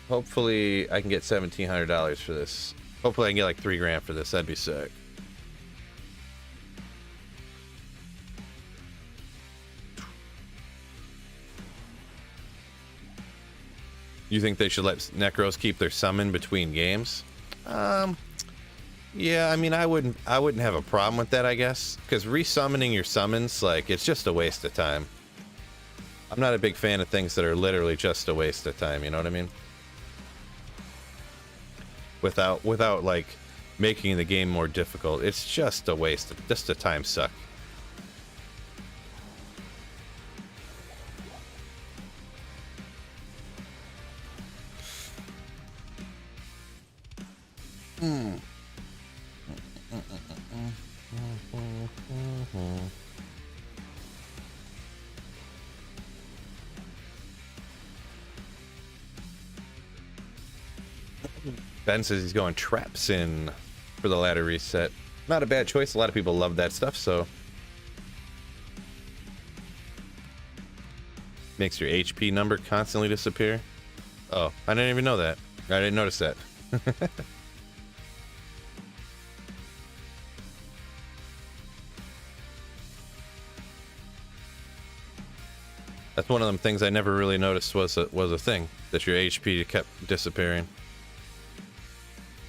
Hopefully I can get $1,700 for this. Hopefully I can get like $3 grand for this. That'd be sick. You think they should let Necros keep their summon between games? Yeah, I mean, I wouldn't have a problem with that, I guess, because resummoning your summons, like, it's just a waste of time. I'm not a big fan of things that are literally just a waste of time, you know what I mean? Without like making the game more difficult. It's just a waste, just a time suck. Ben says he's going traps in for the ladder reset. Not a bad choice. A lot of people love that stuff, so makes your HP number constantly disappear. Oh, I didn't even know that. I didn't notice that. That's one of them things I never really noticed was a thing, that your HP kept disappearing.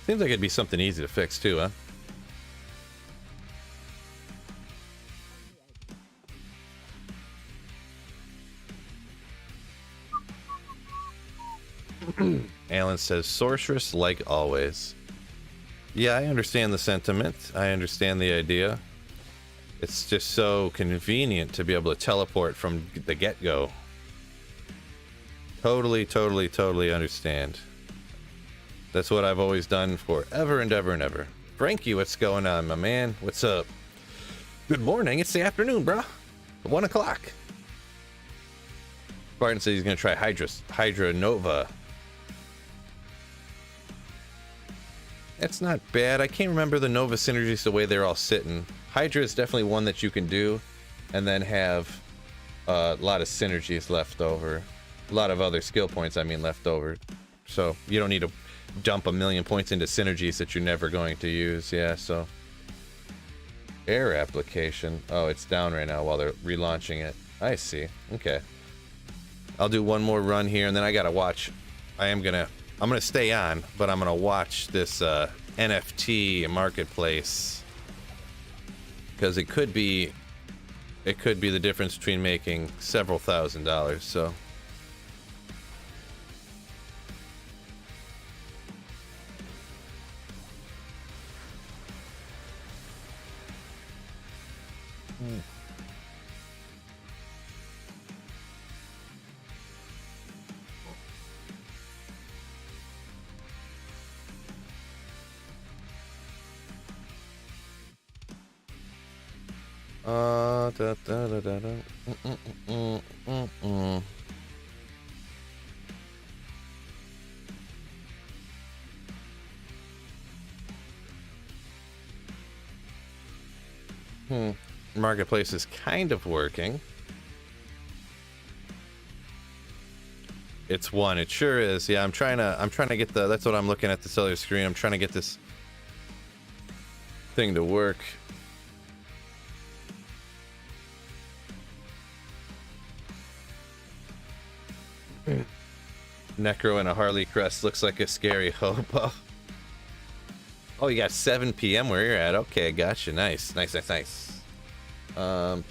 Seems like it'd be something easy to fix too, huh? Alan says, sorceress like always. Yeah, I understand the sentiment. I understand the idea. It's just so convenient to be able to teleport from the get-go. Totally understand. That's what I've always done forever and ever and ever. Frankie, what's going on, my man? What's up? Good morning. It's the afternoon, bro. 1 o'clock. Barton says he's going to try Hydra Nova. That's not bad. I can't remember the Nova synergies the way they're all sitting. Hydra is definitely one that you can do and then have a lot of synergies left over. A lot of other skill points, I mean, left over. So you don't need to dump 1,000,000 points into synergies that you're never going to use. Yeah, so air application. Oh, it's down right now while they're relaunching it. I see. Okay. I'll do one more run here, and then I gotta watch. I'm gonna stay on, but I'm gonna watch this NFT marketplace because it could be the difference between making several $1,000s. So. Da, da, da, da, da. Marketplace is kind of working. It's one. It sure is. Yeah, I'm trying to get the. That's what I'm looking at the cellular screen. I'm trying to get this thing to work. Necro and a Harley crest looks like a scary hobo. Oh, you got 7 p.m. where you're at. Okay, gotcha. Nice. Nice. And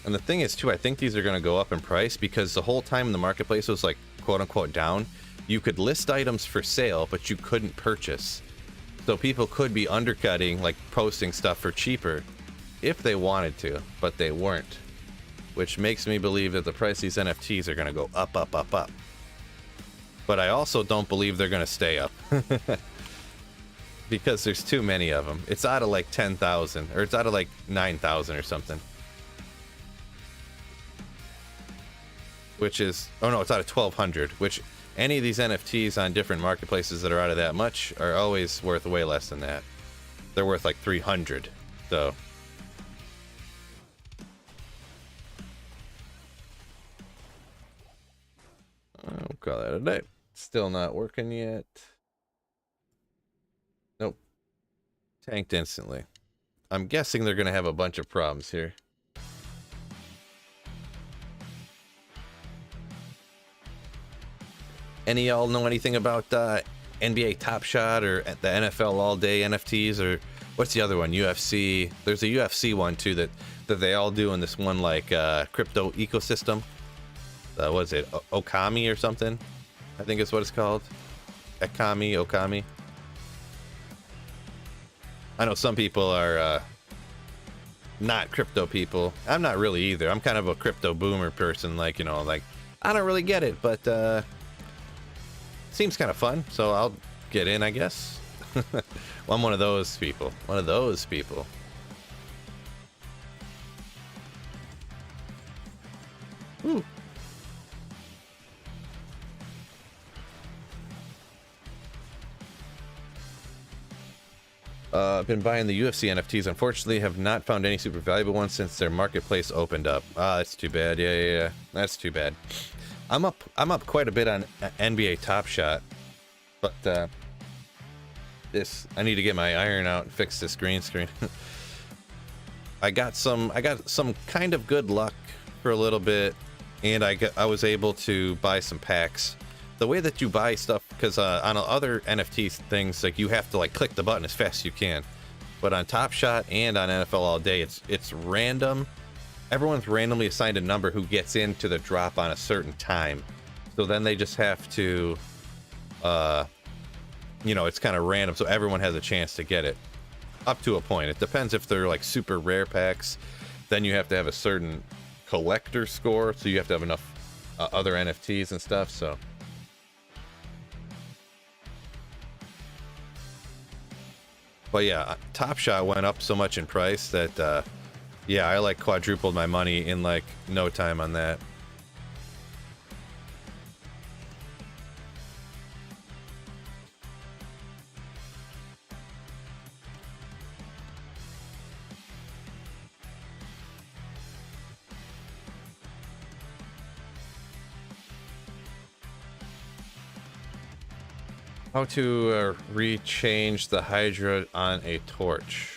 the thing is, too, I think these are going to go up in price because the whole time the marketplace was like, quote unquote, down. You could list items for sale, but you couldn't purchase. So people could be undercutting, like posting stuff for cheaper if they wanted to, but they weren't. Which makes me believe that the price of these NFTs are going to go up, up, up, up. But I also don't believe they're going to stay up. Because there's too many of them. It's out of like 10,000, or it's out of like 9,000 or something. Which is, oh no, it's out of 1,200, which any of these NFTs on different marketplaces that are out of that much are always worth way less than that. They're worth like 300, so. I'll call that a day. Still not working yet. Nope. Tanked instantly. I'm guessing they're going to have a bunch of problems here. Any of y'all know anything about NBA Top Shot or the NFL All Day NFTs, or what's the other one? UFC. There's a UFC one too that they all do in this one like crypto ecosystem. What is it? Okami or something? I think it's what it's called. Okami. I know some people are not crypto people. I'm not really either. I'm kind of a crypto boomer person. Like, you know, like I don't really get it, but seems kind of fun, so I'll get in, I guess. Well, I'm one of those people. Ooh. I've been buying the UFC NFTs. Unfortunately, have not found any super valuable ones since their marketplace opened up. Ah, that's too bad. Yeah. That's too bad. I'm up quite a bit on NBA Top Shot, but I need to get my iron out and fix this green screen. I got some kind of good luck for a little bit, and I was able to buy some packs. The way that you buy stuff, because on other NFT things, like you have to like click the button as fast as you can, but on Top Shot and on NFL All Day, it's random. Everyone's randomly assigned a number who gets into the drop on a certain time. So then they just have to, it's kind of random. So everyone has a chance to get it up to a point. It depends if they're like super rare packs. Then you have to have a certain collector score. So you have to have enough other NFTs and stuff. So. But yeah, Top Shot went up so much in price that, yeah, I like quadrupled my money in like no time on that. How to rechange the Hydra on a torch.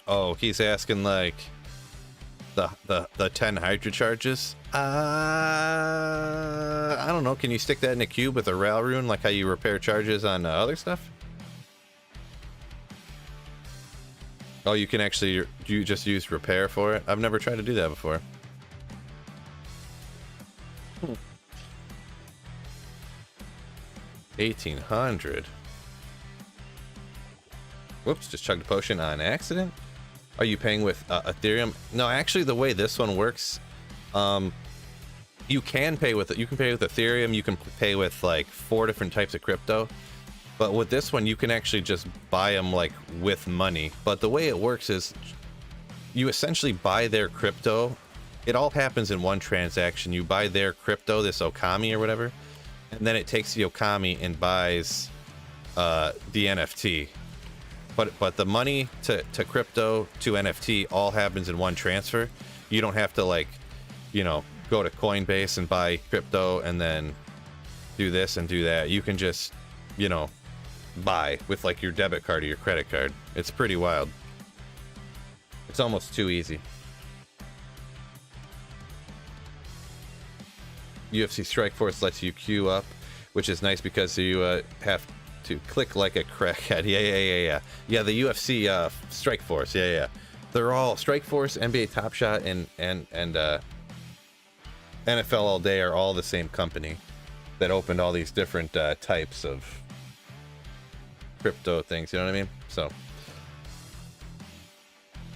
Oh, he's asking like the 10 Hydra charges. I don't know. Can you stick that in a cube with a rail rune like how you repair charges on other stuff? Oh, you can actually, you just use repair for it? I've never tried to do that before. 1800. Whoops, just chugged a potion on accident. Are you paying with Ethereum? No, actually the way this one works, you can pay with Ethereum, you can pay with like 4 different types of crypto. But with this one, you can actually just buy them like with money. But the way it works is you essentially buy their crypto. It all happens in one transaction. You buy their crypto, this Okami or whatever, and then it takes the Okami and buys the NFT. But the money to crypto to NFT all happens in one transfer. You don't have to like, you know, go to Coinbase and buy crypto and then do this and do that. You can just, you know, buy with like your debit card or your credit card. It's pretty wild. It's almost too easy. UFC Strikeforce lets you queue up, which is nice because you have to click like a crackhead. Yeah, the UFC Strikeforce. Yeah. They're all Strikeforce, NBA Top Shot, and NFL All Day are all the same company that opened all these different types of crypto things. You know what I mean? So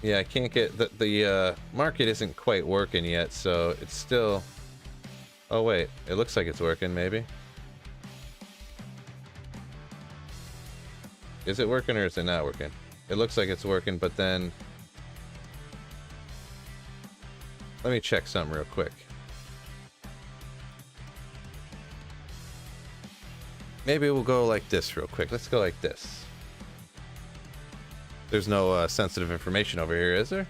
yeah, I can't get the market isn't quite working yet, so it's still. Oh wait, it looks like it's working. Maybe. Is it working or is it not working? It looks like it's working, but then let me check something real quick. Maybe we'll go like this real quick. Let's go like this. There's no sensitive information over here, is there?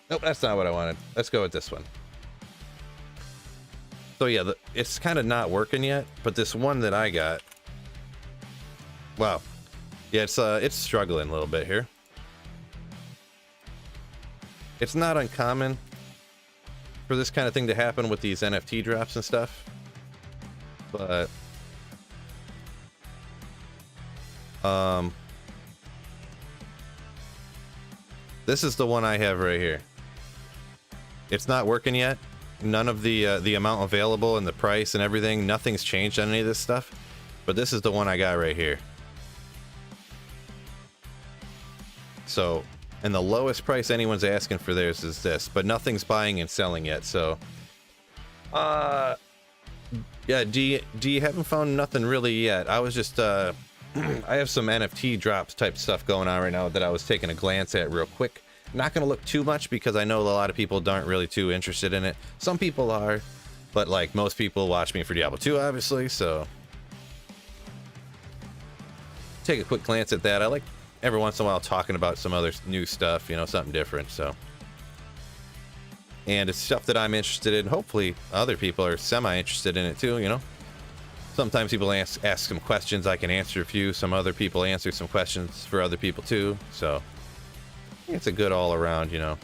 Nope, that's not what I wanted. Let's go with this one. So yeah, it's kind of not working yet, but this one that I got, wow, yeah, it's struggling a little bit here. It's not uncommon for this kind of thing to happen with these NFT drops and stuff, but this is the one I have right here. It's not working yet. None of the amount available and the price and everything, nothing's changed on any of this stuff. But this is the one I got right here. So, and the lowest price anyone's asking for theirs is this, but nothing's buying and selling yet. So, yeah, D, haven't found nothing really yet. I was just, I have some NFT drops type stuff going on right now that I was taking a glance at real quick. Not going to look too much because I know a lot of people aren't really too interested in it. Some people are, but like most people watch me for Diablo 2, obviously, so take a quick glance at that. I like every once in a while talking about some other new stuff, you know, something different, so. And it's stuff that I'm interested in. Hopefully other people are semi-interested in it too, you know. Sometimes people ask some questions, I can answer a few. Some other people answer some questions for other people too, so. It's a good all around, you know.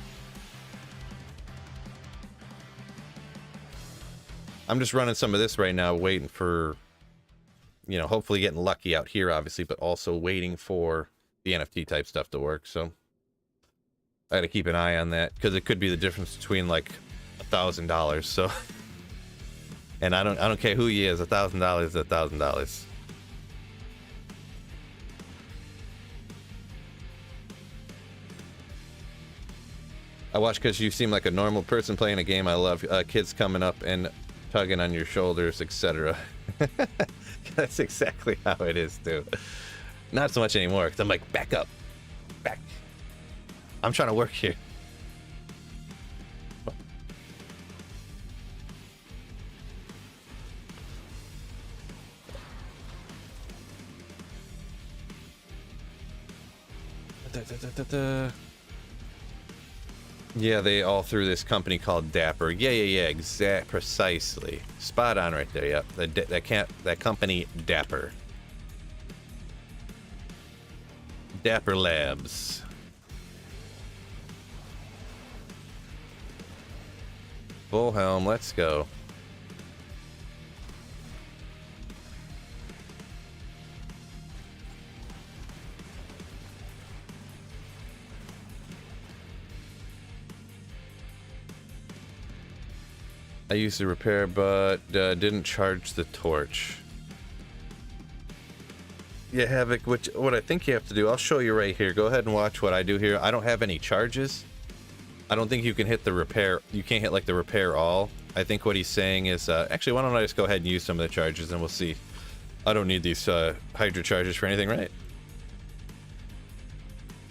I'm just running some of this right now, waiting for, you know, hopefully getting lucky out here, obviously, but also waiting for the NFT type stuff to work. So I got to keep an eye on that because it could be the difference between like $1,000. So, and I don't care who he is. $1,000 is $1,000. I watch because you seem like a normal person playing a game. I love kids coming up and tugging on your shoulders, etc. That's exactly how it is, too. Not so much anymore, because I'm like, back up. Back. I'm trying to work here. Yeah, they all through this company called Dapper. Yeah, precisely. Spot on right there. Yep, that company Dapper. Dapper Labs. Bullhelm, let's go. I used to repair, but didn't charge the torch. Yeah, Havoc, what I think you have to do, I'll show you right here. Go ahead and watch what I do here. I don't have any charges. I don't think you can hit the repair. You can't hit like the repair all. I think what he's saying is, actually, why don't I just go ahead and use some of the charges and we'll see. I don't need these Hydra charges for anything, right?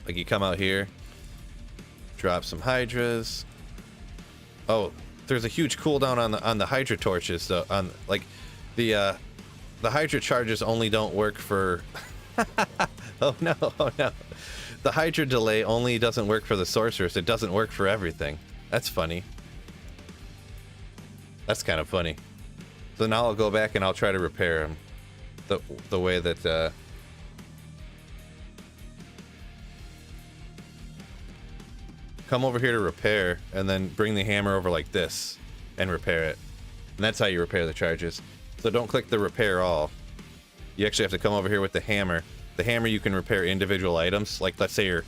Like you come out here, drop some Hydras. Oh, there's a huge cooldown on the Hydra torches though. On like the Hydra charges only don't work for. Oh no! The Hydra delay only doesn't work for the sorcerers. It doesn't work for everything. That's funny. That's kind of funny. So now I'll go back and I'll try to repair them the way that. Come over here to repair, and then bring the hammer over like this and repair it. And that's how you repair the charges. So don't click the repair all. You actually have to come over here with the hammer. The hammer, you can repair individual items. Like let's say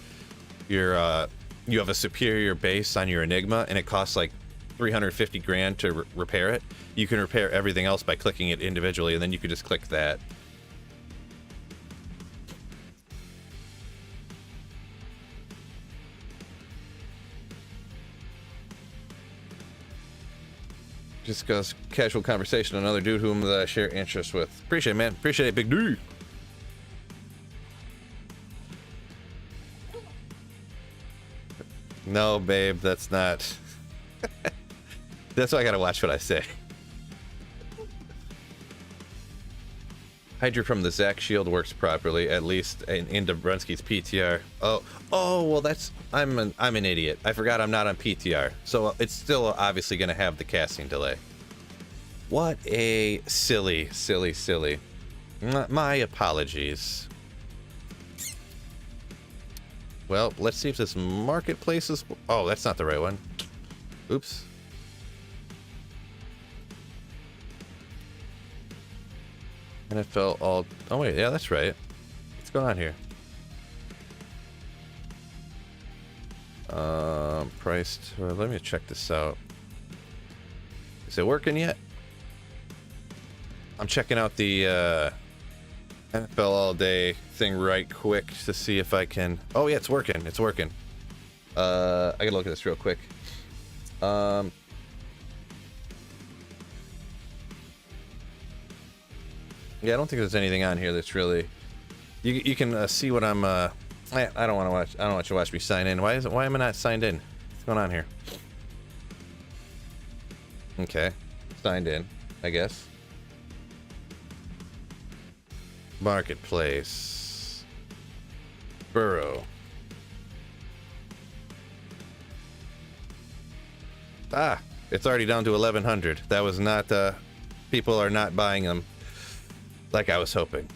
you have a superior base on your Enigma and it costs like 350 grand to repair it. You can repair everything else by clicking it individually, and then you can just click that. Just goes casual conversation, another dude whom I share interests with. Appreciate it, man. Appreciate it, big dude. No, babe, that's not. That's why I gotta watch what I say. Hydra from the Zac shield works properly, at least in Dobrunsky's PTR. Oh, well, that's I'm an idiot. I forgot I'm not on PTR, so it's still obviously gonna have the casting delay. What a silly. My apologies. Well, let's see if this marketplace is. Oh, that's not the right one. Oops. NFL all. Oh wait, yeah, that's right. What's going on here? Priced. Well, let me check this out. Is it working yet? I'm checking out the NFL all day thing right quick to see if I can. Oh yeah, it's working. It's working. I gotta look at this real quick. Yeah, I don't think there's anything on here that's really. You can see what I'm. I don't want to watch. I don't want you to watch me sign in. Why am I not signed in? What's going on here? Okay, signed in, I guess. Marketplace. Burrow. Ah, it's already down to 1100. That was not. People are not buying them like I was hoping.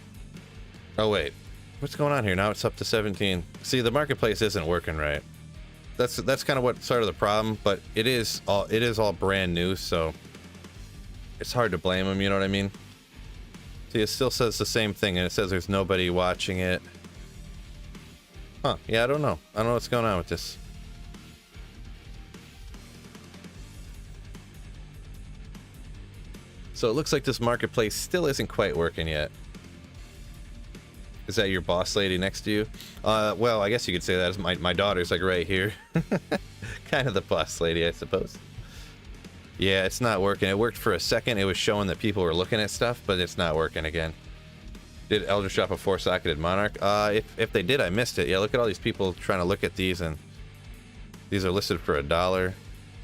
Oh wait, what's going on here? Now it's up to 17. See, the marketplace isn't working right. That's kind of what started the problem, but it is all brand new, so it's hard to blame them. You know what I mean? See, it still says the same thing, and it says there's nobody watching it. Huh? Yeah, I don't know. I don't know what's going on with this. So it looks like this marketplace still isn't quite working yet. Is that your boss lady next to you? Well, I guess you could say that. My daughter's like right here. Kind of the boss lady, I suppose. Yeah, it's not working. It worked for a second. It was showing that people were looking at stuff, but it's not working again. Did Eldritch drop a 4-socketed Monarch? If they did, I missed it. Yeah, look at all these people trying to look at these, and these are listed for $1.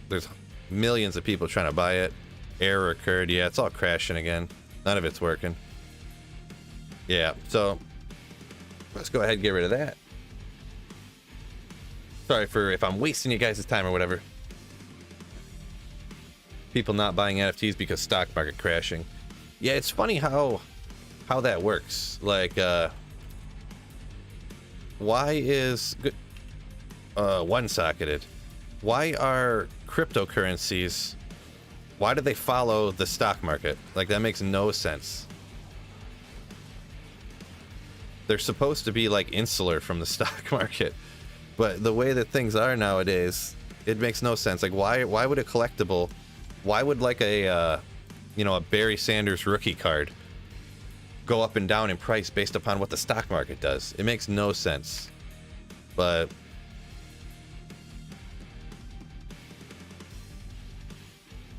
There's millions of people trying to buy it. Error occurred. Yeah, it's all crashing again. None of it's working. Yeah, so let's go ahead and get rid of that. Sorry for if I'm wasting you guys' time or whatever. People not buying NFTs because stock market crashing. Yeah, it's funny how that works. Like, why is one-socketed? Why are cryptocurrencies? Why do they follow the stock market? Like, that makes no sense. They're supposed to be like insular from the stock market, but the way that things are nowadays, it makes no sense. Like, why would a collectible, why would like a you know, a Barry Sanders rookie card go up and down in price based upon what the stock market does? It makes no sense. But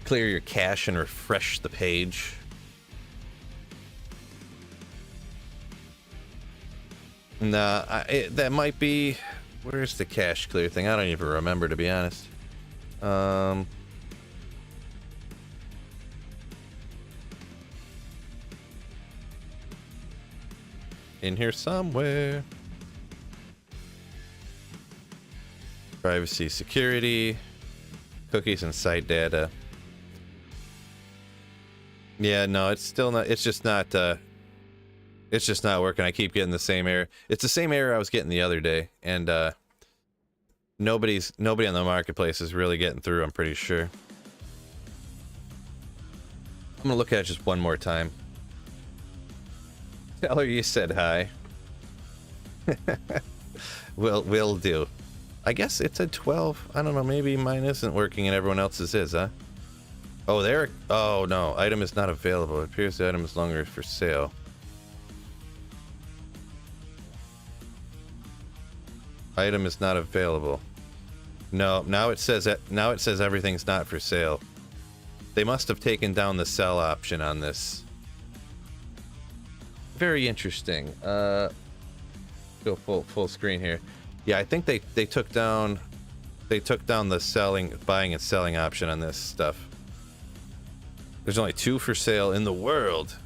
clear your cache and refresh the page. Nah, that might be... Where's the cache clear thing? I don't even remember, to be honest. In here somewhere. Privacy, security, cookies and site data. Yeah, no, it's still not, it's just not working. I keep getting the same error. It's the same error I was getting the other day, and nobody on the marketplace is really getting through, I'm pretty sure. I'm gonna look at it just one more time. Tell her you said hi. Will do. I guess it's at 12. I don't know, maybe mine isn't working and everyone else's is, huh? Oh, there. Oh, no. Item is not available. It appears the item is no longer for sale. Item is not available. No, now it says everything's not for sale. They must have taken down the sell option on this. Very interesting. Go full screen here. Yeah, I think they took down the buying and selling option on this stuff. There's only 2 for sale in the world.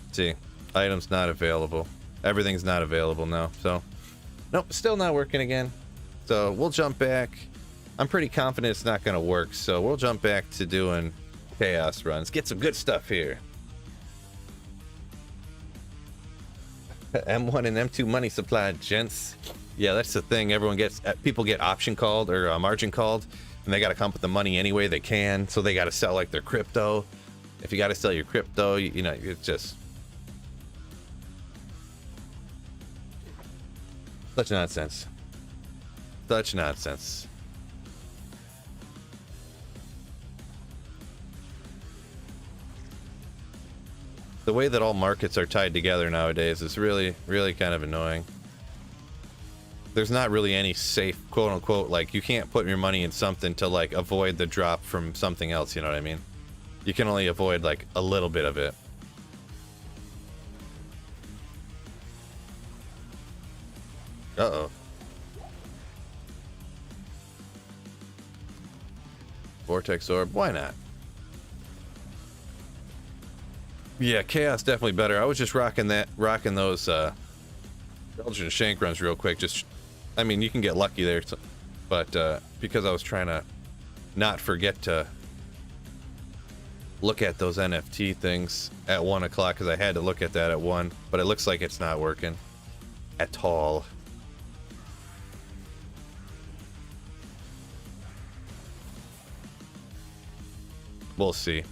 Let's see, items not available. Everything's not available now. So, nope, still not working again. So we'll jump back. I'm pretty confident it's not gonna work. So we'll jump back to doing chaos runs. Get some good stuff here. M1 and M2 money supply, gents. Yeah, that's the thing. Everyone gets, people get option called or margin called, and they got to come up with the money any way they can. So they got to sell like their crypto. If you got to sell your crypto, you know, it's just such nonsense. Such nonsense. The way that all markets are tied together nowadays is really, really kind of annoying. There's not really any safe, quote unquote, like you can't put your money in something to like avoid the drop from something else, you know what I mean? You can only avoid like a little bit of it. Uh-oh. Vortex Orb, why not? Yeah, Chaos definitely better. I was just rocking those Belgian shank runs real quick. Just, I mean, you can get lucky there, but because I was trying to not forget to look at those NFT things at 1 o'clock, because I had to look at that at 1, but it looks like it's not working at all. We'll see.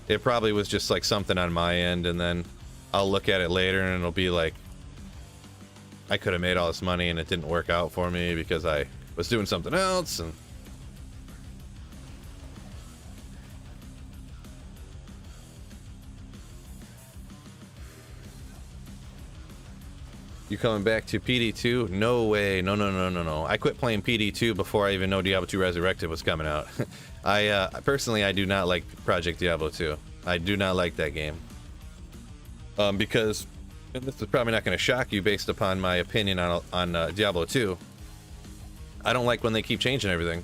It probably was just like something on my end, and then I'll look at it later and it'll be like I could have made all this money and it didn't work out for me because I was doing something else. And you coming back to PD2? No way. No. I quit playing PD2 before I even know Diablo 2 Resurrected was coming out. Personally, I do not like Project Diablo 2. I do not like that game. Because, and this is probably not going to shock you based upon my opinion on Diablo 2. I don't like when they keep changing everything.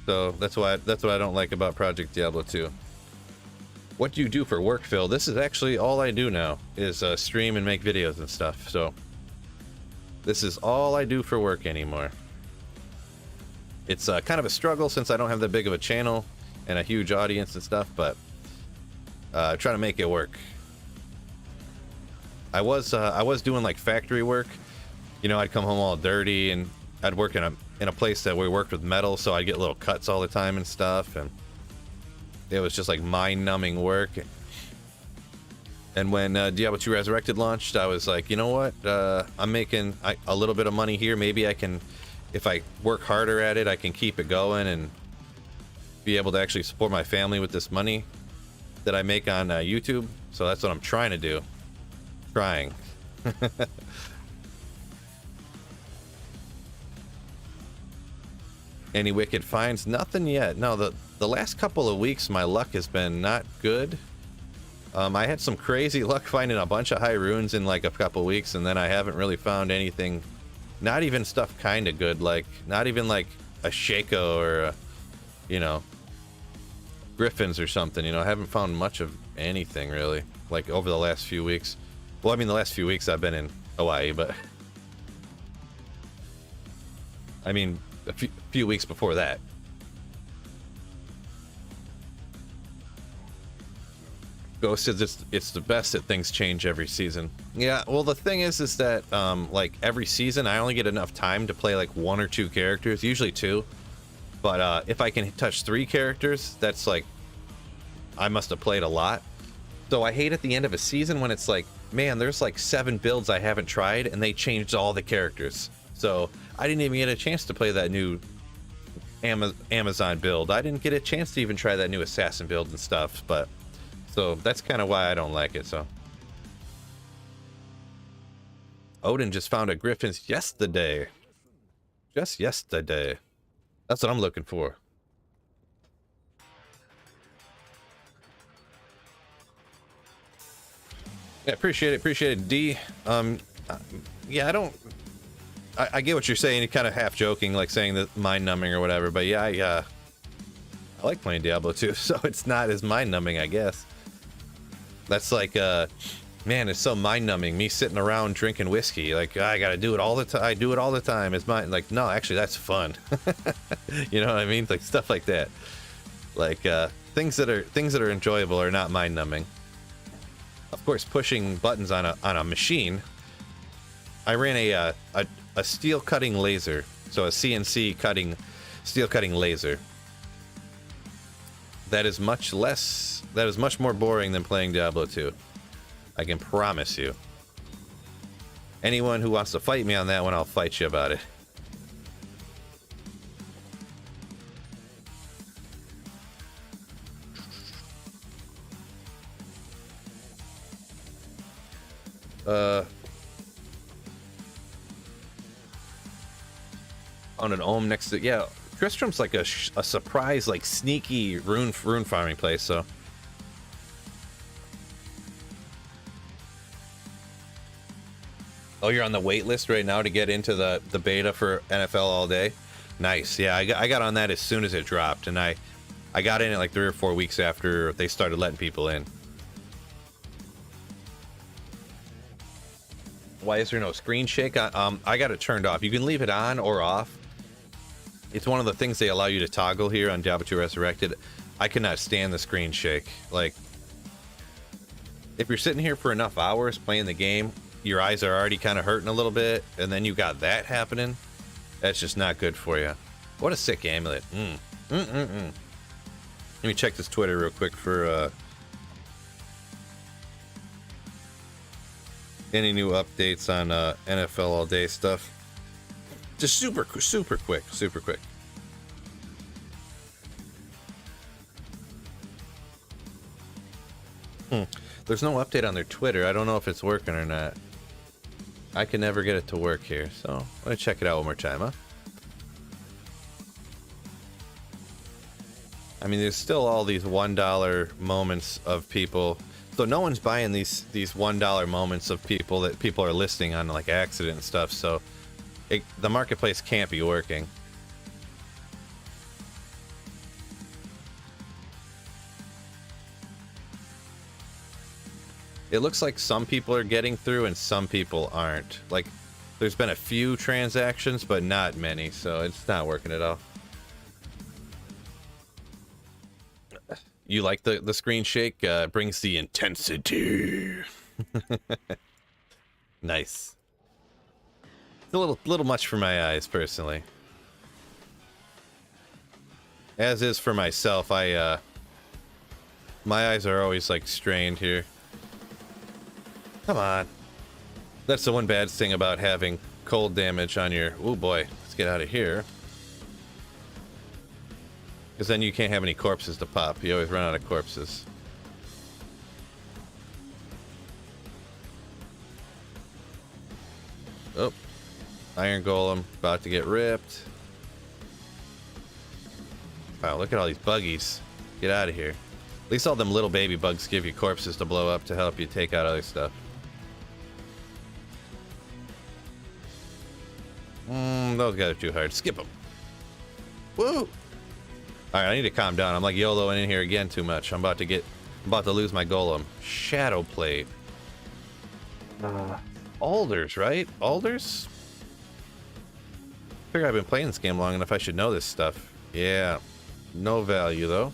So that's what I don't like about Project Diablo 2. What do you do for work, Phil? This is actually all I do now, is stream and make videos and stuff. So This is all I do for work anymore. It's kind of a struggle since I don't have that big of a channel and a huge audience and stuff, but trying to make it work. I was doing like factory work. You know, I'd come home all dirty, and I'd work in a place that we worked with metal, so I'd get little cuts all the time and stuff, and it was just like mind-numbing work. And when Diablo 2 Resurrected launched, I was like, you know what? I'm making a little bit of money here. Maybe I can, if I work harder at it, I can keep it going and be able to actually support my family with this money that I make on YouTube. So that's what I'm trying to do. Trying. Any wicked finds? Nothing yet. No, the last couple of weeks my luck has been not good. I had some crazy luck finding a bunch of high runes in like a couple weeks, and then I haven't really found anything. Not even stuff kind of good, like not even like a Shaco or a, you know, Griffins or something. You know, I haven't found much of anything really, like over the last few weeks. Well, I mean, the last few weeks I've been in Hawaii, but I mean, a few weeks before that. Ghost says it's the best that things change every season. Yeah, well, the thing is that like every season I only get enough time to play like 1 or 2 characters, usually 2. But if I can touch 3 characters, that's like I must have played a lot. So I hate at the end of a season when it's like, man, there's like 7 builds I haven't tried and they changed all the characters. So I didn't even get a chance to play that new Amazon build. I didn't get a chance to even try that new assassin build and stuff, but so that's kind of why I don't like it. So Odin just found a Griffins yesterday. Just yesterday. That's what I'm looking for. Yeah, appreciate it, D. Yeah, I get what you're saying. You're kind of half joking, like saying that mind-numbing or whatever. But yeah, I like playing Diablo 2, so it's not as mind-numbing, I guess. That's like, man, it's so mind-numbing. Me sitting around drinking whiskey, like I gotta do it all the time. I do it all the time. It's like, no, actually, that's fun. You know what I mean? Like stuff like that. Like things that are enjoyable are not mind-numbing. Of course, pushing buttons on a machine. I ran a steel cutting laser, so a CNC steel cutting laser. That is much more boring than playing Diablo 2. I can promise you. Anyone who wants to fight me on that one, I'll fight you about it. On an Ohm next to, yeah, Tristram's like a surprise, like sneaky rune farming place. So oh, you're on the wait list right now to get into the beta for NFL All Day. Nice. Yeah, I got on that as soon as it dropped, and I got in it like 3 or 4 weeks after they started letting people in. Why is there no screen shake? I got it turned off. You can leave it on or off. It's one of the things they allow you to toggle here on Diablo 2 Resurrected. I cannot stand the screen shake. Like, if you're sitting here for enough hours playing the game, your eyes are already kind of hurting a little bit, and then you got that happening. That's just not good for you. What a sick amulet. Let me check this Twitter real quick for any new updates on NFL All Day stuff. Just super quick. There's no update on their Twitter. I don't know if it's working or not. I can never get it to work here, so let me check it out one more time, huh? I mean, there's still all these $1 moments of people. So no one's buying these $1 moments of people that people are listing on like accident and stuff. So the marketplace can't be working. It looks like some people are getting through and some people aren't. Like, There's been a few transactions, but not many, so it's not working at all. You like the screen shake? Brings the intensity. Nice. It's a little much for my eyes, personally. As is for myself. My eyes are always like strained here. Come on. That's the one bad thing about having cold damage on your... Oh boy, let's get out of here. Because then you can't have any corpses to pop. You always run out of corpses. Oh. Iron Golem about to get ripped. Wow, look at all these buggies. Get out of here. At least all them little baby bugs give you corpses to blow up to help you take out other stuff. Those guys are too hard. Skip them. Woo! Alright, I need to calm down. I'm like YOLOing in here again too much. I'm about to lose my golem. Shadow Plate. Alders, right? Alders? I figure I've been playing this game long enough I should know this stuff. Yeah. No value, though.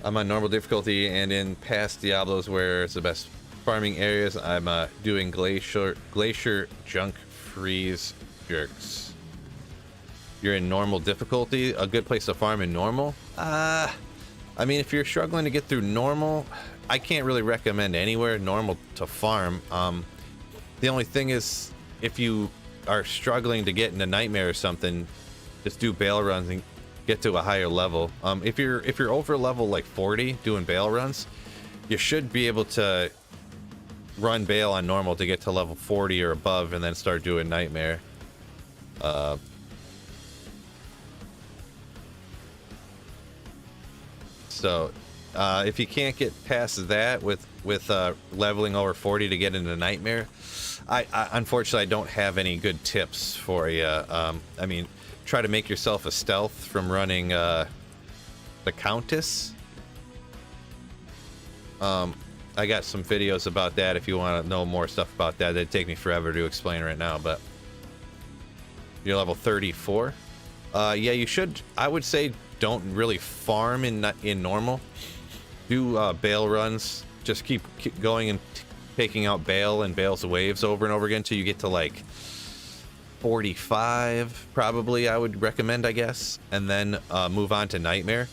I'm on normal difficulty, and in past Diablos where it's the best farming areas, I'm doing Glacier Junk Freeze Jerks. You're in normal difficulty? A good place to farm in normal? I mean, if you're struggling to get through normal, I can't really recommend anywhere normal to farm. The only thing is, if you are struggling to get into Nightmare or something, just do bail runs and get to a higher level. If you're over level like 40 doing bail runs, you should be able to run bail on normal to get to level 40 or above and then start doing Nightmare. So if you can't get past that with leveling over 40 to get into Nightmare, I unfortunately I don't have any good tips for you. I mean, try to make yourself a stealth from running the Countess. I got some videos about that if you want to know more stuff about that. It'd take me forever to explain right now, but you're level 34. Yeah, you should. I would say don't really farm in normal. Do bail runs. Just keep going and taking out bail and bail's waves over and over again until you get to like 45, probably. I would recommend, I guess, and then move on to Nightmare.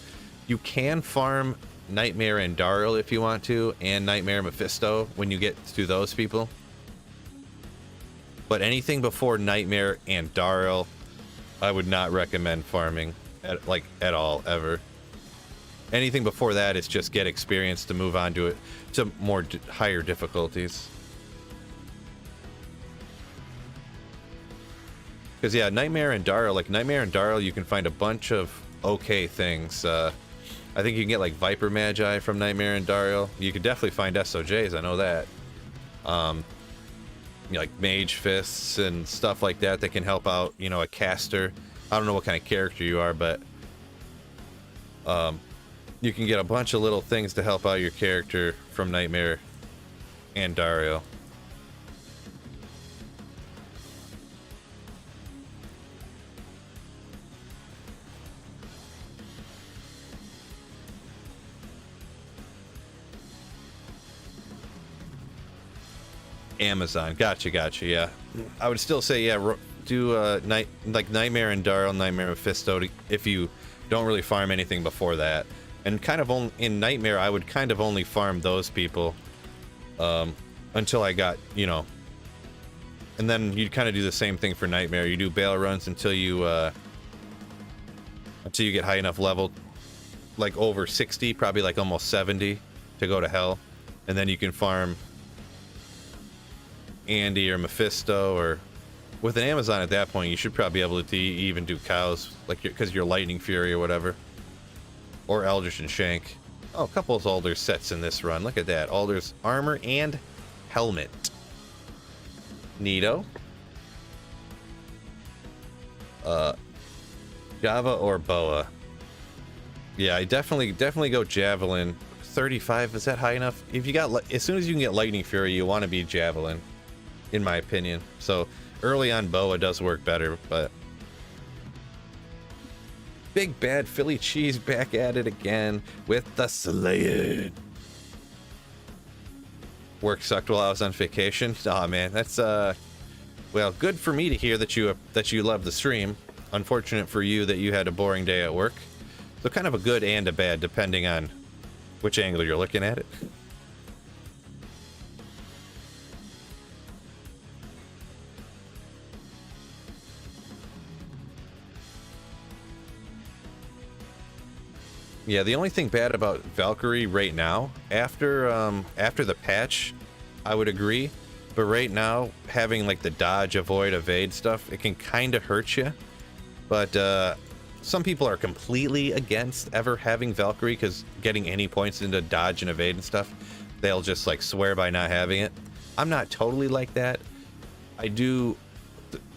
You can farm Nightmare and Darl if you want to, and Nightmare Mephisto when you get to those people. But anything before Nightmare and Darl, I would not recommend farming at all, ever. Anything before that is just get experience to move on to it to more higher difficulties. Because yeah, Nightmare and Darl, you can find a bunch of okay things. I think you can get like Viper Magi from Nightmare and Darl. You could definitely find SOJs, I know that. You know, like Mage Fists and stuff like that that can help out, you know, a caster. I don't know what kind of character you are, but you can get a bunch of little things to help out your character from Nightmare and Dario. Amazon, gotcha, yeah. I would still say, yeah, do Nightmare and Darl, Nightmare Mephisto if you don't really farm anything before that. And kind of in Nightmare, I would kind of only farm those people until I got, you know. And then you'd kind of do the same thing for Nightmare. You do bail runs until you get high enough level, like over 60, probably like almost 70 to go to hell. And then you can farm Andy or Mephisto, or with an Amazon at that point, you should probably be able to even do cows, like because you're Lightning Fury or whatever. Or Eldritch and Shank. Oh, a couple of Alders sets in this run. Look at that. Alders armor and helmet. Neato. Java or Boa. Yeah, I definitely go Javelin. 35, is that high enough? If you got, as soon as you can get Lightning Fury, you want to be Javelin, in my opinion. So early on Boa does work better, but Big Bad Philly Cheese back at it again with the Slaying. Work sucked while I was on vacation. Aw, man, that's well, good for me to hear that you love the stream. Unfortunate for you that you had a boring day at work. So kind of a good and a bad, depending on which angle you're looking at it. Yeah, the only thing bad about Valkyrie right now, after the patch, I would agree. But right now, having like the dodge, avoid, evade stuff, it can kind of hurt you. But some people are completely against ever having Valkyrie because getting any points into dodge and evade and stuff, they'll just like swear by not having it. I'm not totally like that. I do.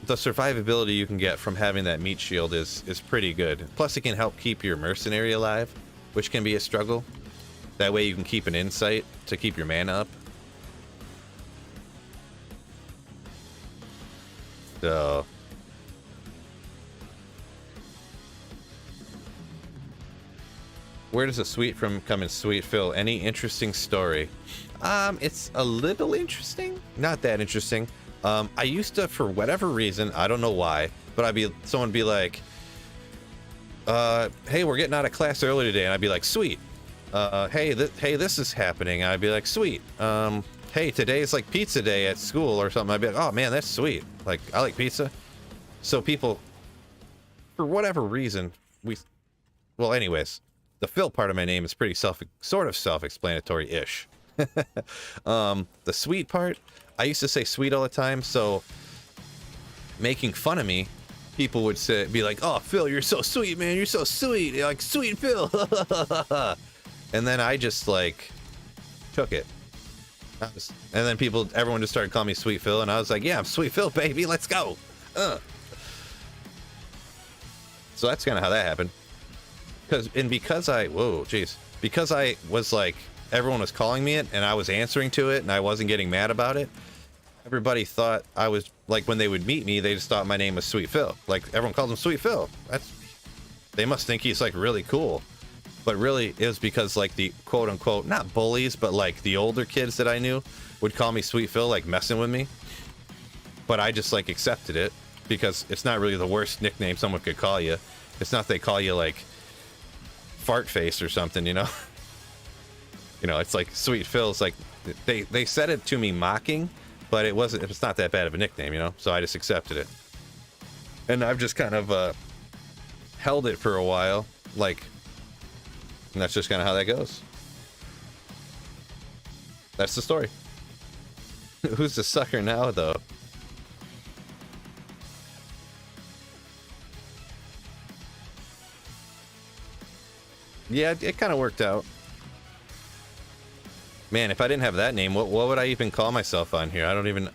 The survivability you can get from having that meat shield is pretty good. Plus, it can help keep your mercenary alive, which can be a struggle. That way you can keep an insight to keep your mana up. So where does a sweet from come in, Sweet Phil? Any interesting story? It's a little interesting, not that interesting. I used to, for whatever reason, I don't know why, but someone would be like, hey, we're getting out of class early today, and I'd be like, sweet. Hey, this is happening. I'd be like, sweet. Hey, today is like pizza day at school or something. I'd be like, oh man, that's sweet. Like, I like pizza. So people, for whatever reason, well, anyways, the Phil part of my name is pretty sort of self-explanatory-ish. The sweet part, I used to say sweet all the time, so making fun of me, people would be like, oh, Phil, you're so sweet, man, you're so sweet, you're like, sweet Phil. And then I just like took it, and then everyone just started calling me Sweet Phil, and I was like, yeah, I'm Sweet Phil, baby, let's go. So that's kind of how that happened. Because I was like, everyone was calling me it and I was answering to it and I wasn't getting mad about it, everybody thought I was like, when they would meet me, they just thought my name was Sweet Phil. Like, everyone calls him Sweet Phil. They must think he's like really cool. But really it was because like the quote unquote, not bullies, but like the older kids that I knew would call me Sweet Phil, like messing with me. But I just like accepted it because it's not really the worst nickname someone could call you. It's not they call you like Fart Face or something, you know. You know, it's like Sweet Phil. It's like they said it to me mocking, but it's not that bad of a nickname, you know. So I just accepted it, and I've just kind of held it for a while, like, and that's just kind of how that goes. That's the story. Who's the sucker now, though? Yeah, it kind of worked out. Man, if I didn't have that name, what would I even call myself on here? I don't even...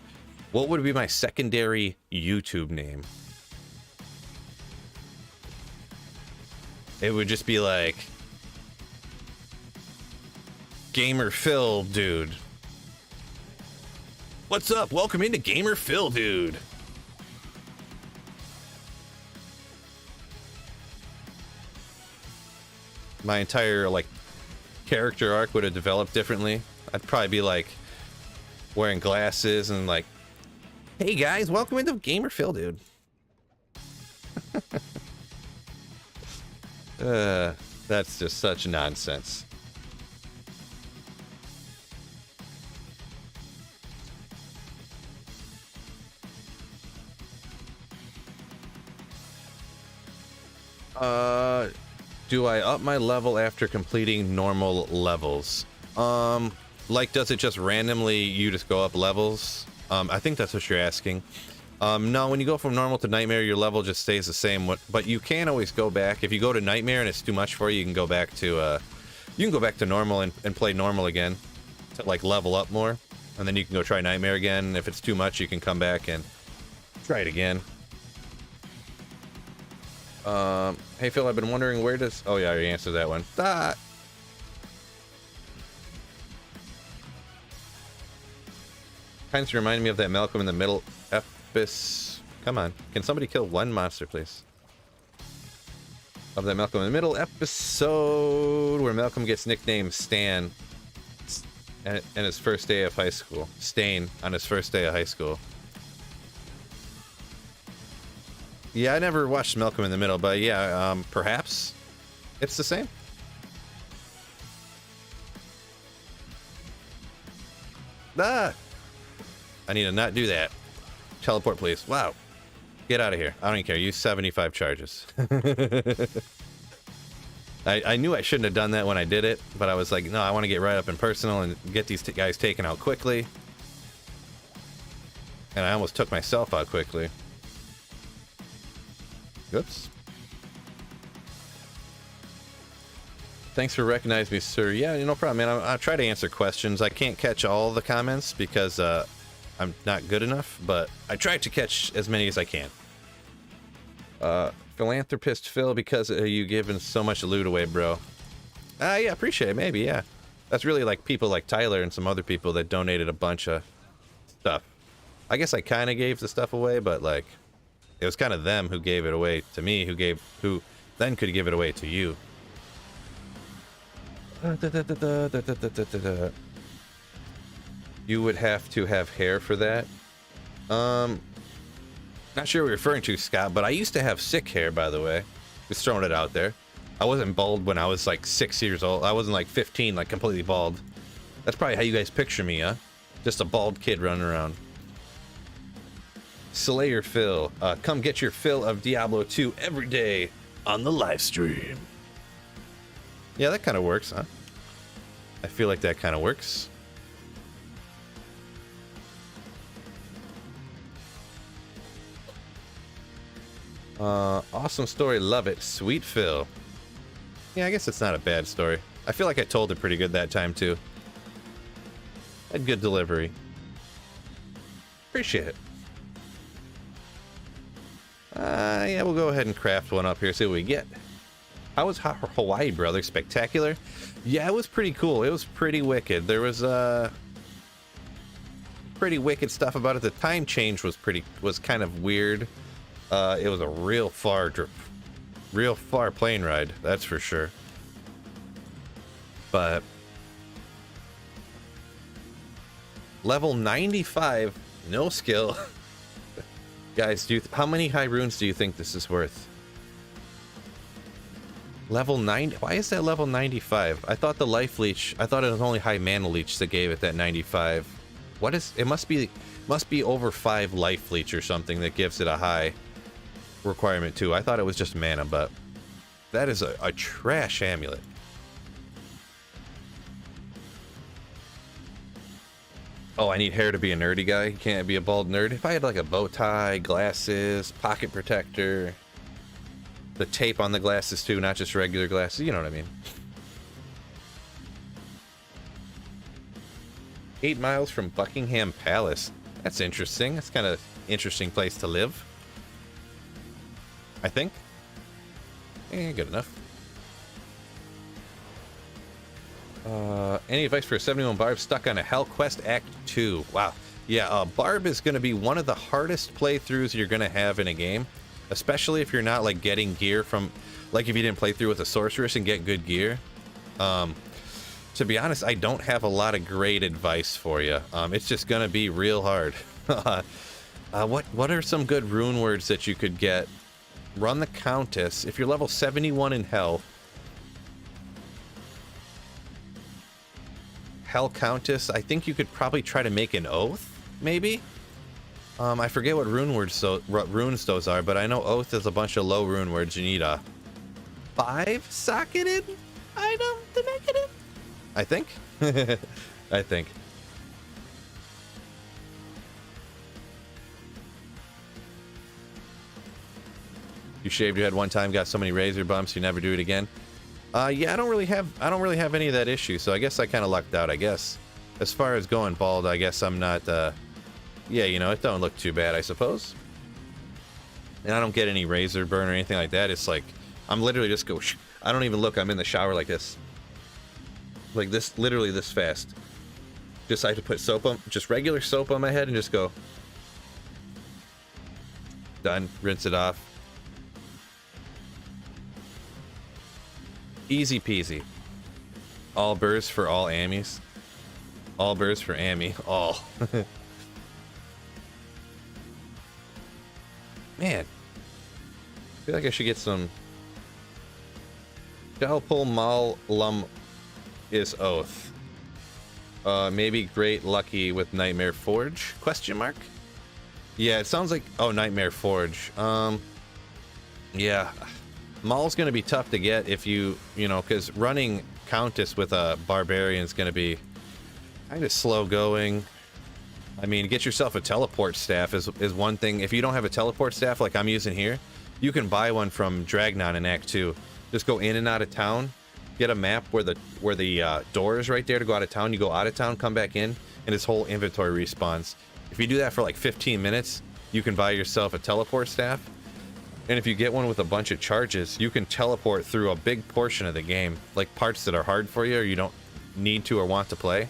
What would be my secondary YouTube name? It would just be like... Gamer Phil, dude. What's up? Welcome into Gamer Phil, dude. My entire, like, character arc would have developed differently. I'd probably be, like, wearing glasses and, like, hey, guys, welcome into Gamer Phil, dude. That's just such nonsense. Do I up my level after completing normal levels? Like, does it just randomly, you just go up levels? I think that's what you're asking. No, when you go from normal to nightmare, your level just stays the same. But you can always go back. If you go to nightmare and it's too much for you, you can go back to normal and play normal again to like level up more, and then you can go try nightmare again. If it's too much, you can come back and try it again. Hey Phil, I've been wondering where does... Oh yeah, I already answered that one. Kind of reminded me of that Malcolm in the Middle episode. Come on. Can somebody kill one monster, please? Of that Malcolm in the Middle episode where Malcolm gets nicknamed Stan and his first day of high school. Stain on his first day of high school. Yeah, I never watched Malcolm in the Middle, but yeah, perhaps it's the same. Ah! I need to not do that. Teleport, please. Wow. Get out of here. I don't even care. Use 75 charges. I knew I shouldn't have done that when I did it, but I was like, no, I want to get right up and personal and get these guys taken out quickly. And I almost took myself out quickly. Oops. Thanks for recognizing me, sir. Yeah, no problem, man. I'll try to answer questions. I can't catch all the comments because I'm not good enough, but I try to catch as many as I can. Philanthropist Phil, because you giving so much loot away, bro. Yeah, appreciate it. Maybe, yeah. That's really like people like Tyler and some other people that donated a bunch of stuff. I guess I kind of gave the stuff away, but like, it was kind of them who gave it away to me, who then could give it away to you. You would have to have hair for that. Not sure what you're referring to, Scott, but I used to have sick hair, by the way. Just throwing it out there. I wasn't bald when I was like 6 years old. I wasn't like 15, like completely bald. That's probably how you guys picture me, huh? Just a bald kid running around. Slayer Phil, come get your fill of Diablo 2 every day on the live stream. Yeah, that kind of works, huh? I feel like that kind of works. Awesome story, love it. Sweet Phil. Yeah, I guess it's not a bad story. I feel like I told it pretty good that time, too. Had good delivery. Appreciate it. Yeah, we'll go ahead and craft one up here, see what we get. How was Hawaii, brother? Spectacular? Yeah, it was pretty cool. It was pretty wicked. There was pretty wicked stuff about it. The time change was kind of weird. It was a real far plane ride, that's for sure. But level 95, no skill. Guys, how many high runes do you think this is worth? Level 90. Why is that level 95? I thought the life leech. I thought it was only high mana leech that gave it that 95. What is? It must be over 5 life leech or something that gives it a high requirement too. I thought it was just mana, but that is a trash amulet. Oh, I need hair to be a nerdy guy. Can't be a bald nerd. If I had like a bow tie, glasses, pocket protector, the tape on the glasses too, not just regular glasses, you know what I mean. 8 miles from Buckingham Palace. That's interesting. That's kind of interesting place to live. I think. Good enough. Any advice for a 71 Barb stuck on a Hell Quest Act 2? Wow. Yeah, Barb is going to be one of the hardest playthroughs you're going to have in a game. Especially if you're not, like, getting gear from... Like, if you didn't play through with a Sorceress and get good gear. To be honest, I don't have a lot of great advice for you. It's just going to be real hard. What are some good rune words that you could get? Run the Countess. If you're level 71 in Hell... Hell Countess, I think you could probably try to make an oath, maybe? I forget what runes those are, but I know oath is a bunch of low rune words. You need a 5-socketed item to make it in? I think. I think. You shaved your head one time, got so many razor bumps, you never do it again. Yeah, I don't really have any of that issue, so I guess I kind of lucked out, I guess. As far as going bald, I guess I'm not, yeah, you know, it don't look too bad, I suppose. And I don't get any razor burn or anything like that. It's like, I'm literally just go, I don't even look, I'm in the shower like this. Like this, literally this fast. Just I have to put soap on, just regular soap on my head and just go. Done. Rinse it off. Easy peasy. All burrs for all Ammies. All burrs for Ammy. All. Man. I feel like I should get some. Galpul Mal Lum is Oath. Maybe Great Lucky with Nightmare Forge? Question mark? Yeah, it sounds like... Oh, Nightmare Forge. Yeah. Maul's gonna be tough to get if you know, because running Countess with a Barbarian is gonna be kind of slow going. I mean, get yourself a teleport staff is one thing. If you don't have a teleport staff like I'm using here, you can buy one from Dragnon in Act 2. Just go in and out of town, get a map where the door is right there to go out of town. You go out of town, come back in, and his whole inventory respawns. If you do that for like 15 minutes, you can buy yourself a teleport staff. And if you get one with a bunch of charges, you can teleport through a big portion of the game, like parts that are hard for you or you don't need to or want to play.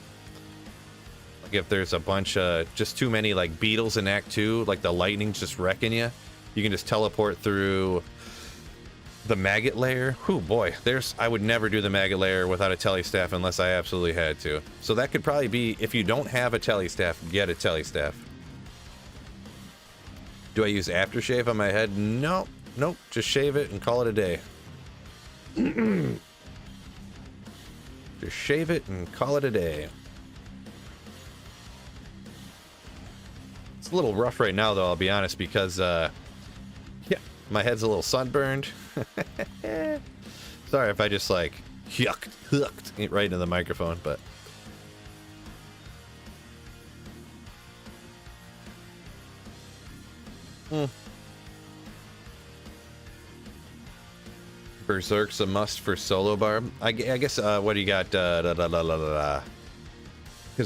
Like if there's a bunch of just too many like beetles in Act 2, like the lightning's just wrecking you, you can just teleport through the maggot layer. Whew, boy, I would never do the maggot layer without a tele staff unless I absolutely had to. So that could probably be, if you don't have a tele staff, get a tele staff. Do I use aftershave on my head? No, nope, just shave it and call it a day. Just shave it and call it a day. It's a little rough right now though, I'll be honest, because yeah, my head's a little sunburned. Sorry if I just like hooked right into the microphone, but Berserk's a must for solo barb. I guess what do you got? Because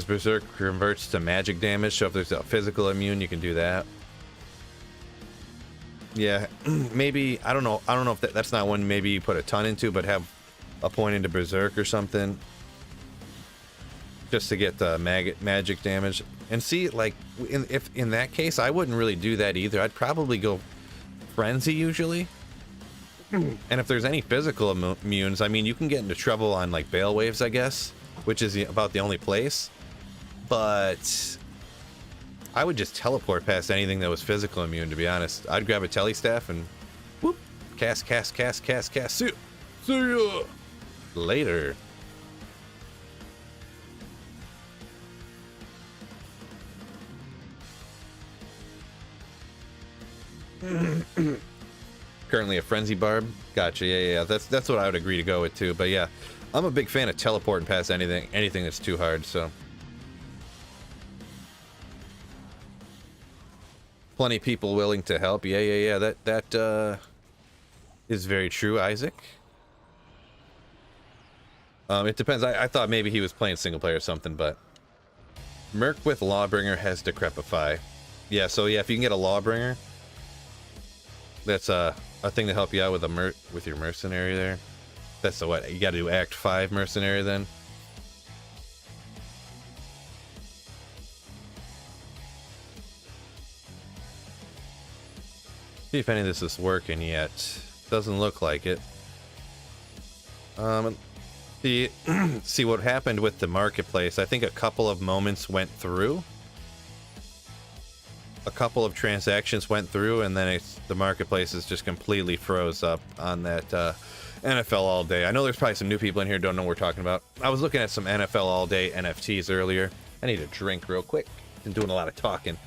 Berserk converts to magic damage, so if there's a physical immune, you can do that. Yeah, maybe, I don't know if that's not one maybe you put a ton into, but have a point into Berserk or something. Just to get the magic damage. And see, like, if in that case, I wouldn't really do that either. I'd probably go Frenzy usually. And if there's any physical immunes, I mean, you can get into trouble on, like, Bale Waves, I guess, which is about the only place. But I would just teleport past anything that was physical immune, to be honest. I'd grab a tele staff and whoop, cast. See ya later. Currently a frenzy barb. Gotcha. Yeah. That's what I would agree to go with too. But yeah, I'm a big fan of teleporting past anything that's too hard. So. Plenty of people willing to help. Yeah. That is very true, Isaac. It depends. I thought maybe he was playing single player or something, but Merc with Lawbringer has Decrepify. Yeah, so yeah, if you can get a Lawbringer, that's a thing to help you out with your mercenary there. That's the what? You got to do Act 5 mercenary then. See if any of this is working yet. Doesn't look like it. See what happened with the marketplace. I think a couple of moments went through. A couple of transactions went through, and then the marketplace is just completely froze up on that NFL All Day. I know there's probably some new people in here who don't know what we're talking about. I was looking at some NFL All Day NFTs earlier. I need a drink real quick. Been doing a lot of talking.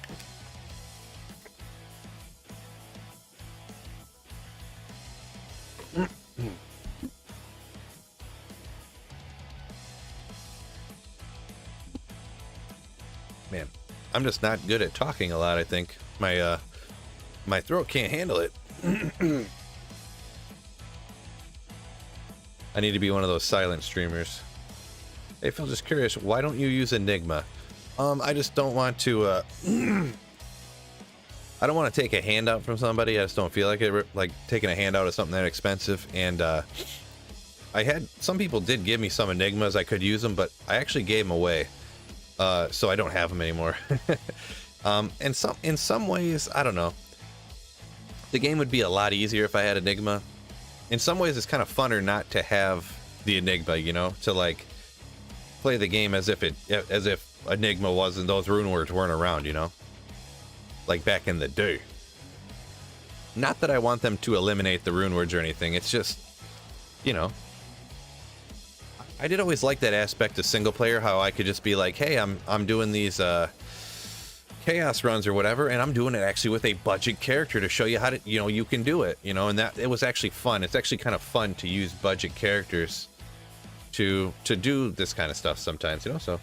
Man, I'm just not good at talking a lot, I think. My throat can't handle it. I need to be one of those silent streamers. Hey Phil, just curious, why don't you use Enigma? I just don't want to, I don't want to take a handout from somebody. I just don't feel like it, like taking a handout of something that expensive. And some people did give me some Enigmas. I could use them, but I actually gave them away. so I don't have them anymore. And in some ways, I don't know. The game would be a lot easier if I had Enigma. In some ways, it's kind of funner not to have the Enigma, you know, to like play the game as if Enigma wasn't, those rune words weren't around, you know, like back in the day. Not that I want them to eliminate the rune words or anything. It's just, you know, I did always like that aspect of single player, how I could just be like, hey, I'm doing these chaos runs or whatever, and I'm doing it actually with a budget character to show you how to, you know, you can do it, you know, and that it was actually fun. It's actually kind of fun to use budget characters to do this kind of stuff sometimes, you know. So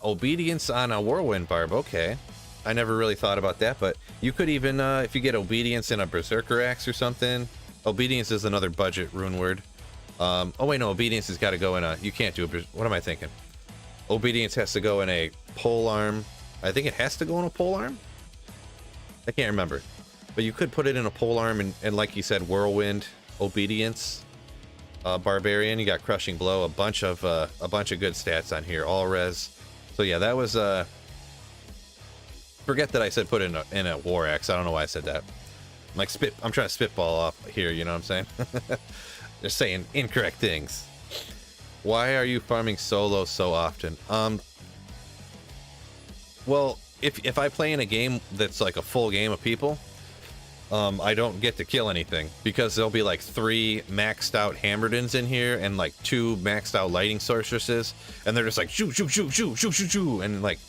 obedience on a whirlwind barb, okay. I never really thought about that, but you could even if you get obedience in a berserker axe or something. Obedience is another budget rune word. Oh wait, no, obedience has got to go in a, you can't do it. What am I thinking? Obedience has to go in a pole arm. I think it has to go in a pole arm. I can't remember, but you could put it in a pole arm, and like you said, whirlwind, obedience, barbarian. You got crushing blow, a bunch of good stats on here, all res. So yeah, that was forget that I said put in a war axe. I don't know why I said that. I'm trying to spitball off here. You know what I'm saying? Just saying incorrect things. Why are you farming solo so often? Well, if I play in a game that's like a full game of people, I don't get to kill anything because there'll be like 3 maxed out Hammerdens in here and like 2 maxed out Lightning Sorceresses, and they're just like shoo shoo shoo shoo shoo shoo shoo, and like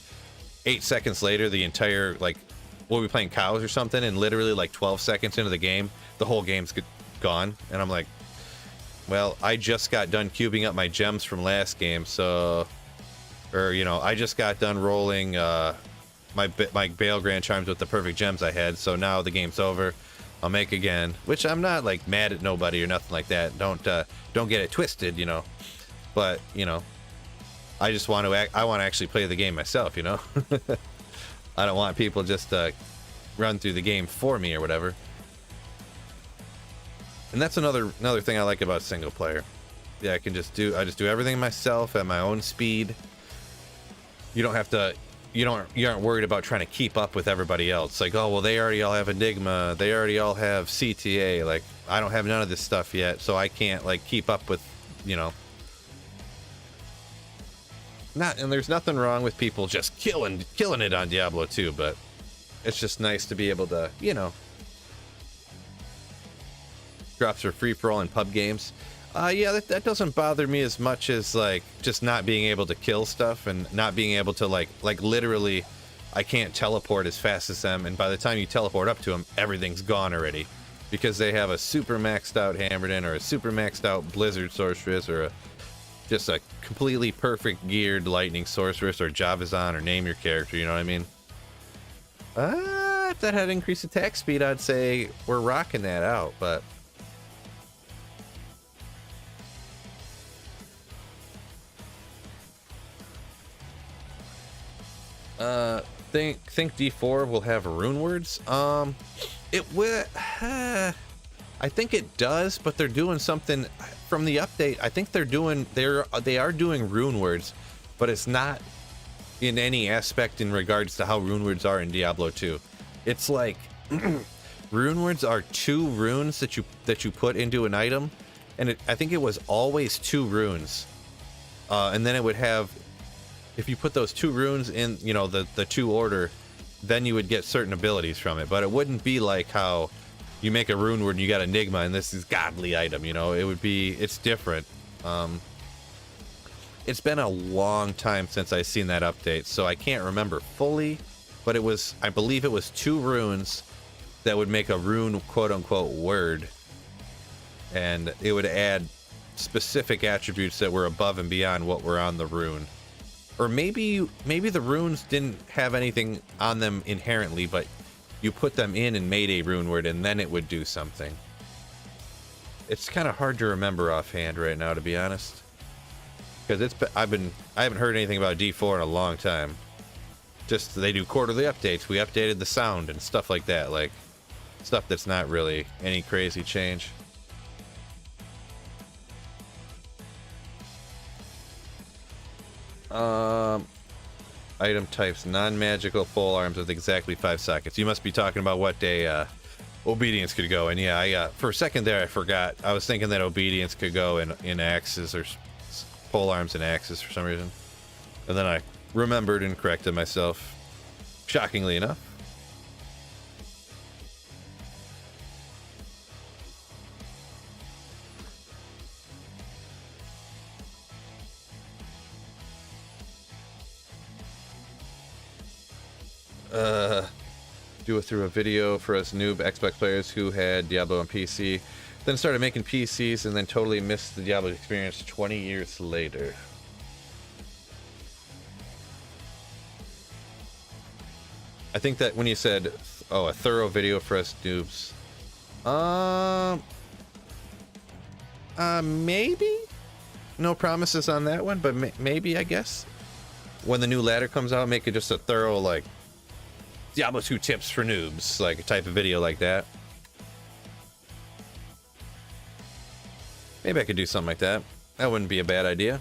8 seconds later, the entire, like, we'll be playing cows or something, and literally like 12 seconds into the game, the whole game's gone, and I'm like, well, I just got done cubing up my gems from last game, so, or, you know, I just got done rolling my Bale Grand Charms with the perfect gems I had, so now the game's over. I'll make again, which I'm not, like, mad at nobody or nothing like that. Don't get it twisted, you know, but, you know, I just want to I want to actually play the game myself, you know. I don't want people just run through the game for me or whatever. And that's another thing I like about single player. Yeah, I just do everything myself at my own speed. You don't have to, you aren't worried about trying to keep up with everybody else. Like, oh well, they already all have Enigma, they already all have CTA. Like, I don't have none of this stuff yet, so I can't like keep up with, you know. And there's nothing wrong with people just killing it on Diablo 2, but it's just nice to be able to, you know. Drops are free for all in pub games. Yeah, that doesn't bother me as much as like just not being able to kill stuff and not being able to like literally, I can't teleport as fast as them, and by the time you teleport up to them, everything's gone already because they have a super maxed out Hammerden or a super maxed out Blizzard Sorceress or just a completely perfect geared Lightning Sorceress or Javazan, or name your character, you know what I mean? If that had increased attack speed, I'd say we're rocking that out, but think D4 will have rune words. It will. I think it does, but they're doing something from the update. I think they are doing rune words, but it's not in any aspect in regards to how rune words are in Diablo 2. It's like rune words are 2 runes that you put into an item, and I think it was always 2 runes, and then it would have. If you put those 2 runes in, you know, the 2 order, then you would get certain abilities from it. But it wouldn't be like how you make a rune word and you got Enigma and this is godly item, you know. It's different. It's been a long time since I've seen that update, so I can't remember fully. But I believe it was 2 runes that would make a rune quote-unquote word. And it would add specific attributes that were above and beyond what were on the rune. Or maybe the runes didn't have anything on them inherently, but you put them in and made a rune word, and then it would do something. It's kind of hard to remember offhand right now, to be honest, because I haven't heard anything about D4 in a long time. Just they do quarterly updates. We updated the sound and stuff like that, like stuff that's not really any crazy change. Item types, non-magical pole arms with exactly 5 sockets. You must be talking about what day obedience could go. And yeah, I for a second there I forgot. I was thinking that obedience could go in axes or pole arms and axes for some reason. And then I remembered and corrected myself. Shockingly enough. Do it through a video for us noob Xbox players who had Diablo on PC, then started making PCs and then totally missed the Diablo experience 20 years later. I think that when you said, oh, a thorough video for us noobs, maybe? No promises on that one, but maybe, I guess. When the new ladder comes out, make it just a thorough, like, Diablo 2 tips for noobs, like a type of video like that. Maybe I could do something like that. That wouldn't be a bad idea.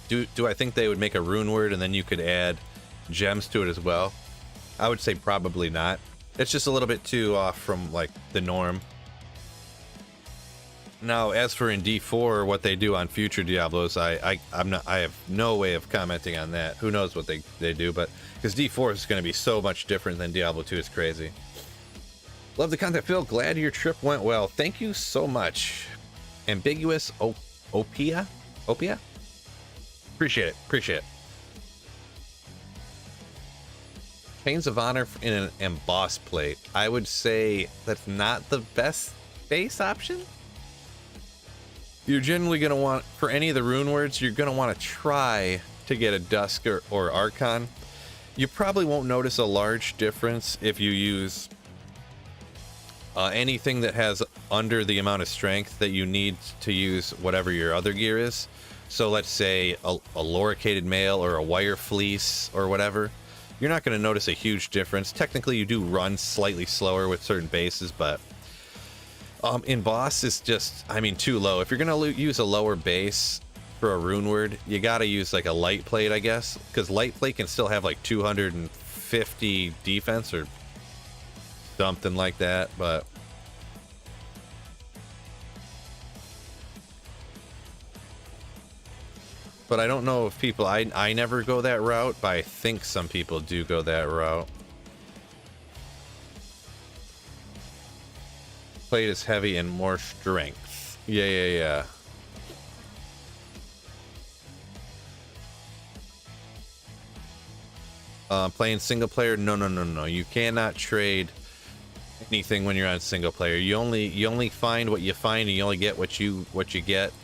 Do I think they would make a rune word and then you could add gems to it as well? I would say probably not. It's just a little bit too off from like the norm. Now, as for in D4, what they do on future Diablos, I have no way of commenting on that. Who knows what they do, but because D4 is going to be so much different than Diablo 2 is crazy. Love the content, Phil. Glad your trip went well. Thank you so much. Ambiguous Opia? Appreciate it. Appreciate it. Chains of Honor in an emboss plate. I would say that's not the best base option. You're generally going to want, for any of the rune words, you're going to want to try to get a Dusk or Archon. You probably won't notice a large difference if you use anything that has under the amount of strength that you need to use whatever your other gear is. So let's say a loricated mail or a wire fleece or whatever. You're not going to notice a huge difference. Technically, you do run slightly slower with certain bases, but in boss is just, I mean, too low. If you're gonna use a lower base for a rune word, you gotta use like a light plate, I guess, because light plate can still have like 250 defense or something like that. But I don't know if people, I never go that route, but I think some people do go that route. Plate is heavy and more strength. Yeah. Playing single player, no. You cannot trade anything when you're on single player. You only find what you find, and you only get what you get.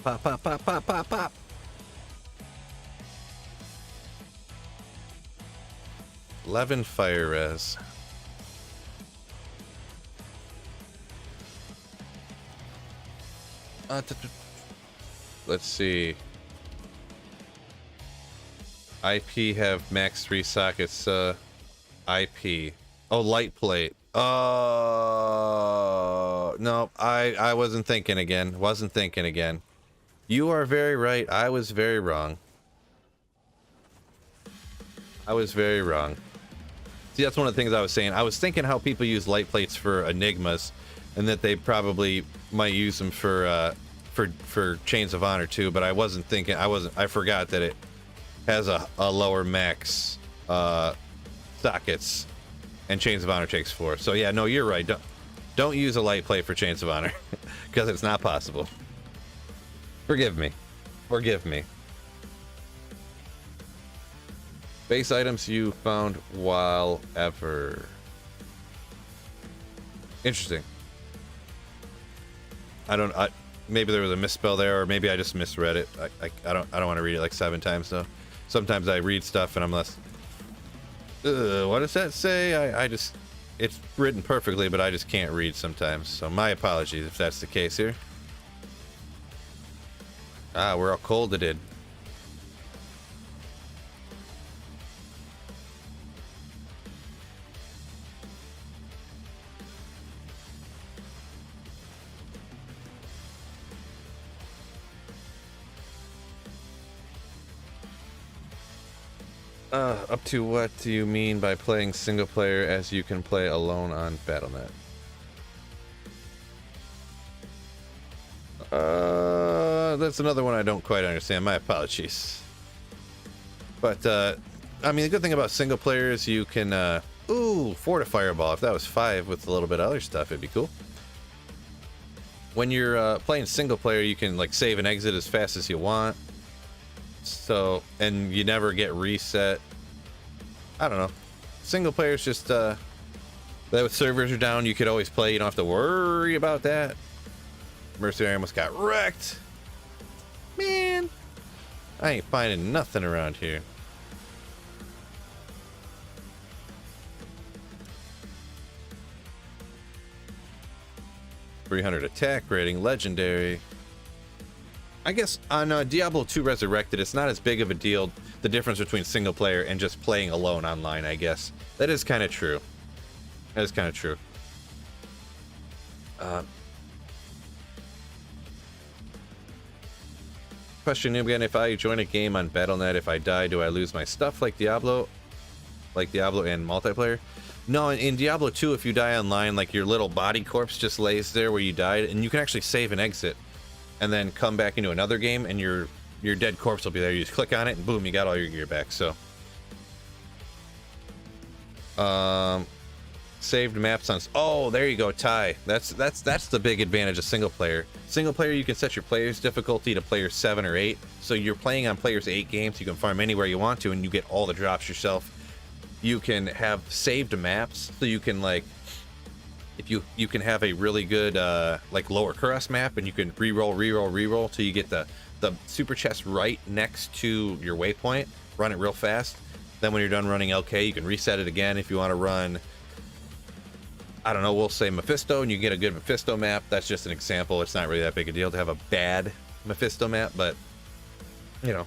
Pop. 11 fire res. Let's see. IP have max 3 sockets. IP. Oh, light plate. No, I wasn't thinking again. You are very right. I was very wrong. See, that's one of the things I was saying. I was thinking how people use light plates for enigmas, and that they probably might use them for Chains of Honor too. But I wasn't thinking. I forgot that it has a lower max sockets, and Chains of Honor takes 4. So yeah, no, you're right. Don't use a light plate for Chains of Honor, because it's not possible. Forgive me. Forgive me. Base items you found while ever. Interesting. Maybe there was a misspell there, or maybe I just misread it. I don't want to read it like 7 times though. Sometimes I read stuff and I'm less. What does that say? It's written perfectly, but I just can't read sometimes. So my apologies if that's the case here. Ah, we're all colded. Up to what do you mean by playing single player as you can play alone on Battle.net? That's another one I don't quite understand. My apologies. But, I mean, the good thing about single player is you can, Fortifier Fireball. If that was 5 with a little bit of other stuff, it'd be cool. When you're playing single player, you can, like, save and exit as fast as you want. So, and you never get reset. I don't know. Single player's just, that with servers are down, you could always play. You don't have to worry about that. Mercenary almost got wrecked. Man, I ain't finding nothing around here. .300 attack rating, legendary. I guess on Diablo 2 Resurrected, it's not as big of a deal, the difference between single player and just playing alone online, I guess. That is kind of true. That is kind of true. Question again, if I join a game on Battle.net, if I die, do I lose my stuff like Diablo? Like Diablo and multiplayer? No, in Diablo 2, if you die online, like your little body corpse just lays there where you died, and you can actually save and exit. And then come back into another game, and your dead corpse will be there. You just click on it, and boom, you got all your gear back. So, saved maps on. Oh, there you go, Ty. That's the big advantage of single player. Single player, you can set your player's difficulty to player 7 or 8. So you're playing on player's 8 games. You can farm anywhere you want to, and you get all the drops yourself. You can have saved maps, so you can like. If you can have a really good like lower Kuros map, and you can reroll till you get the super chest right next to your waypoint. Run it real fast. Then when you're done running LK, you can reset it again if you want to run. I don't know. We'll say Mephisto, and you get a good Mephisto map. That's just an example. It's not really that big a deal to have a bad Mephisto map, but you know.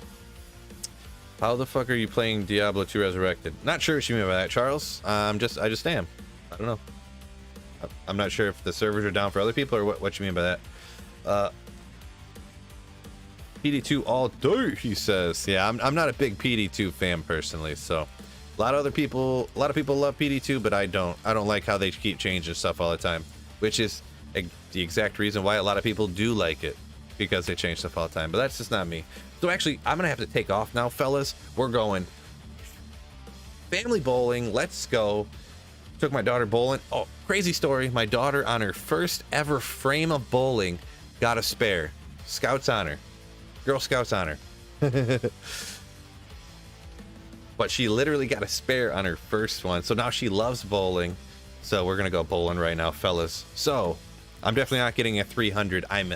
How the fuck are you playing Diablo 2 Resurrected? Not sure what you mean by that, Charles. I just am. I don't know. I'm not sure if the servers are down for other people or what you mean by that. PD2 all day, he says. Yeah, I'm not a big PD2 fan personally, so a lot of people love PD2, but I don't like how they keep changing stuff all the time, which is the exact reason why a lot of people do like it, because they change stuff all the time. But that's just not me. So actually, I'm gonna have to take off now, fellas. We're going family bowling. Let's go. Took my daughter bowling. Oh, crazy story. My daughter, on her first ever frame of bowling, got a spare. Scouts honor. Girl Scouts honor. But she literally got a spare on her first one. So now she loves bowling. So we're going to go bowling right now, fellas. So I'm definitely not getting a 300. I'm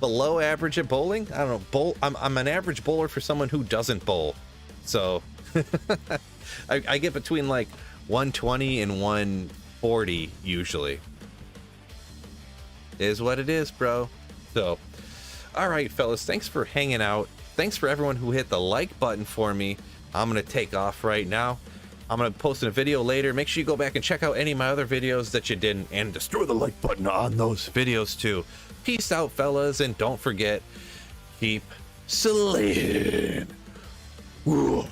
below average at bowling. I don't know. I'm an average bowler for someone who doesn't bowl. So I get between like 120 and 140 usually. Is what it is, bro. So, all right, fellas, thanks for hanging out. Thanks for everyone who hit the like button for me. I'm gonna take off right now. I'm gonna post a video later. Make sure you go back and check out any of my other videos that you didn't, and destroy the like button on those videos too. Peace out, fellas, and don't forget, keep slaying. Ooh.